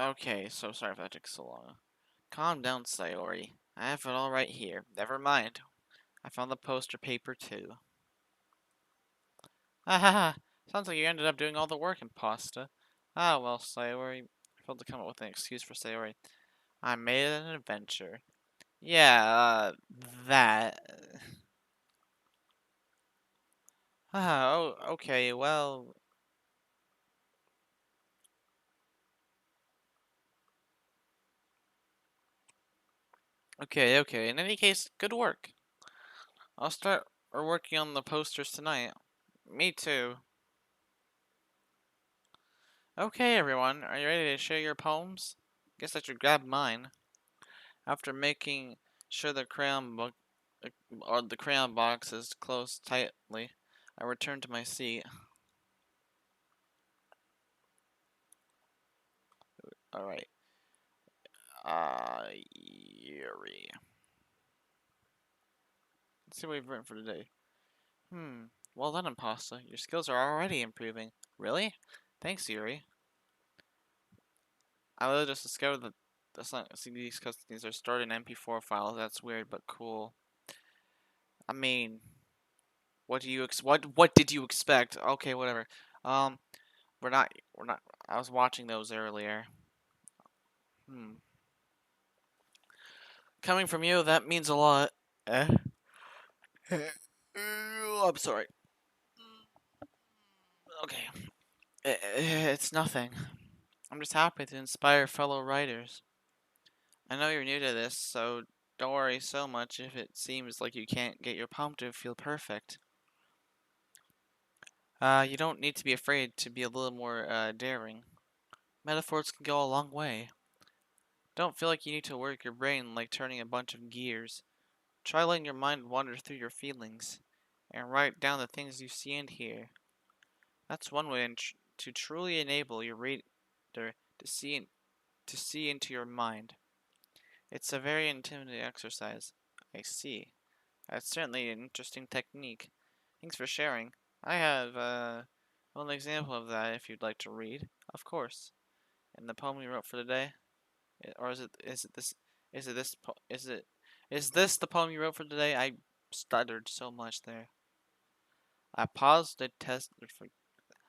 Okay, so sorry if that took so long. Calm down, Sayori. I have it all right here. Never mind. I found the poster paper too. Ha ha ha! Sounds like you ended up doing all the work, Imposta. Ah, well, Sayori. I failed to come up with an excuse for Sayori. I made it an adventure. Yeah, that. Ah, oh, okay, well. Okay. In any case, good work. I'll start working on the posters tonight. Me too. Okay, everyone, are you ready to share your poems? Guess I should grab mine. After making sure the uh, the crayon box is closed tightly, I returned to my seat. All right. Yuri. Let's see what we've written for today. Well done, Imposta. Your skills are already improving. Really? Thanks, Yuri. I literally just discovered that the CD's cutscenes are stored in MP4 files. That's weird, but cool. I mean, what did you expect? Okay, whatever. Um, we're not. I was watching those earlier. Hmm. Coming from you, that means a lot. Eh? I'm sorry. Okay. It's nothing. I'm just happy to inspire fellow writers. I know you're new to this, so don't worry so much if it seems like you can't get your poem to feel perfect. You don't need to be afraid to be a little more daring. Metaphors can go a long way. Don't feel like you need to work your brain like turning a bunch of gears. Try letting your mind wander through your feelings and write down the things you see and hear. That's one way to truly enable your reader to to see into your mind. It's a very intimidating exercise. I see. That's certainly an interesting technique. Thanks for sharing. I have one example of that if you'd like to read. Of course. In the poem you wrote for today, or is this the poem you wrote for today? I stuttered so much there. I paused to test.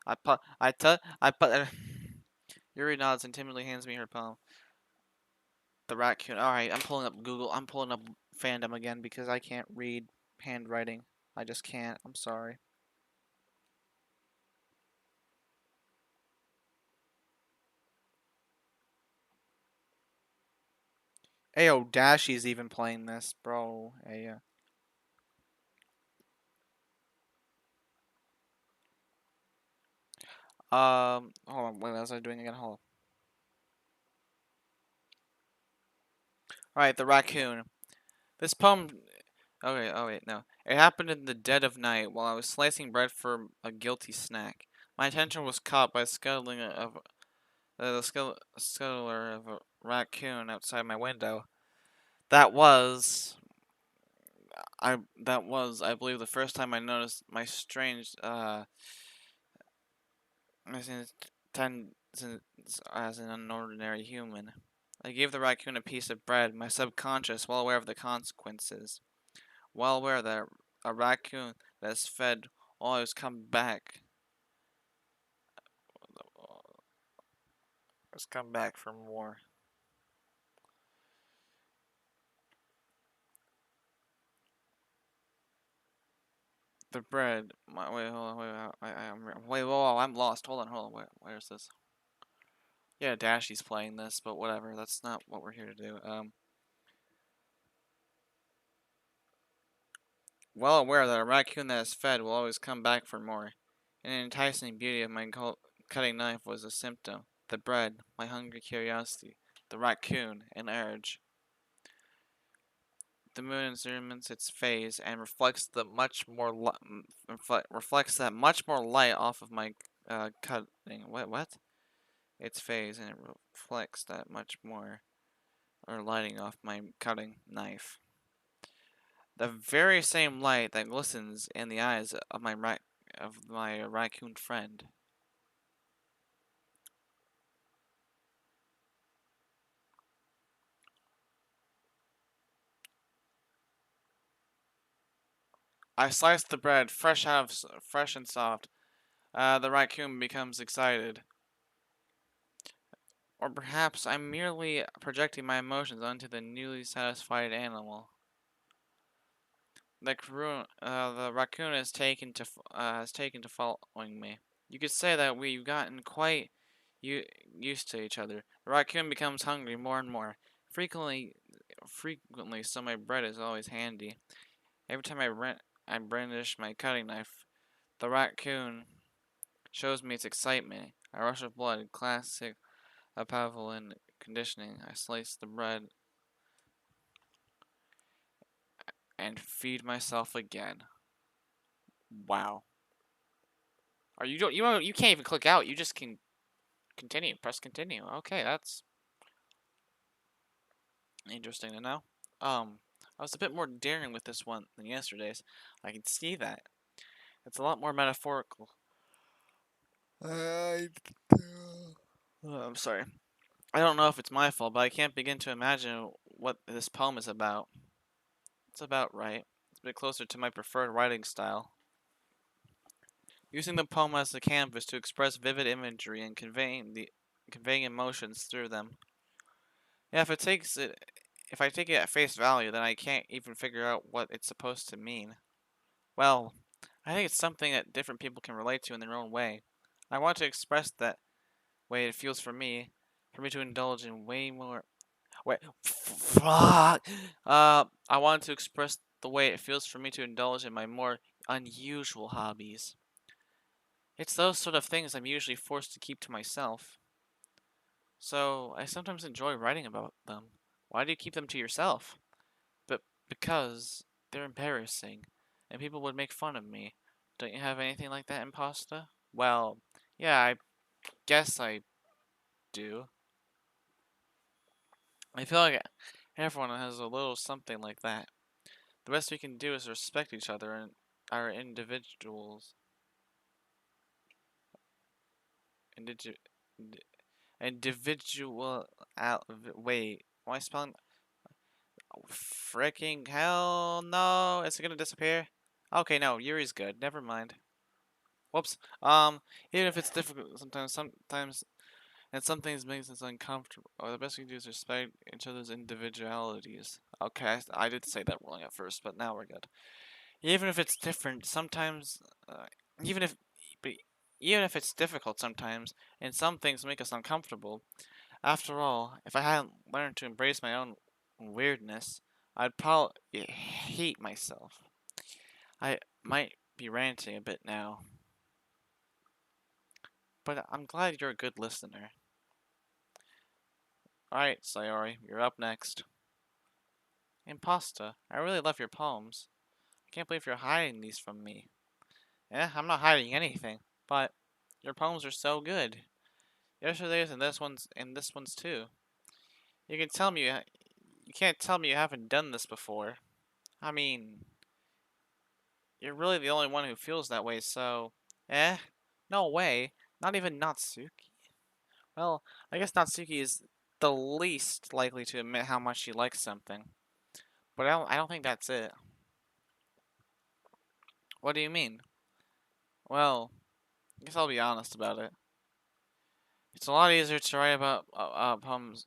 I pa. I tu. I pa. Yuri nods and timidly hands me her poem. The raccoon. All right, I'm pulling up Google. I'm pulling up fandom again because I can't read handwriting. I just can't. I'm sorry. Ayo, Dashy's even playing this, bro. Hey, hold on. What was I doing again? Hold on. All right, the raccoon. This poem. Okay. Oh wait, no. It happened in the dead of night while I was slicing bread for a guilty snack. My attention was caught by scuttling of the scuttler of a raccoon outside my window. That was I believe the first time I noticed my strange tendencies as an unordinary human. I gave the raccoon a piece of bread, my subconscious well aware of the consequences. Well aware that a raccoon that is fed always come back has come back for more. The bread. Wait, hold on. Whoa, I'm lost. Hold on. Where's this? Yeah, Dashy's playing this, but whatever. That's not what we're here to do. Well aware that a raccoon that is fed will always come back for more. And the enticing beauty of my cutting knife was a symptom. The bread, my hungry curiosity, the raccoon, an urge. The moon examines its phase and reflects reflects that much more light off of my cutting. What? Its phase and it reflects that much more or lighting off my cutting knife. The very same light that glistens in the eyes of my raccoon friend. I slice the bread, fresh and soft. The raccoon becomes excited. Or perhaps I'm merely projecting my emotions onto the newly satisfied animal. The raccoon has taken to following me. You could say that we've gotten quite used to each other. The raccoon becomes hungry more and more. Frequently, frequently, so my bread is always handy. Every time I brandish my cutting knife, the raccoon shows me its excitement. I rush of blood, classic Pavlovian conditioning. I slice the bread and feed myself again. Wow. Are you can't even click out. You just can continue. Press continue. Okay, that's interesting to know. I was a bit more daring with this one than yesterday's. I can see that. It's a lot more metaphorical. I I'm sorry. I don't know if it's my fault, but I can't begin to imagine what this poem is about. It's about right. It's a bit closer to my preferred writing style. Using the poem as a canvas to express vivid imagery and conveying emotions through them. Yeah, if I take it at face value, then I can't even figure out what it's supposed to mean. Well, I think it's something that different people can relate to in their own way. I want to express that way it feels for me to indulge in way more. Wait, fuck. I want to express the way it feels for me to indulge in my more unusual hobbies. It's those sort of things I'm usually forced to keep to myself. So I sometimes enjoy writing about them. Why do you keep them to yourself? But because they're embarrassing, and people would make fun of me. Don't you have anything like that in pasta? Well, yeah, I guess I do. I feel like everyone has a little something like that. The best we can do is respect each other and our individu, individual. Wait, am I spelling? Freaking hell no! Is it gonna disappear? Okay, no, Yuri's good. Never mind. Whoops. Even if it's difficult sometimes, and some things makes us uncomfortable, or the best we can do is respect each other's individualities. Okay, I did say that wrong at first, but now we're good. Even if it's different, sometimes, even if, but even if it's difficult sometimes, and some things make us uncomfortable. After all, if I hadn't learned to embrace my own weirdness, I'd probably hate myself. I might be ranting a bit now, but I'm glad you're a good listener. Alright, Sayori, you're up next. Imposta, I really love your poems. I can't believe you're hiding these from me. I'm not hiding anything, but your poems are so good. Yesterday's and this one's too. You can tell me you can't tell me you haven't done this before. I mean, you're really the only one who feels that way, so no way. Not even Natsuki. Well, I guess Natsuki is the least likely to admit how much she likes something. But I don't think that's it. What do you mean? Well, I guess I'll be honest about it. It's a lot easier to write about poems.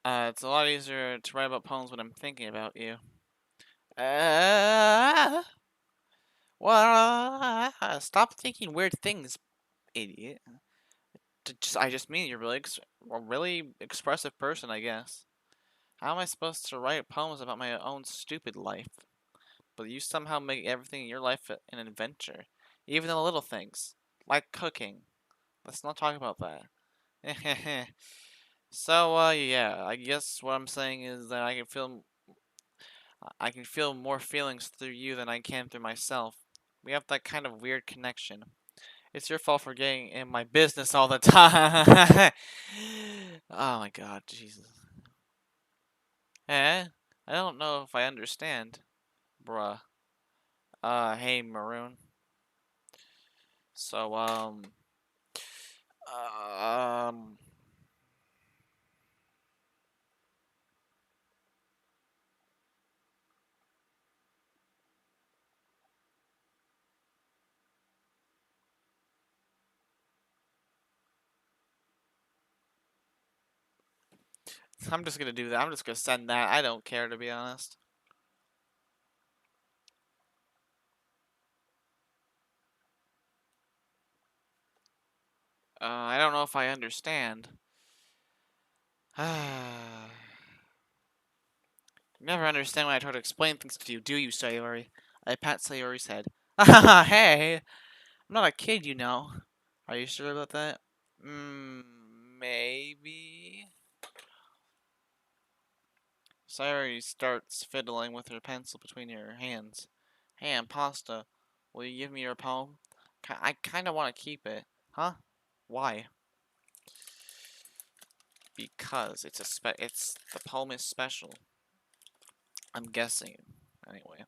It's a lot easier to write about poems when I'm thinking about you. Uh, stop thinking weird things, idiot. I just mean you're a really expressive person, I guess. How am I supposed to write poems about my own stupid life? But you somehow make everything in your life an adventure. Even the little things. Like cooking. Let's not talk about that. So, yeah, I guess what I'm saying is that I can feel more feelings through you than I can through myself. We have that kind of weird connection. It's your fault for getting in my business all the time. Oh my god, Jesus. Eh? I don't know if I understand. Bruh. Hey, Maroon. So, um, I'm just gonna do that. I'm just gonna send that. I don't care, to be honest. I don't know if I understand. You never understand when I try to explain things to you, do you, Sayori? I pat Sayori's head. Hey! I'm not a kid, you know. Are you sure about that? Maybe. Sayori starts fiddling with her pencil between her hands. Hey, Impasta, will you give me your poem? I kind of want to keep it. Huh? Why? Because it's the poem is special. I'm guessing, anyway.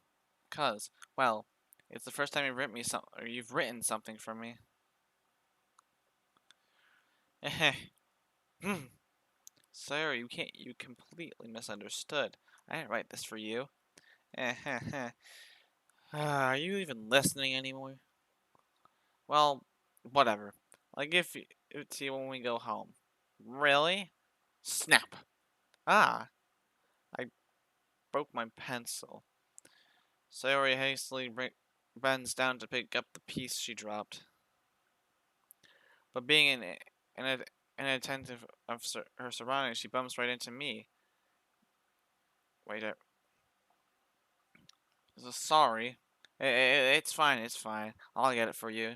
Cause, well, it's the first time you've written something for me. Sarah, you completely misunderstood. I didn't write this for you. Are you even listening anymore? Well, whatever. I'll give it to you when we go home. Really? Snap. Ah, I broke my pencil. Sayori hastily bends down to pick up the piece she dropped. But being inattentive of her surroundings, she bumps right into me. Wait, sorry. It's fine, it's fine. I'll get it for you.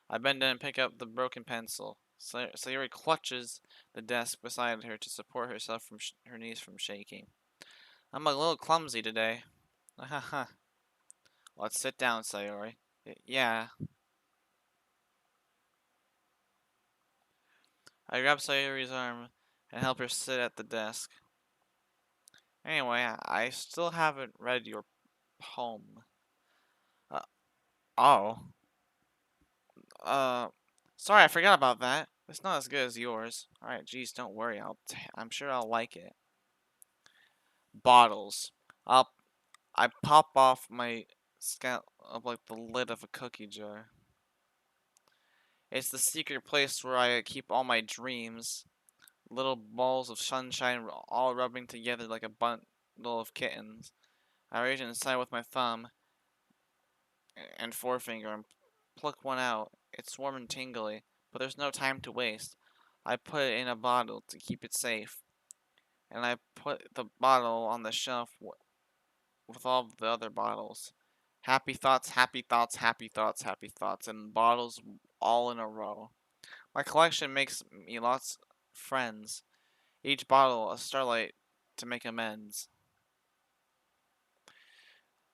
I bend down and pick up the broken pencil. Sayori clutches the desk beside her to support herself from her knees from shaking. I'm a little clumsy today. Haha. Let's sit down, Sayori. Yeah. I grab Sayori's arm and help her sit at the desk. Anyway, I still haven't read your poem. Uh, oh. Uh, sorry, I forgot about that. It's not as good as yours. Alright, geez, don't worry. I'm sure I'll like it. Bottles. I'll I pop off my scout of like the lid of a cookie jar. It's the secret place where I keep all my dreams. Little balls of sunshine all rubbing together like a bundle of kittens. I reach inside with my thumb and forefinger and pluck one out. It's warm and tingly, but there's no time to waste. I put it in a bottle to keep it safe, and I put the bottle on the shelf with all the other bottles. Happy thoughts, happy thoughts, happy thoughts, happy thoughts, and bottles all in a row. My collection makes me lots of friends. Each bottle a starlight to make amends.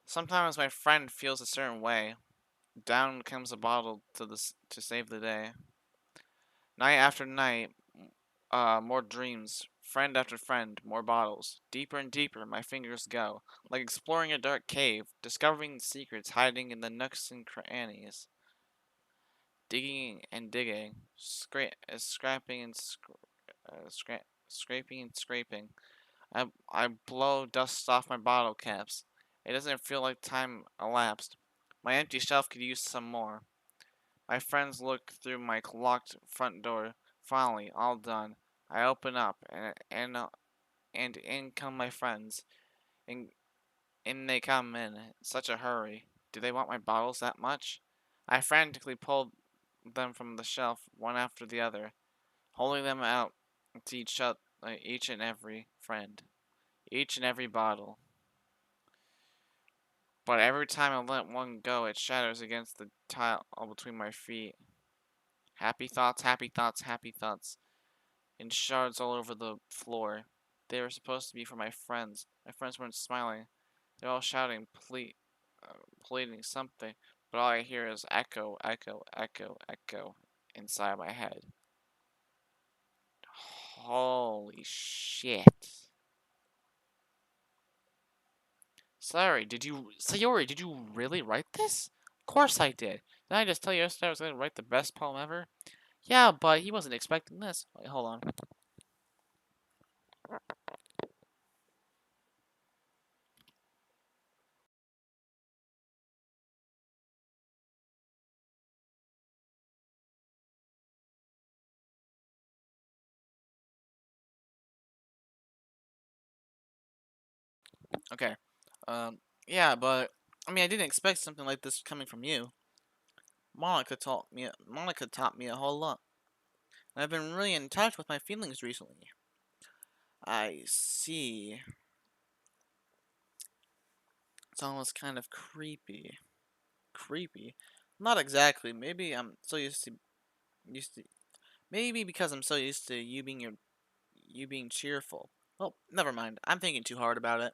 Sometimes my friend feels a certain way. Down comes a bottle to save the day. Night after night, more dreams. Friend after friend, more bottles. Deeper and deeper my fingers go, like exploring a dark cave, discovering secrets hiding in the nooks and crannies. Digging and digging, scraping and scraping and scraping. I blow dust off my bottle caps. It doesn't feel like time elapsed. My empty shelf could use some more. My friends look through my locked front door. Finally, all done. I open up, and in come my friends. And in they come in such a hurry. Do they want my bottles that much? I frantically pulled them from the shelf, one after the other, holding them out to each and every friend, each and every bottle. But every time I let one go, it shatters against the tile between my feet. Happy thoughts, happy thoughts, happy thoughts, in shards all over the floor. They were supposed to be for my friends. My friends weren't smiling. They're all shouting, pleading something, but all I hear is echo, echo, echo, echo inside my head. Holy shit. Sayori, did you really write this? Of course I did. Didn't I just tell you yesterday I was going to write the best poem ever? Yeah, but he wasn't expecting this. Wait, hold on. Okay. Um, yeah, but I mean, I didn't expect something like this coming from you. Monica taught me a whole lot. And I've been really in touch with my feelings recently. I see. It's almost kind of creepy. Creepy? Not exactly. Maybe I'm so used to maybe because I'm so used to you being cheerful. Well, never mind. I'm thinking too hard about it.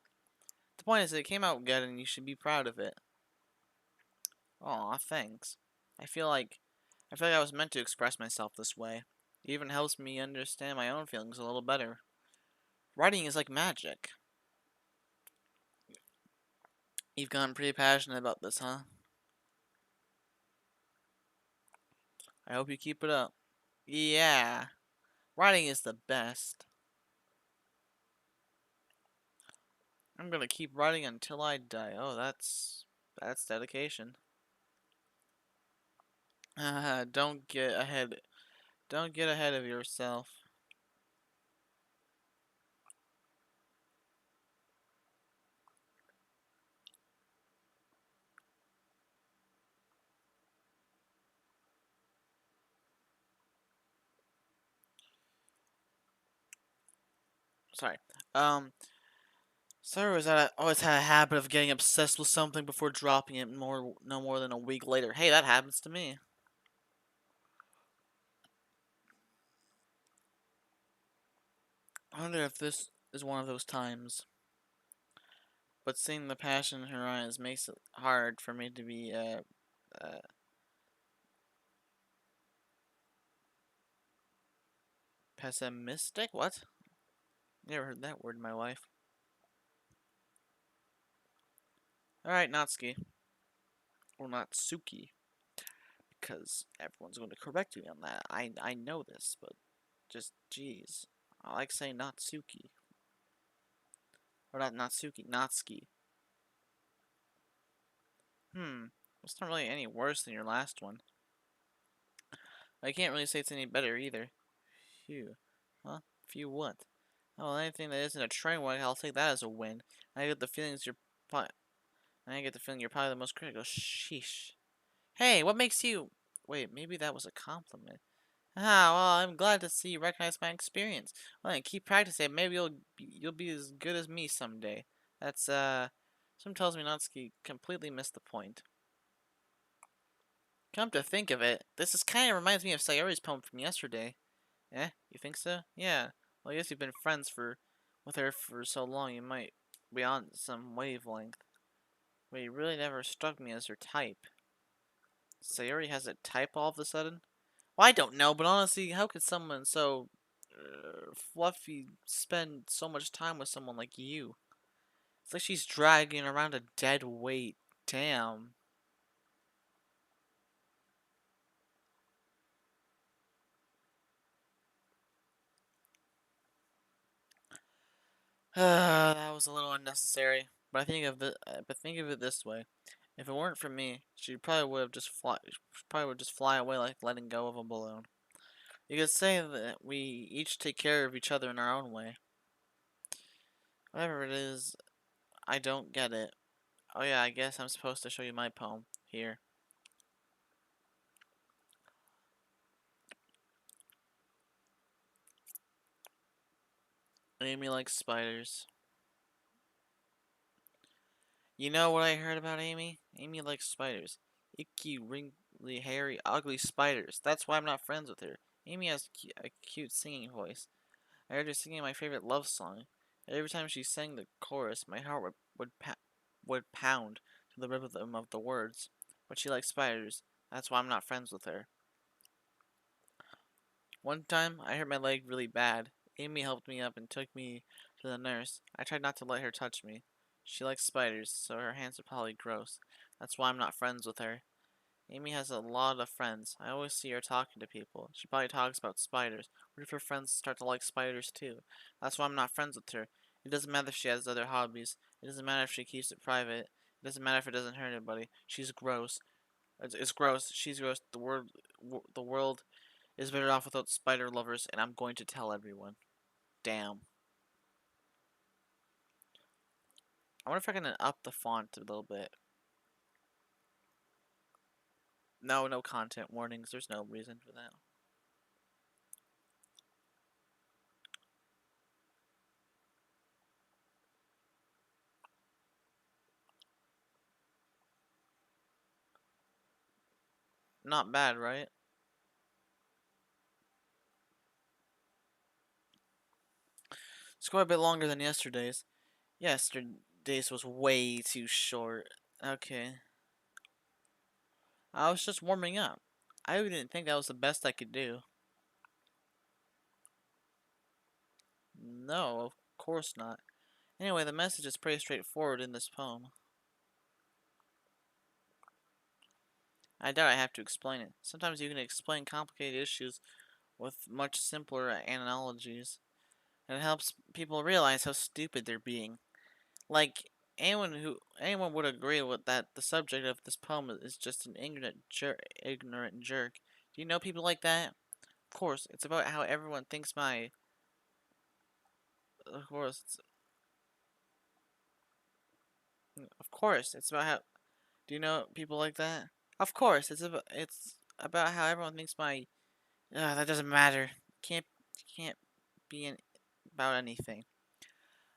The point is, it came out good, and you should be proud of it. Aw, thanks. I feel like I feel like I was meant to express myself this way. It even helps me understand my own feelings a little better. Writing is like magic. You've gotten pretty passionate about this, huh? I hope you keep it up. Yeah, writing is the best. I'm gonna keep writing until I die. Oh, that's dedication. Don't get ahead. Don't get ahead of yourself. Sorry. Um, Sorry was that I always had a habit of getting obsessed with something before dropping it no more than a week later. Hey, that happens to me. I wonder if this is one of those times. But seeing the passion in her eyes makes it hard for me to be uh pessimistic. What? Never heard that word in my life. All right, Natsuki or Natsuki, because everyone's going to correct me on that. I know this, but just jeez, I like saying Natsuki or not Natsuki, Natsuki. It's not really any worse than your last one. I can't really say it's any better either. Phew. Huh? Phew what? Oh, anything that isn't a train wreck, I'll take that as a win. I get the feelings you're probably, I get the feeling you're probably the most critical. Sheesh. Hey, what makes you? Wait, maybe that was a compliment. Ah, well, I'm glad to see you recognize my experience. Well, then keep practicing. Maybe you'll be as good as me someday. That's Some tells me Natsuki completely missed the point. Come to think of it, this is kind of reminds me of Sayori's poem from yesterday. Eh? You think so? Yeah. Well, I guess you've been friends with her for so long, you might be on some wavelength. But you really never struck me as her type. Sayori has a type all of a sudden? Well, I don't know, but honestly, how could someone so fluffy spend so much time with someone like you? It's like she's dragging around a dead weight. Damn. That was a little unnecessary. But think of it this way: if it weren't for me, she probably would just fly away like letting go of a balloon. You could say that we each take care of each other in our own way. Whatever it is, I don't get it. Oh yeah, I guess I'm supposed to show you my poem here. Amy likes spiders. You know what I heard about Amy? Amy likes spiders. Icky, wrinkly, hairy, ugly spiders. That's why I'm not friends with her. Amy has a cute singing voice. I heard her singing my favorite love song. And every time she sang the chorus, my heart would pound to the rhythm of the words. But she likes spiders. That's why I'm not friends with her. One time, I hurt my leg really bad. Amy helped me up and took me to the nurse. I tried not to let her touch me. She likes spiders, so her hands are probably gross. That's why I'm not friends with her. Amy has a lot of friends. I always see her talking to people. She probably talks about spiders. What if her friends start to like spiders too? That's why I'm not friends with her. It doesn't matter if she has other hobbies. It doesn't matter if she keeps it private. It doesn't matter if it doesn't hurt anybody. She's gross. It's gross. She's gross. The world is better off without spider lovers, and I'm going to tell everyone. Damn. I wonder if I can up the font a little bit. No, no content warnings. There's no reason for that. Not bad, right? It's quite a bit longer than yesterday's. Yesterday's was way too short. Okay. I was just warming up. I didn't think that was the best I could do. No, of course not. Anyway, the message is pretty straightforward in this poem. I doubt I have to explain it. Sometimes you can explain complicated issues with much simpler analogies, and it helps people realize how stupid they're being. Like anyone would agree with that the subject of this poem is just an ignorant jerk. Do you know people like that? Of course, it's about how everyone thinks my. Of course, of course, it's about how. Do you know people like that? Of course, it's about how everyone thinks my. That doesn't matter. Can't be about anything.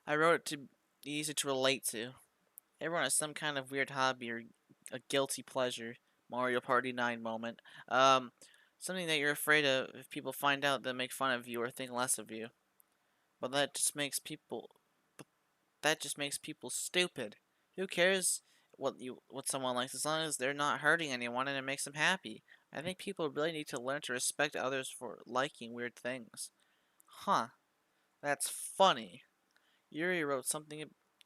I wrote it to be easy to relate to. Everyone has some kind of weird hobby or a guilty pleasure. Mario Party 9 moment. Um, Something that you're afraid of if people find out they'll make fun of you or think less of you. But but that just makes people stupid. Who cares what someone likes as long as they're not hurting anyone and it makes them happy. I think people really need to learn to respect others for liking weird things. Huh, that's funny. Yuri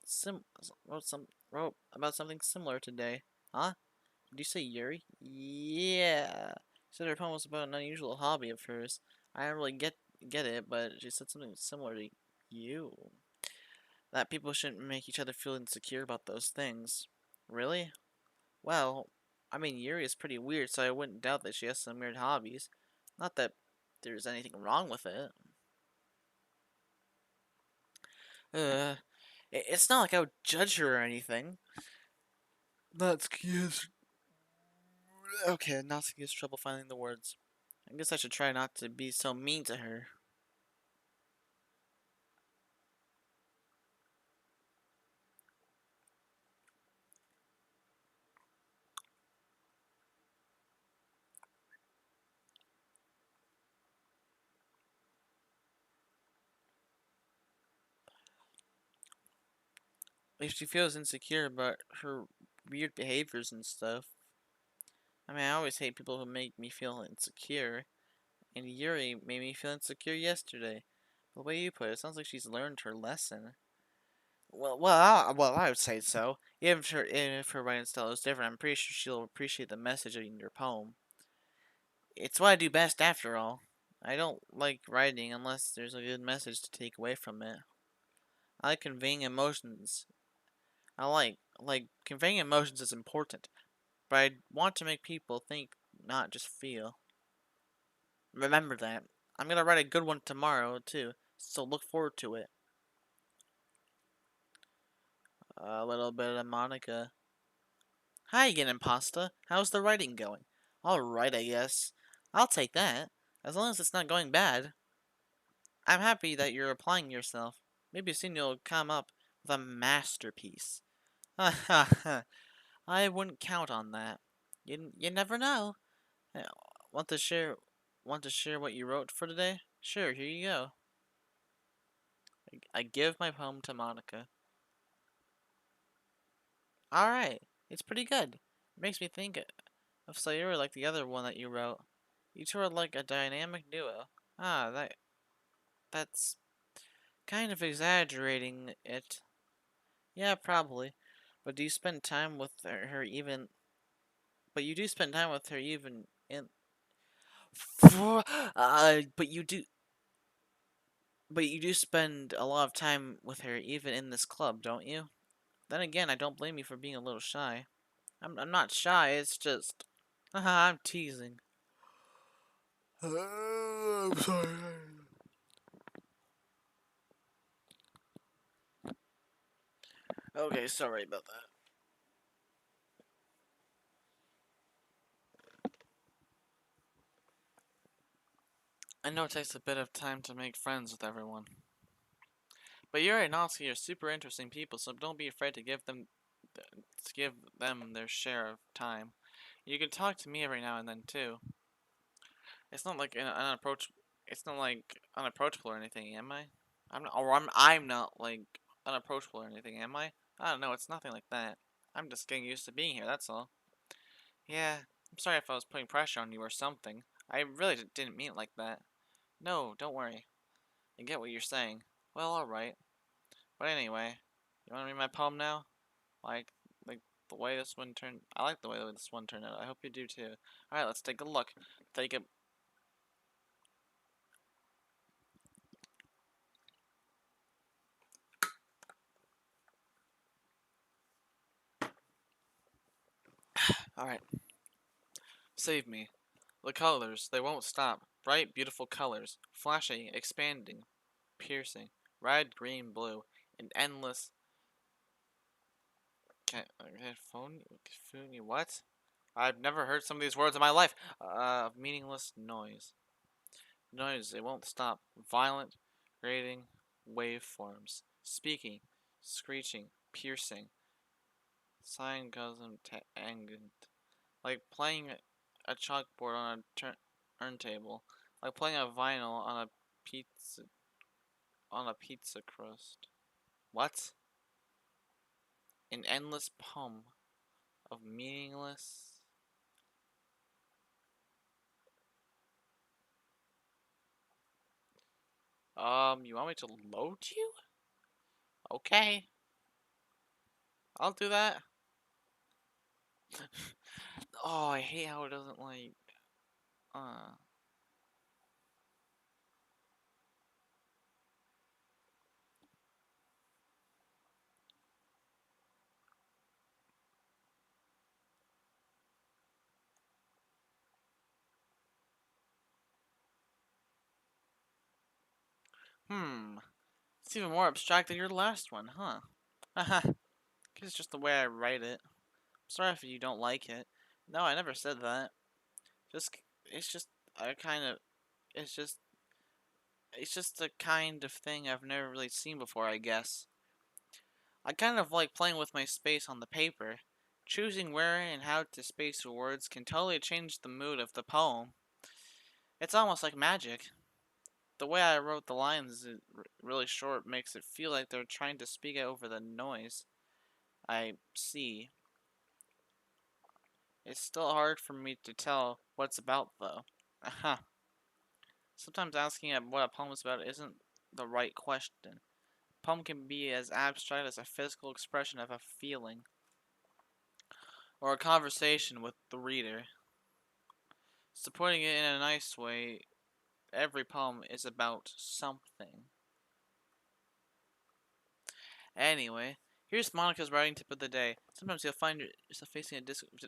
sim wrote about something similar today. Huh? Did you say Yuri? Yeah. She said her poem was about an unusual hobby of hers. I don't really get it, but she said something similar to you. That people shouldn't make each other feel insecure about those things. Really? Well, I mean Yuri is pretty weird, so I wouldn't doubt that she has some weird hobbies. Not that there's anything wrong with it. Uh, it's not like I would judge her or anything. That's cute. Okay, not to use trouble finding the words. I guess I should try not to be so mean to her. If she feels insecure about her weird behaviors and stuff. I mean, I always hate people who make me feel insecure. And Yuri made me feel insecure yesterday. The way you put it, sounds like she's learned her lesson. I would say so. Even if her writing style is different, I'm pretty sure she'll appreciate the message in your poem. It's what I do best, after all. I don't like writing unless there's a good message to take away from it. I like conveying emotions. I like conveying emotions is important, but I want to make people think, not just feel. Remember that. I'm gonna write a good one tomorrow too, so look forward to it. A little bit of Monica. Hi again, Impasta. How's the writing going? Alright, I guess. I'll take that, as long as it's not going bad. I'm happy that you're applying yourself. Maybe soon you'll come up with a masterpiece. Ha ha ha. I wouldn't count on that. You never know. Uh, Want to share Want to share what you wrote for today? Sure, here you go. I give my poem to Monica. Alright, it's pretty good. It makes me think of Sayuri like the other one that you wrote. You two are like a dynamic duo. That's kind of exaggerating it. Yeah, probably. But do you spend time with her even? But you do spend time with her even in. But you do. But you do spend a lot of time with her even in this club, don't you? Then again, I don't blame you for being a little shy. I'm not shy. It's just. Haha, I'm teasing. I'm sorry. Okay, sorry about that. I know it takes a bit of time to make friends with everyone. But Yuri and Natsuki are super interesting people, so don't be afraid to give them their share of time. You can talk to me every now and then too. It's not like It's not like unapproachable or anything, am I? I'm not like unapproachable or anything, am I? I don't know. It's nothing like that. I'm just getting used to being here. That's all. Yeah. I'm sorry if I was putting pressure on you or something. I really didn't mean it like that. No, don't worry. I get what you're saying. Well, alright. But anyway, you want to read my poem now? Like, like the way this one turned. I like the way this one turned out. I hope you do too. All right, let's take a look. Take it. All right. Save me. The colors, they won't stop. Bright, beautiful colors, flashing, expanding, piercing. Red, green, blue, an endless. Phone. What? I've never heard some of these words in my life. Meaningless noise. Noise, it won't stop. Violent, grating, waveforms. Speaking, screeching, piercing. Sarcasm, tangent. Like playing a chalkboard on a turntable. Like playing a vinyl pizza on a pizza crust. What? An endless poem of meaningless. You want me to load you? Okay, I'll do that. Oh, I hate how it doesn't like. Uh. Hmm. It's even more abstract than your last one, huh? Haha. Guess it's just the way I write it. Sorry if you don't like it. No, I never said that. Just, it's just, I kind of, it's just, it's just the kind of thing I've never really seen before, I guess. I kind of like playing with my space on the paper. Choosing where and how to space your words can totally change the mood of the poem. It's almost like magic. The way I wrote the lines is really short makes it feel like they're trying to speak over the noise I see. It's still hard for me to tell what it's about, though. Aha. Sometimes asking what a poem is about isn't the right question. A poem can be as abstract as a physical expression of a feeling, or a conversation with the reader. So putting it in a nice way, every poem is about something. Anyway, here's Monica's writing tip of the day. Sometimes you'll find yourself facing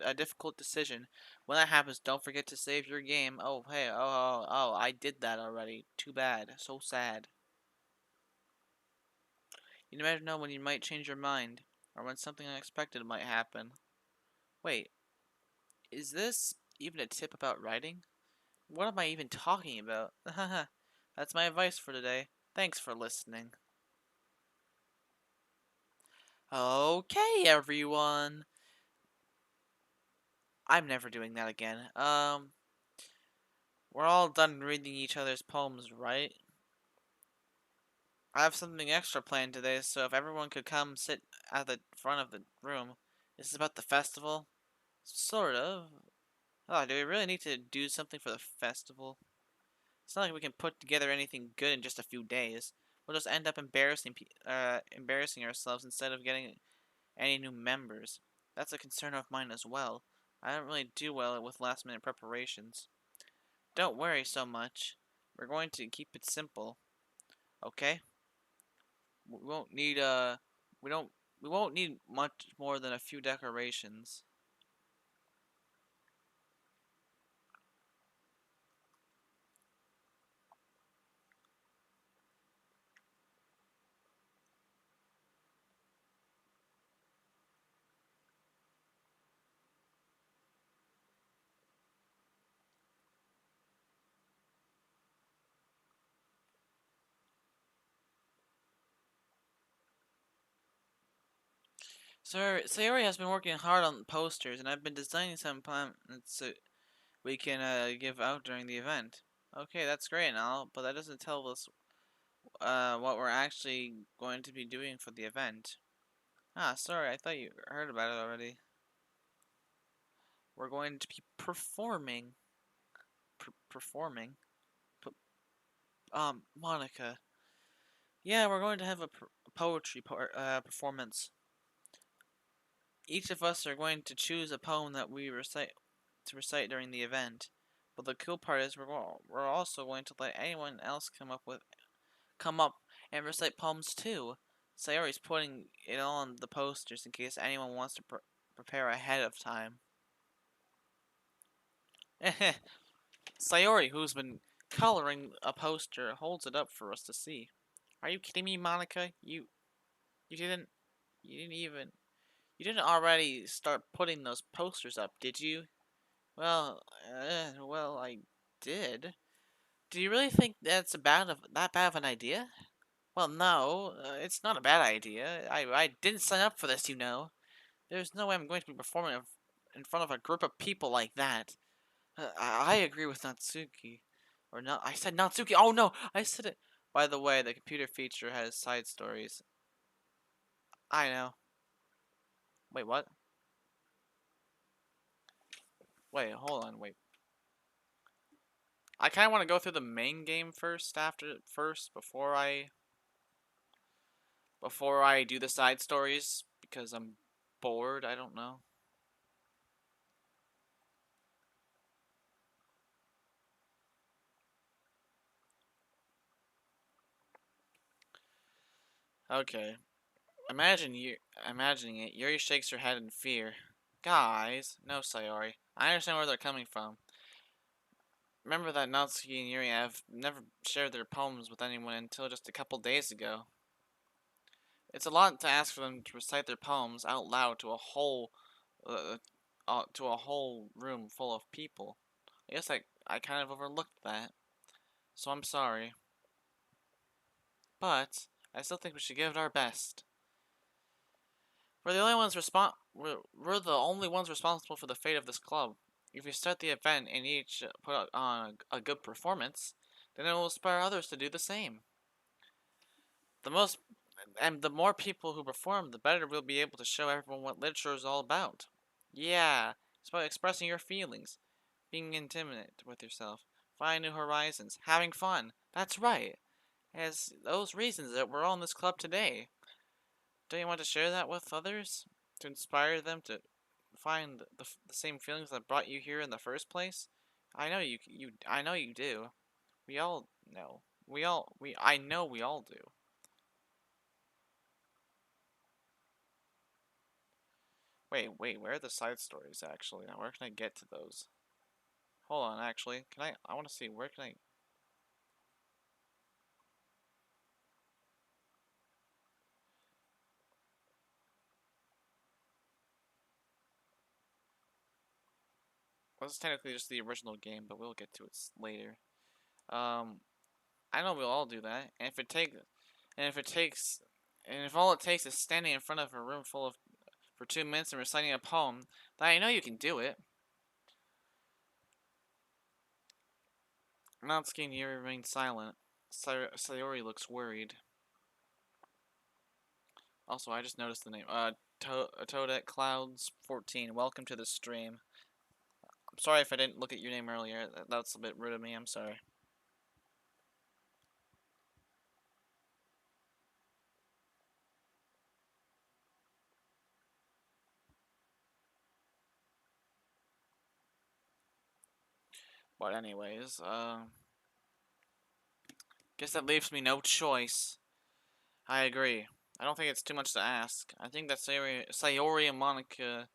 a difficult decision. When that happens, don't forget to save your game. Oh, hey, oh, I did that already. Too bad. So sad. You never know when you might change your mind, or when something unexpected might happen. Wait, is this even a tip about writing? What am I even talking about? That's my advice for today. Thanks for listening. Okay, everyone. I'm never doing that again. We're all done reading each other's poems, right? I have something extra planned today, so if everyone could come sit at the front of the room. This is about the festival? Sort of. Oh, do we really need to do something for the festival? It's not like we can put together anything good in just a few days. We'll just end up embarrassing ourselves instead of getting any new members. That's a concern of mine as well. I don't really do well with last minute preparations. Don't worry so much. We're going to keep it simple, okay? We won't need we don't we won't need much more than a few decorations. Sir, Sayori has been working hard on posters, and I've been designing some plans so we can give out during the event. Okay, that's great and all, but that doesn't tell us what we're actually going to be doing for the event. Ah, sorry, I thought you heard about it already. We're going to be performing. Performing? P Monica. Yeah, we're going to have a poetry performance. Each of us are going to choose a poem that we recite during the event. But the cool part is we're also going to let anyone else come up and recite poems too. Sayori's putting it on the posters in case anyone wants to prepare ahead of time. Sayori, who's been coloring a poster, holds it up for us to see. Are you kidding me, Monica? You didn't you didn't even you didn't already start putting those posters up, did you? Well, I did. Do you really think that's that bad of an idea? Well, no, it's not a bad idea. I didn't sign up for this, you know. There's no way I'm going to be performing in front of a group of people like that. I agree with Natsuki. Or not, I said Natsuki. Oh no, I said it. By the way, the computer feature has side stories. I know. Wait, what? Wait, hold on, wait. I kind of want to go through the main game first before I do the side stories because I'm bored. I don't know. Okay. Imagine you imagining it. Yuri shakes her head in fear. Guys, no, Sayori. I understand where they're coming from. Remember that Natsuki and Yuri have never shared their poems with anyone until just a couple days ago. It's a lot to ask for them to recite their poems out loud uh, to a whole room full of people. I guess I kind of overlooked that, so I'm sorry. But I still think we should give it our best. We're the only ones responsible for the fate of this club. If we start the event and each put on a good performance, then it will inspire others to do the same. The most and the more people who perform, the better we'll be able to show everyone what literature is all about. Yeah, it's about expressing your feelings, being intimate with yourself, finding new horizons, having fun. That's right. As those reasons that we're all in this club today. Don't you want to share that with others? To inspire them to find the same feelings that brought you here in the first place? I know you do. We all know. I know we all do. Wait, where are the side stories actually? Now, where can I get to those? Hold on, actually. I want to see, where can I... Well, this is technically just the original game, but we'll get to it later. Um, I know we'll all do that, and if it takes, and if all it takes is standing in front of a room full of for 2 minutes and reciting a poem, then I know you can do it. Natsuki and Yuri remain silent. Sayori looks worried. Also, I just noticed the name. Toadette Clouds 14. Welcome to the stream. I'm sorry if I didn't look at your name earlier. That's a bit rude of me. I'm sorry. But anyways, guess that leaves me no choice. I agree. I don't think it's too much to ask. I think that Sayori and Monica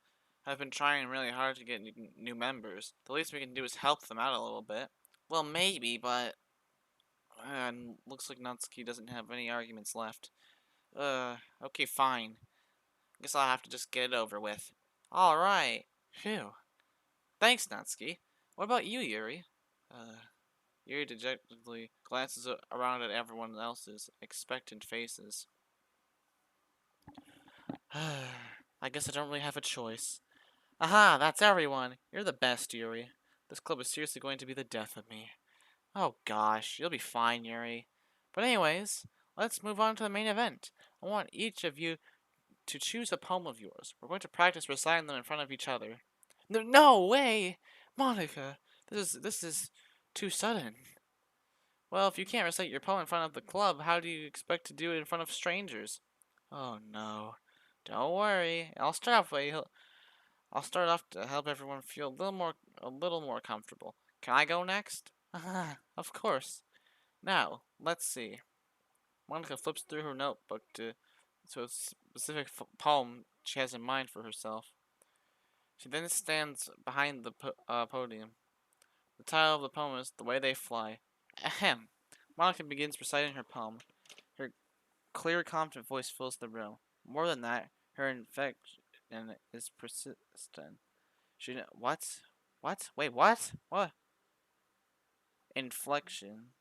have been trying really hard to get new members. The least we can do is help them out a little bit. Well, maybe, but looks like Natsuki doesn't have any arguments left. Okay, fine. Guess I'll have to just get it over with. Alright. Phew. Thanks, Natsuki. What about you, Yuri? Uh, Yuri dejectedly glances around at everyone else's expectant faces. I guess I don't really have a choice. Aha, that's everyone. You're the best, Yuri. This club is seriously going to be the death of me. Oh gosh, you'll be fine, Yuri. But anyways, let's move on to the main event. I want each of you to choose a poem of yours. We're going to practice reciting them in front of each other. No, no way! Monica, this is too sudden. Well, if you can't recite your poem in front of the club, how do you expect to do it in front of strangers? Oh no. Don't worry. I'll start off to help everyone feel a little more comfortable. Can I go next? Of course. Now, let's see. Monica flips through her notebook to a specific poem she has in mind for herself. She then stands behind the podium. The title of the poem is The Way They Fly. Ahem. Monica begins reciting her poem. Her clear, confident voice fills the room. More than that, her inflection is persistent. What? What? Wait, what? What? Inflection.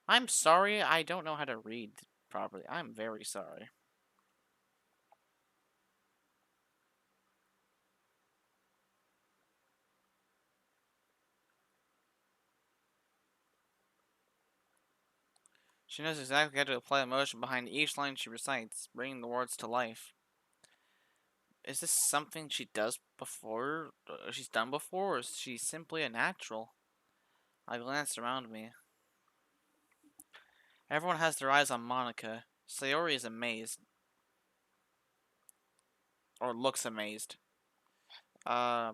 I'm sorry, I don't know how to read properly. I'm very sorry. She knows exactly how to apply emotion behind each line she recites, bringing the words to life. Is this something she does before? She's done before, or is she simply a natural? I glanced around me. Everyone has their eyes on Monica. Sayori is amazed, or looks amazed. Uh,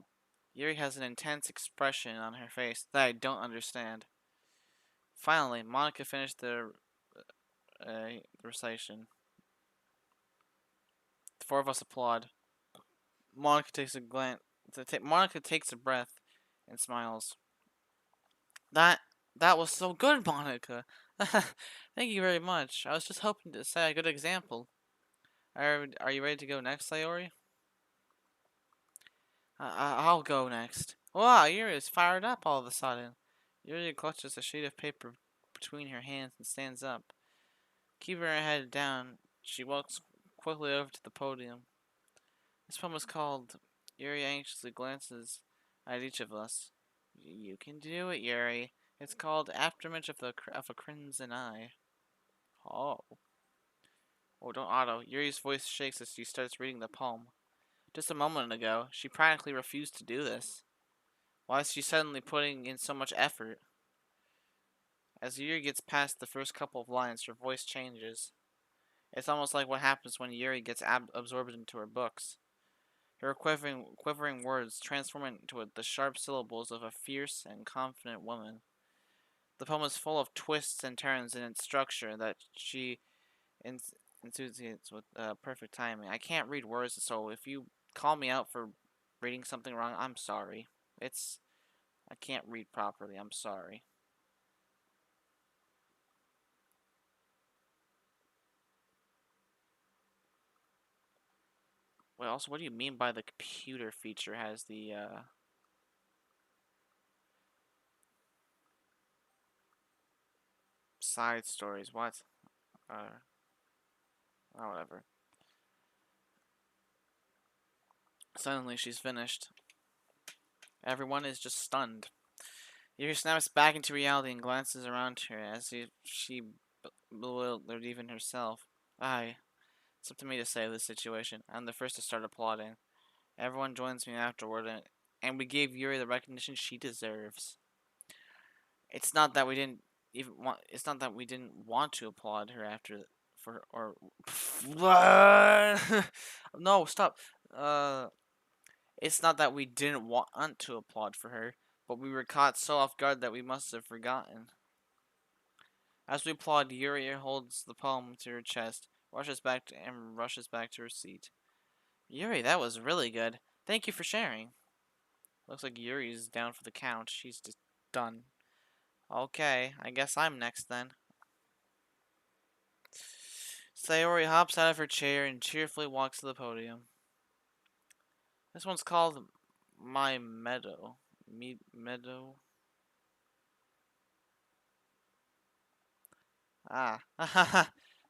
Yuri has an intense expression on her face that I don't understand. Finally, Monica finished the recitation. The four of us applaud. Monica takes a glance. Monica takes a breath and smiles. That that was so good, Monica. Thank you very much. I was just hoping to set a good example. Are you ready to go next, Sayori? I'll go next. Wow, Yuri is fired up all of a sudden. Yuri clutches a sheet of paper between her hands and stands up. Keeping her head down, she walks quickly over to the podium. This poem is called Yuri anxiously glances at each of us. You can do it, Yuri. It's called Afterimage of a Crimson Eye. Oh. Oh, don't auto. Yuri's voice shakes as she starts reading the poem. Just a moment ago, she practically refused to do this. Why is she suddenly putting in so much effort? As Yuri gets past the first couple of lines, her voice changes. It's almost like what happens when Yuri gets absorbed into her books. Her quivering words transform into the sharp syllables of a fierce and confident woman. The poem is full of twists and turns in its structure that she enthusiasts with perfect timing. I can't read words, so if you call me out for reading something wrong, I'm sorry. I can't read properly. I'm sorry. Wait, also, what do you mean by the computer feature has the side stories? What? Oh, whatever. Suddenly, she's finished. Everyone is just stunned. Yuri snaps back into reality and glances around her as if she bewildered even herself. It's up to me to save this situation. I'm the first to start applauding. Everyone joins me afterward, and we gave Yuri the recognition she deserves. It's not that we didn't even want. It's not that we didn't want to applaud her after for or. No, stop. Uh, it's not that we didn't want to applaud for her, but we were caught so off guard that we must have forgotten. As we applaud, Yuri holds the poem to her chest, and rushes back to her seat. Yuri, that was really good. Thank you for sharing. Looks like Yuri's down for the count. She's just done. Okay, I guess I'm next then. Sayori hops out of her chair and cheerfully walks to the podium. This one's called My Meadow. Meadow? Ah.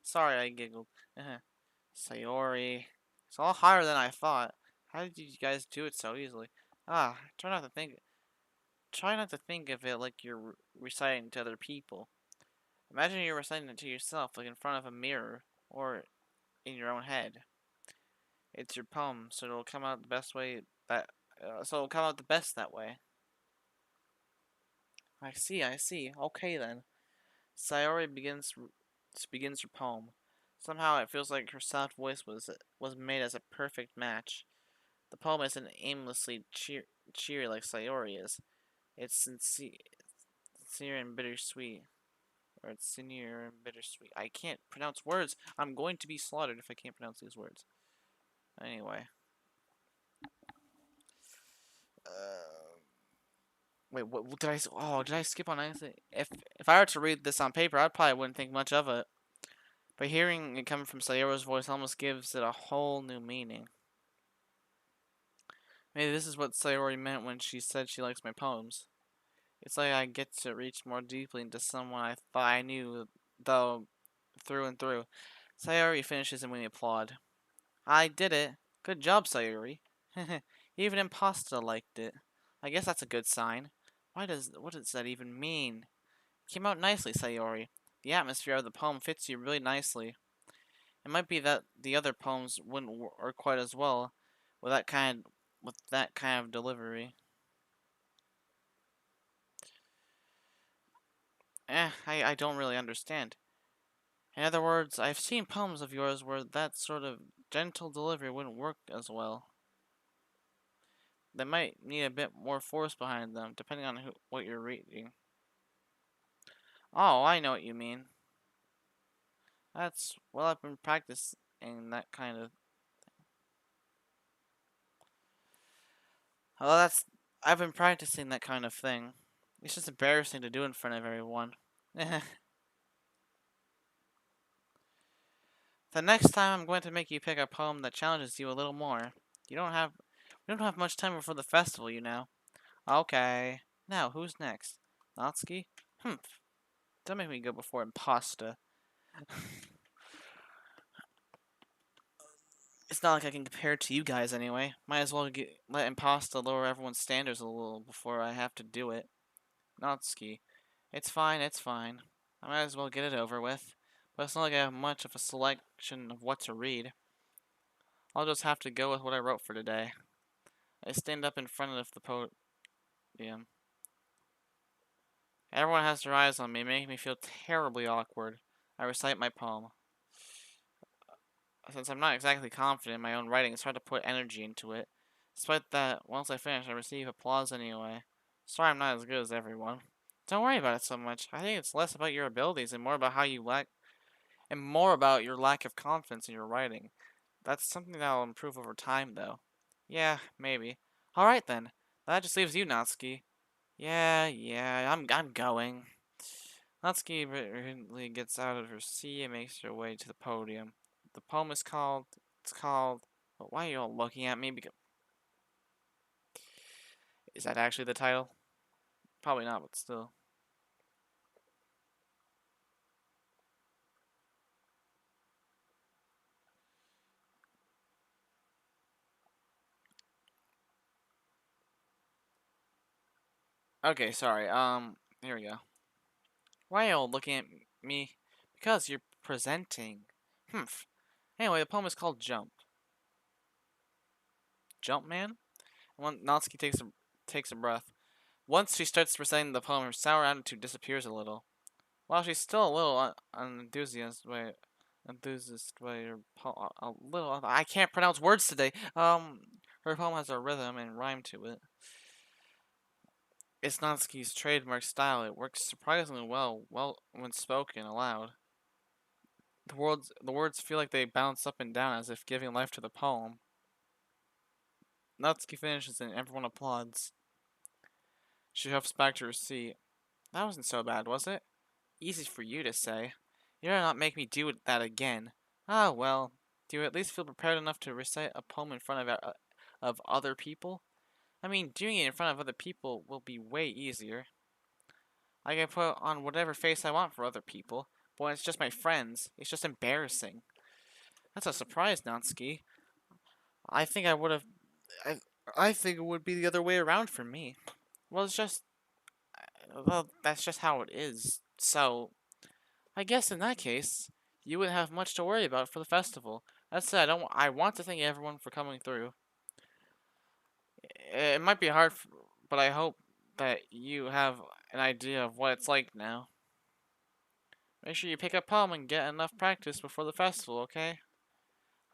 Sorry, I giggled. Sayori. It's a lot harder than I thought. How did you guys do it so easily? Ah, try not to think of it like you're reciting to other people. Imagine you're reciting it to yourself, like in front of a mirror, or in your own head. It's your poem, so it'll come out the best way so it'll come out the best that way. I see. Okay then. Sayori begins her poem. Somehow it feels like her soft voice was made as a perfect match. The poem isn't aimlessly cheery like Sayori is. It's sincere and bittersweet. Or it's sincere and bittersweet. I can't pronounce words. I'm going to be slaughtered if I can't pronounce these words. Anyway. Uh, Wait, what did I? Oh, did I skip on anything? If I were to read this on paper, I probably wouldn't think much of it. But hearing it coming from Sayori's voice almost gives it a whole new meaning. Maybe this is what Sayori meant when she said she likes my poems. It's like I get to reach more deeply into someone I thought I knew, though, through and through. Sayori finishes and we applaud. I did it. Good job, Sayori. Even Imposta liked it. I guess that's a good sign. What does that even mean? It came out nicely, Sayori. The atmosphere of the poem fits you really nicely. It might be that the other poems wouldn't work quite as well with that kind of delivery. I don't really understand. In other words, I've seen poems of yours where that sort of gentle delivery wouldn't work as well. They might need a bit more force behind them, depending on what you're reading. Oh, I know what you mean. I've been practicing that kind of. Well, I've been practicing that kind of thing. It's just embarrassing to do in front of everyone. The next time I'm going to make you pick a poem that challenges you a little more. You don't have we don't have much time before the festival, you know. Okay. Now, who's next? Natsuki? Humph. Don't make me go before Imposta. It's not like I can compare it to you guys anyway. Might as well let Imposta lower everyone's standards a little before I have to do it. Natsuki. It's fine, it's fine. I might as well get it over with. But it's not like I have much of a selection of what to read. I'll just have to go with what I wrote for today. I stand up in front of the podium. Everyone has their eyes on me, making me feel terribly awkward. I recite my poem. Since I'm not exactly confident in my own writing, it's hard to put energy into it. Despite that, once I finish, I receive applause anyway. Sorry I'm not as good as everyone. Don't worry about it so much. I think it's less about your abilities and more about your lack of confidence in your writing. That's something that'll improve over time, though. Yeah, maybe. All right then. That just leaves you, Natsuki. Yeah, I'm going. Natsuki immediately gets out of her seat and makes her way to the podium. The poem is called. It's called. But why are you all looking at me? Because is that actually the title? Probably not, but still. Okay, sorry. Here we go. Why are you all looking at me? Because you're presenting. Humph. Anyway, the poem is called Jump. Jump Man? Natsuki takes a breath. Once she starts reciting the poem, her sour attitude disappears a little. While she's still a little enthusiastic by her poem, a little. I can't pronounce words today. Her poem has a rhythm and rhyme to it. It's Natsuki's trademark style. It works surprisingly well when spoken aloud. The words feel like they bounce up and down as if giving life to the poem. Natsuki finishes and everyone applauds. She huffs back to her seat. That wasn't so bad, was it? Easy for you to say. You better not make me do that again. Ah, well. Do you at least feel prepared enough to recite a poem in front of other people? I mean, doing it in front of other people will be way easier. I can put on whatever face I want for other people, but when it's just my friends, it's just embarrassing. That's a surprise, Natsuki. I think I would have. I, I think it would be the other way around for me. Well, it's just. Well, that's just how it is. So, I guess in that case, you wouldn't have much to worry about for the festival. That said, I want to thank everyone for coming through. It might be hard, but I hope that you have an idea of what it's like now. Make sure you pick up home and get enough practice before the festival, okay?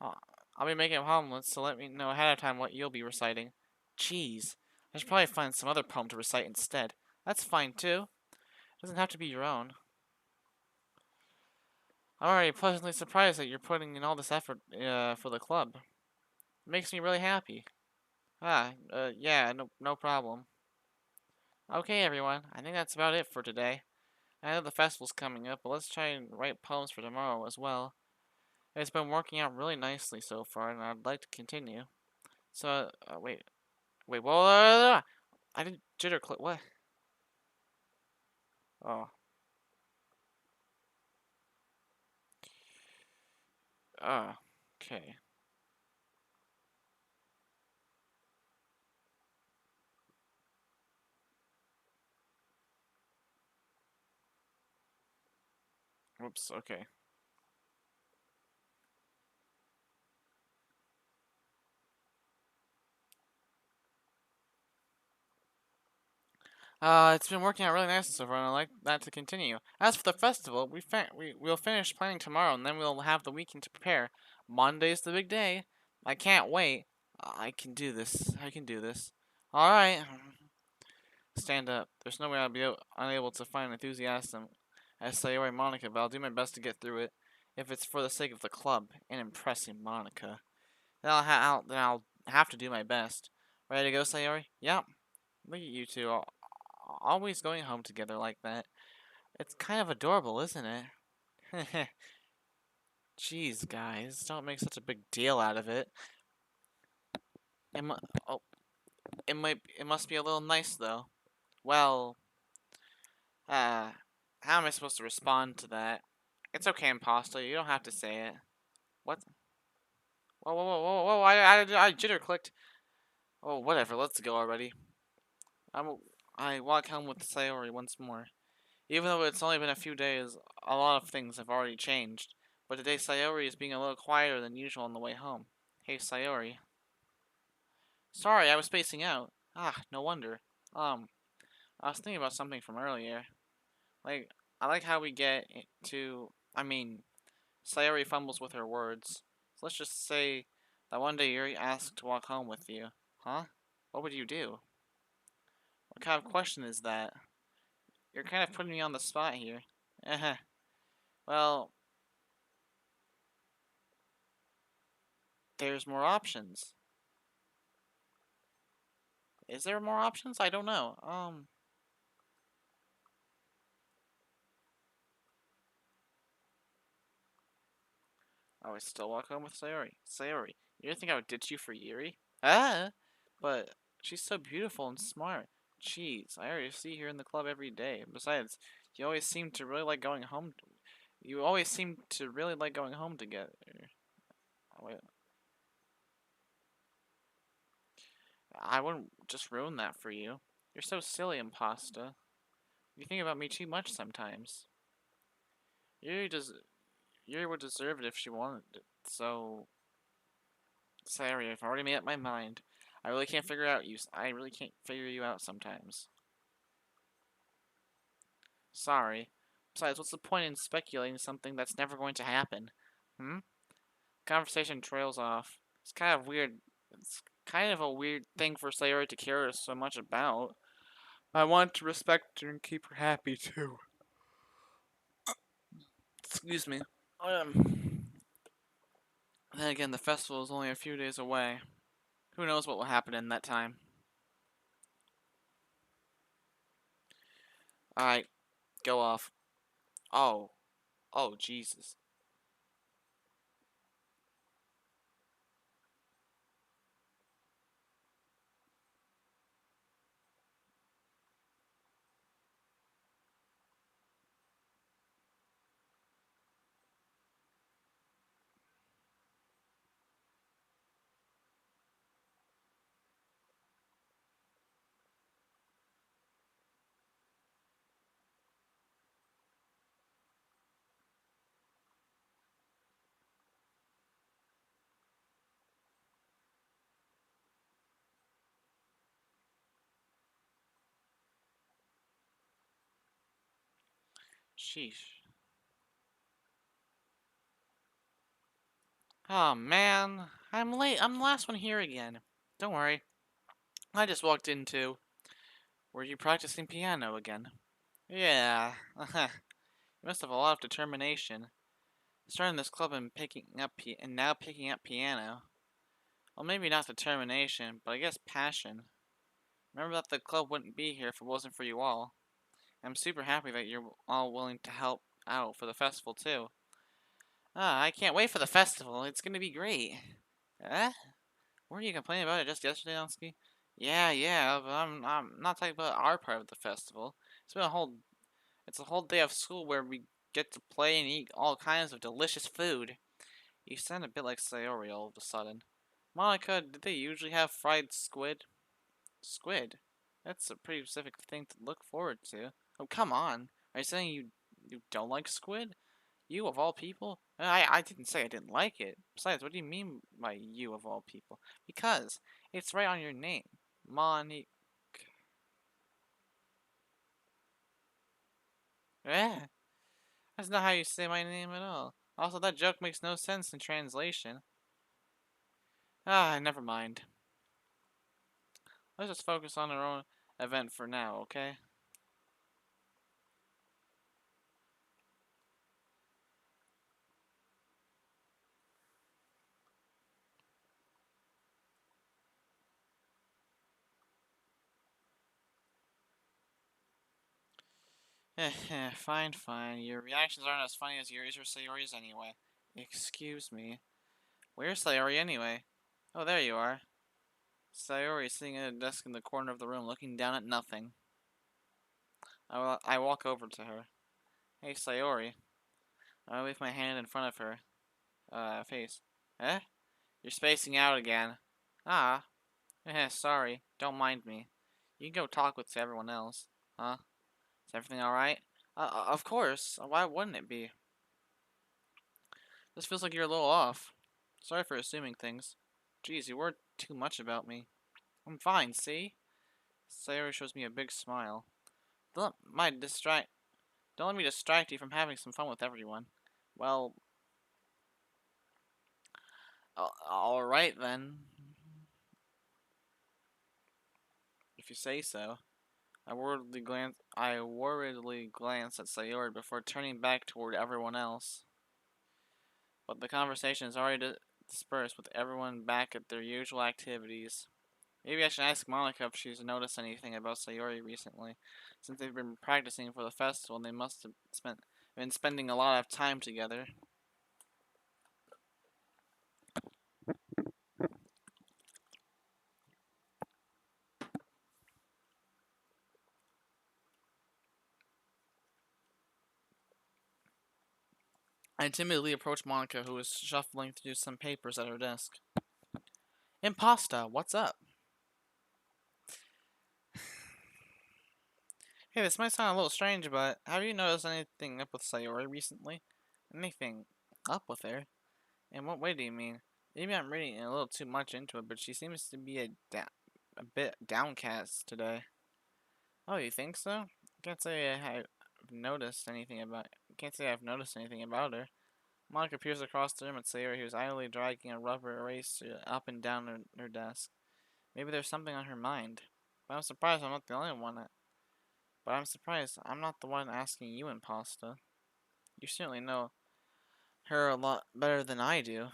I'll, I'll be making homelets, so let me know ahead of time what you'll be reciting. Jeez, I should probably find some other poem to recite instead. That's fine too. It doesn't have to be your own. I'm already pleasantly surprised that you're putting in all this effort for the club. It makes me really happy. Yeah, no problem. Okay, everyone, I think that's about it for today. I know the festival's coming up, but let's try and write poems for tomorrow as well. It's been working out really nicely so far, and I'd like to continue. So, wait, whoa, I didn't jitter click. What? Oh, okay. Whoops. Okay. It's been working out really nicely so far, and I'd like that to continue. As for the festival, we'll finish planning tomorrow, and then we'll have the weekend to prepare. Monday's the big day. I can't wait. I can do this. I can do this. All right. Stand up. There's no way I'll be unable to find enthusiasm as Sayori Monica, but I'll do my best to get through it. If it's for the sake of the club and impressing Monica, then I'll have to do my best. Ready to go, Sayori? Yep. Look at you two, always going home together like that. It's kind of adorable, isn't it? Jeez, guys, don't make such a big deal out of it. It mu- oh, it must be a little nice though. Well, uh, how am I supposed to respond to that? It's okay, Imposter. You don't have to say it. What? Whoa! I jitter clicked. Oh, whatever. Let's go already. I'm. I walk home with Sayori once more. Even though it's only been a few days, a lot of things have already changed. But today Sayori is being a little quieter than usual on the way home. Hey, Sayori. Sorry, I was spacing out. Ah, no wonder. I was thinking about something from earlier. Like, I like how we get to. I mean, Sayori fumbles with her words. So let's just say that one day Yuri asked to walk home with you. Huh? What would you do? What kind of question is that? You're kind of putting me on the spot here. Well, there's more options. Is there more options? I don't know. I would still walk home with Sayori. Sayori, you didn't think I would ditch you for Yuri? Ah! But she's so beautiful and smart. Jeez, I already see her in the club every day. Besides, you always seem to really like going home. You always seem to really like going home together. Oh, wait, I wouldn't just ruin that for you. You're so silly, Impasta. You think about me too much sometimes. Yuri does. Yuri would deserve it if she wanted it. So, sorry, I've already made up my mind. I really can't figure out you. I really can't figure you out sometimes. Sorry. Besides, what's the point in speculating something that's never going to happen? Hmm? Conversation trails off. It's kind of weird. It's kind of a weird thing for Sayori to care so much about. I want to respect her and keep her happy too. Excuse me. Then again, the festival is only a few days away. Who knows what will happen in that time? Alright, go off. Oh, oh, Jesus. Sheesh. Oh man, I'm late. I'm the last one here again. Don't worry. I just walked into. Were you practicing piano again? Yeah. You must have a lot of determination. Starting this club and now picking up piano. Well, maybe not determination, but I guess passion. Remember that the club wouldn't be here if it wasn't for you all. I'm super happy that you're all willing to help out for the festival too. Ah, I can't wait for the festival. It's gonna be great. Eh? Weren't you complaining about it just yesterday,Onsky? Yeah, but I'm not talking about our part of the festival. It's a whole day of school where we get to play and eat all kinds of delicious food. You sound a bit like Sayori all of a sudden. Monica, did they usually have fried squid? Squid? That's a pretty specific thing to look forward to. Oh, come on. Are you saying you don't like squid? You of all people? I didn't say I didn't like it. Besides, what do you mean by you of all people? Because it's right on your name. Monique. Eh, that's not how you say my name at all. Also, that joke makes no sense in translation. Ah, never mind. Let's just focus on our own event for now, okay? Fine. Your reactions aren't as funny as yours or Sayori's anyway. Excuse me. Where's Sayori anyway? Oh, there you are. Sayori is sitting at a desk in the corner of the room looking down at nothing. I walk over to her. Hey, Sayori. I wave my hand in front of her face. Eh? You're spacing out again. Ah. Sorry. Don't mind me. You can go talk with everyone else. Huh? Is everything alright? Of course. Why wouldn't it be? This feels like you're a little off. Sorry for assuming things. Geez, you worried too much about me. I'm fine, see? Sayori shows me a big smile. Don't let, my distract. Don't let me distract you from having some fun with everyone. Well, alright then. If you say so. I worriedly glance at Sayori before turning back toward everyone else. But the conversation is already dispersed with everyone back at their usual activities. Maybe I should ask Monica if she's noticed anything about Sayori recently. Since they've been practicing for the festival, they must have been spending a lot of time together. I timidly approached Monica, who was shuffling through some papers at her desk. Impasta, what's up? Hey, this might sound a little strange, but have you noticed anything up with Sayori recently? Anything up with her? In what way do you mean? Maybe I'm reading a little too much into it, but she seems to be a bit downcast today. Oh, you think so? Can't say Can't say I've noticed anything about her. Monica peers across the room at Sayori, who's idly dragging a rubber eraser up and down her desk. Maybe there's something on her mind. But I'm surprised I'm not the only one. But I'm surprised I'm not the one asking you, Impasta. You certainly know her a lot better than I do.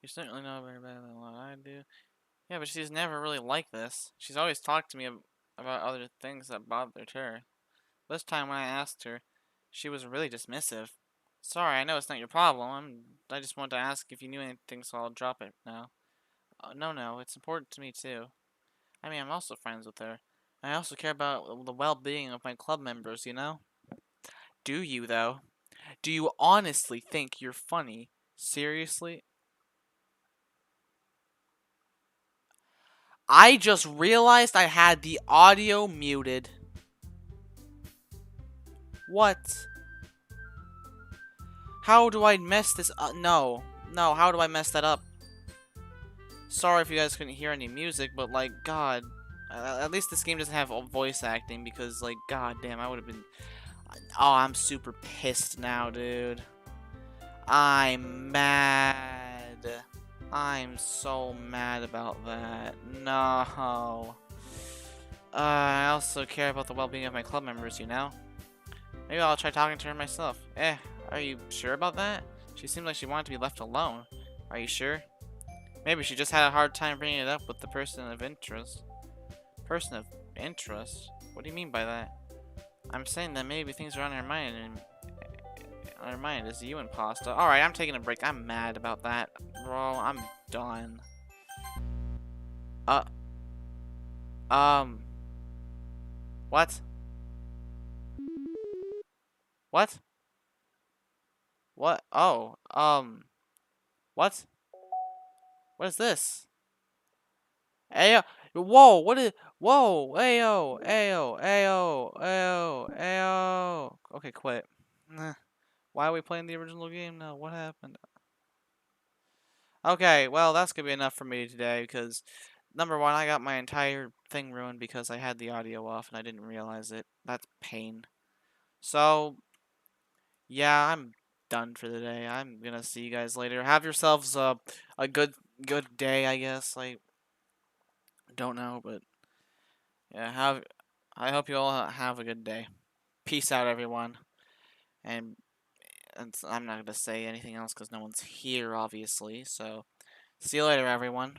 You certainly know her better than what I do. Yeah, but she's never really like this. She's always talked to me about other things that bothered her. This time when I asked her, she was really dismissive. Sorry, I know it's not your problem. I just wanted to ask if you knew anything, so I'll drop it now. No, it's important to me too. I mean, I'm also friends with her. I also care about the well-being of my club members, you know? Do you, though? Do you honestly think you're funny? Seriously? I just realized I had the audio muted. What? How do I mess this up? No. No, how do I mess that up? Sorry if you guys couldn't hear any music, but like, God. At least this game doesn't have voice acting because, like, god damn, I would have been... Oh, I'm super pissed now, dude. I'm mad. I'm so mad about that. No. I also care about the well-being of my club members, you know? Maybe I'll try talking to her myself. Are you sure about that? She seemed like she wanted to be left alone. Are you sure? Maybe she just had a hard time bringing it up with the person of interest. Person of interest? What do you mean by that? I'm saying that maybe things are on her mind and on her mind is you and Pasta. Alright, I'm taking a break. I'm mad about that. Bro, I'm done. Uh, um, what? What? What? Oh, what? What is this? Ayo, whoa, what is, whoa, ayo, ayo, ayo, ayo, ayo. Okay, quit. Why are we playing the original game now? What happened? Okay, well, that's gonna be enough for me today because, number one, I got my entire thing ruined because I had the audio off and I didn't realize it. That's pain. So, yeah, I'm done for the day. I'm gonna see you guys later. Have yourselves a good day, I guess. I don't know, but yeah, I hope you all have a good day. Peace out, everyone. And, I'm not gonna say anything else because no one's here, obviously. So, see you later, everyone.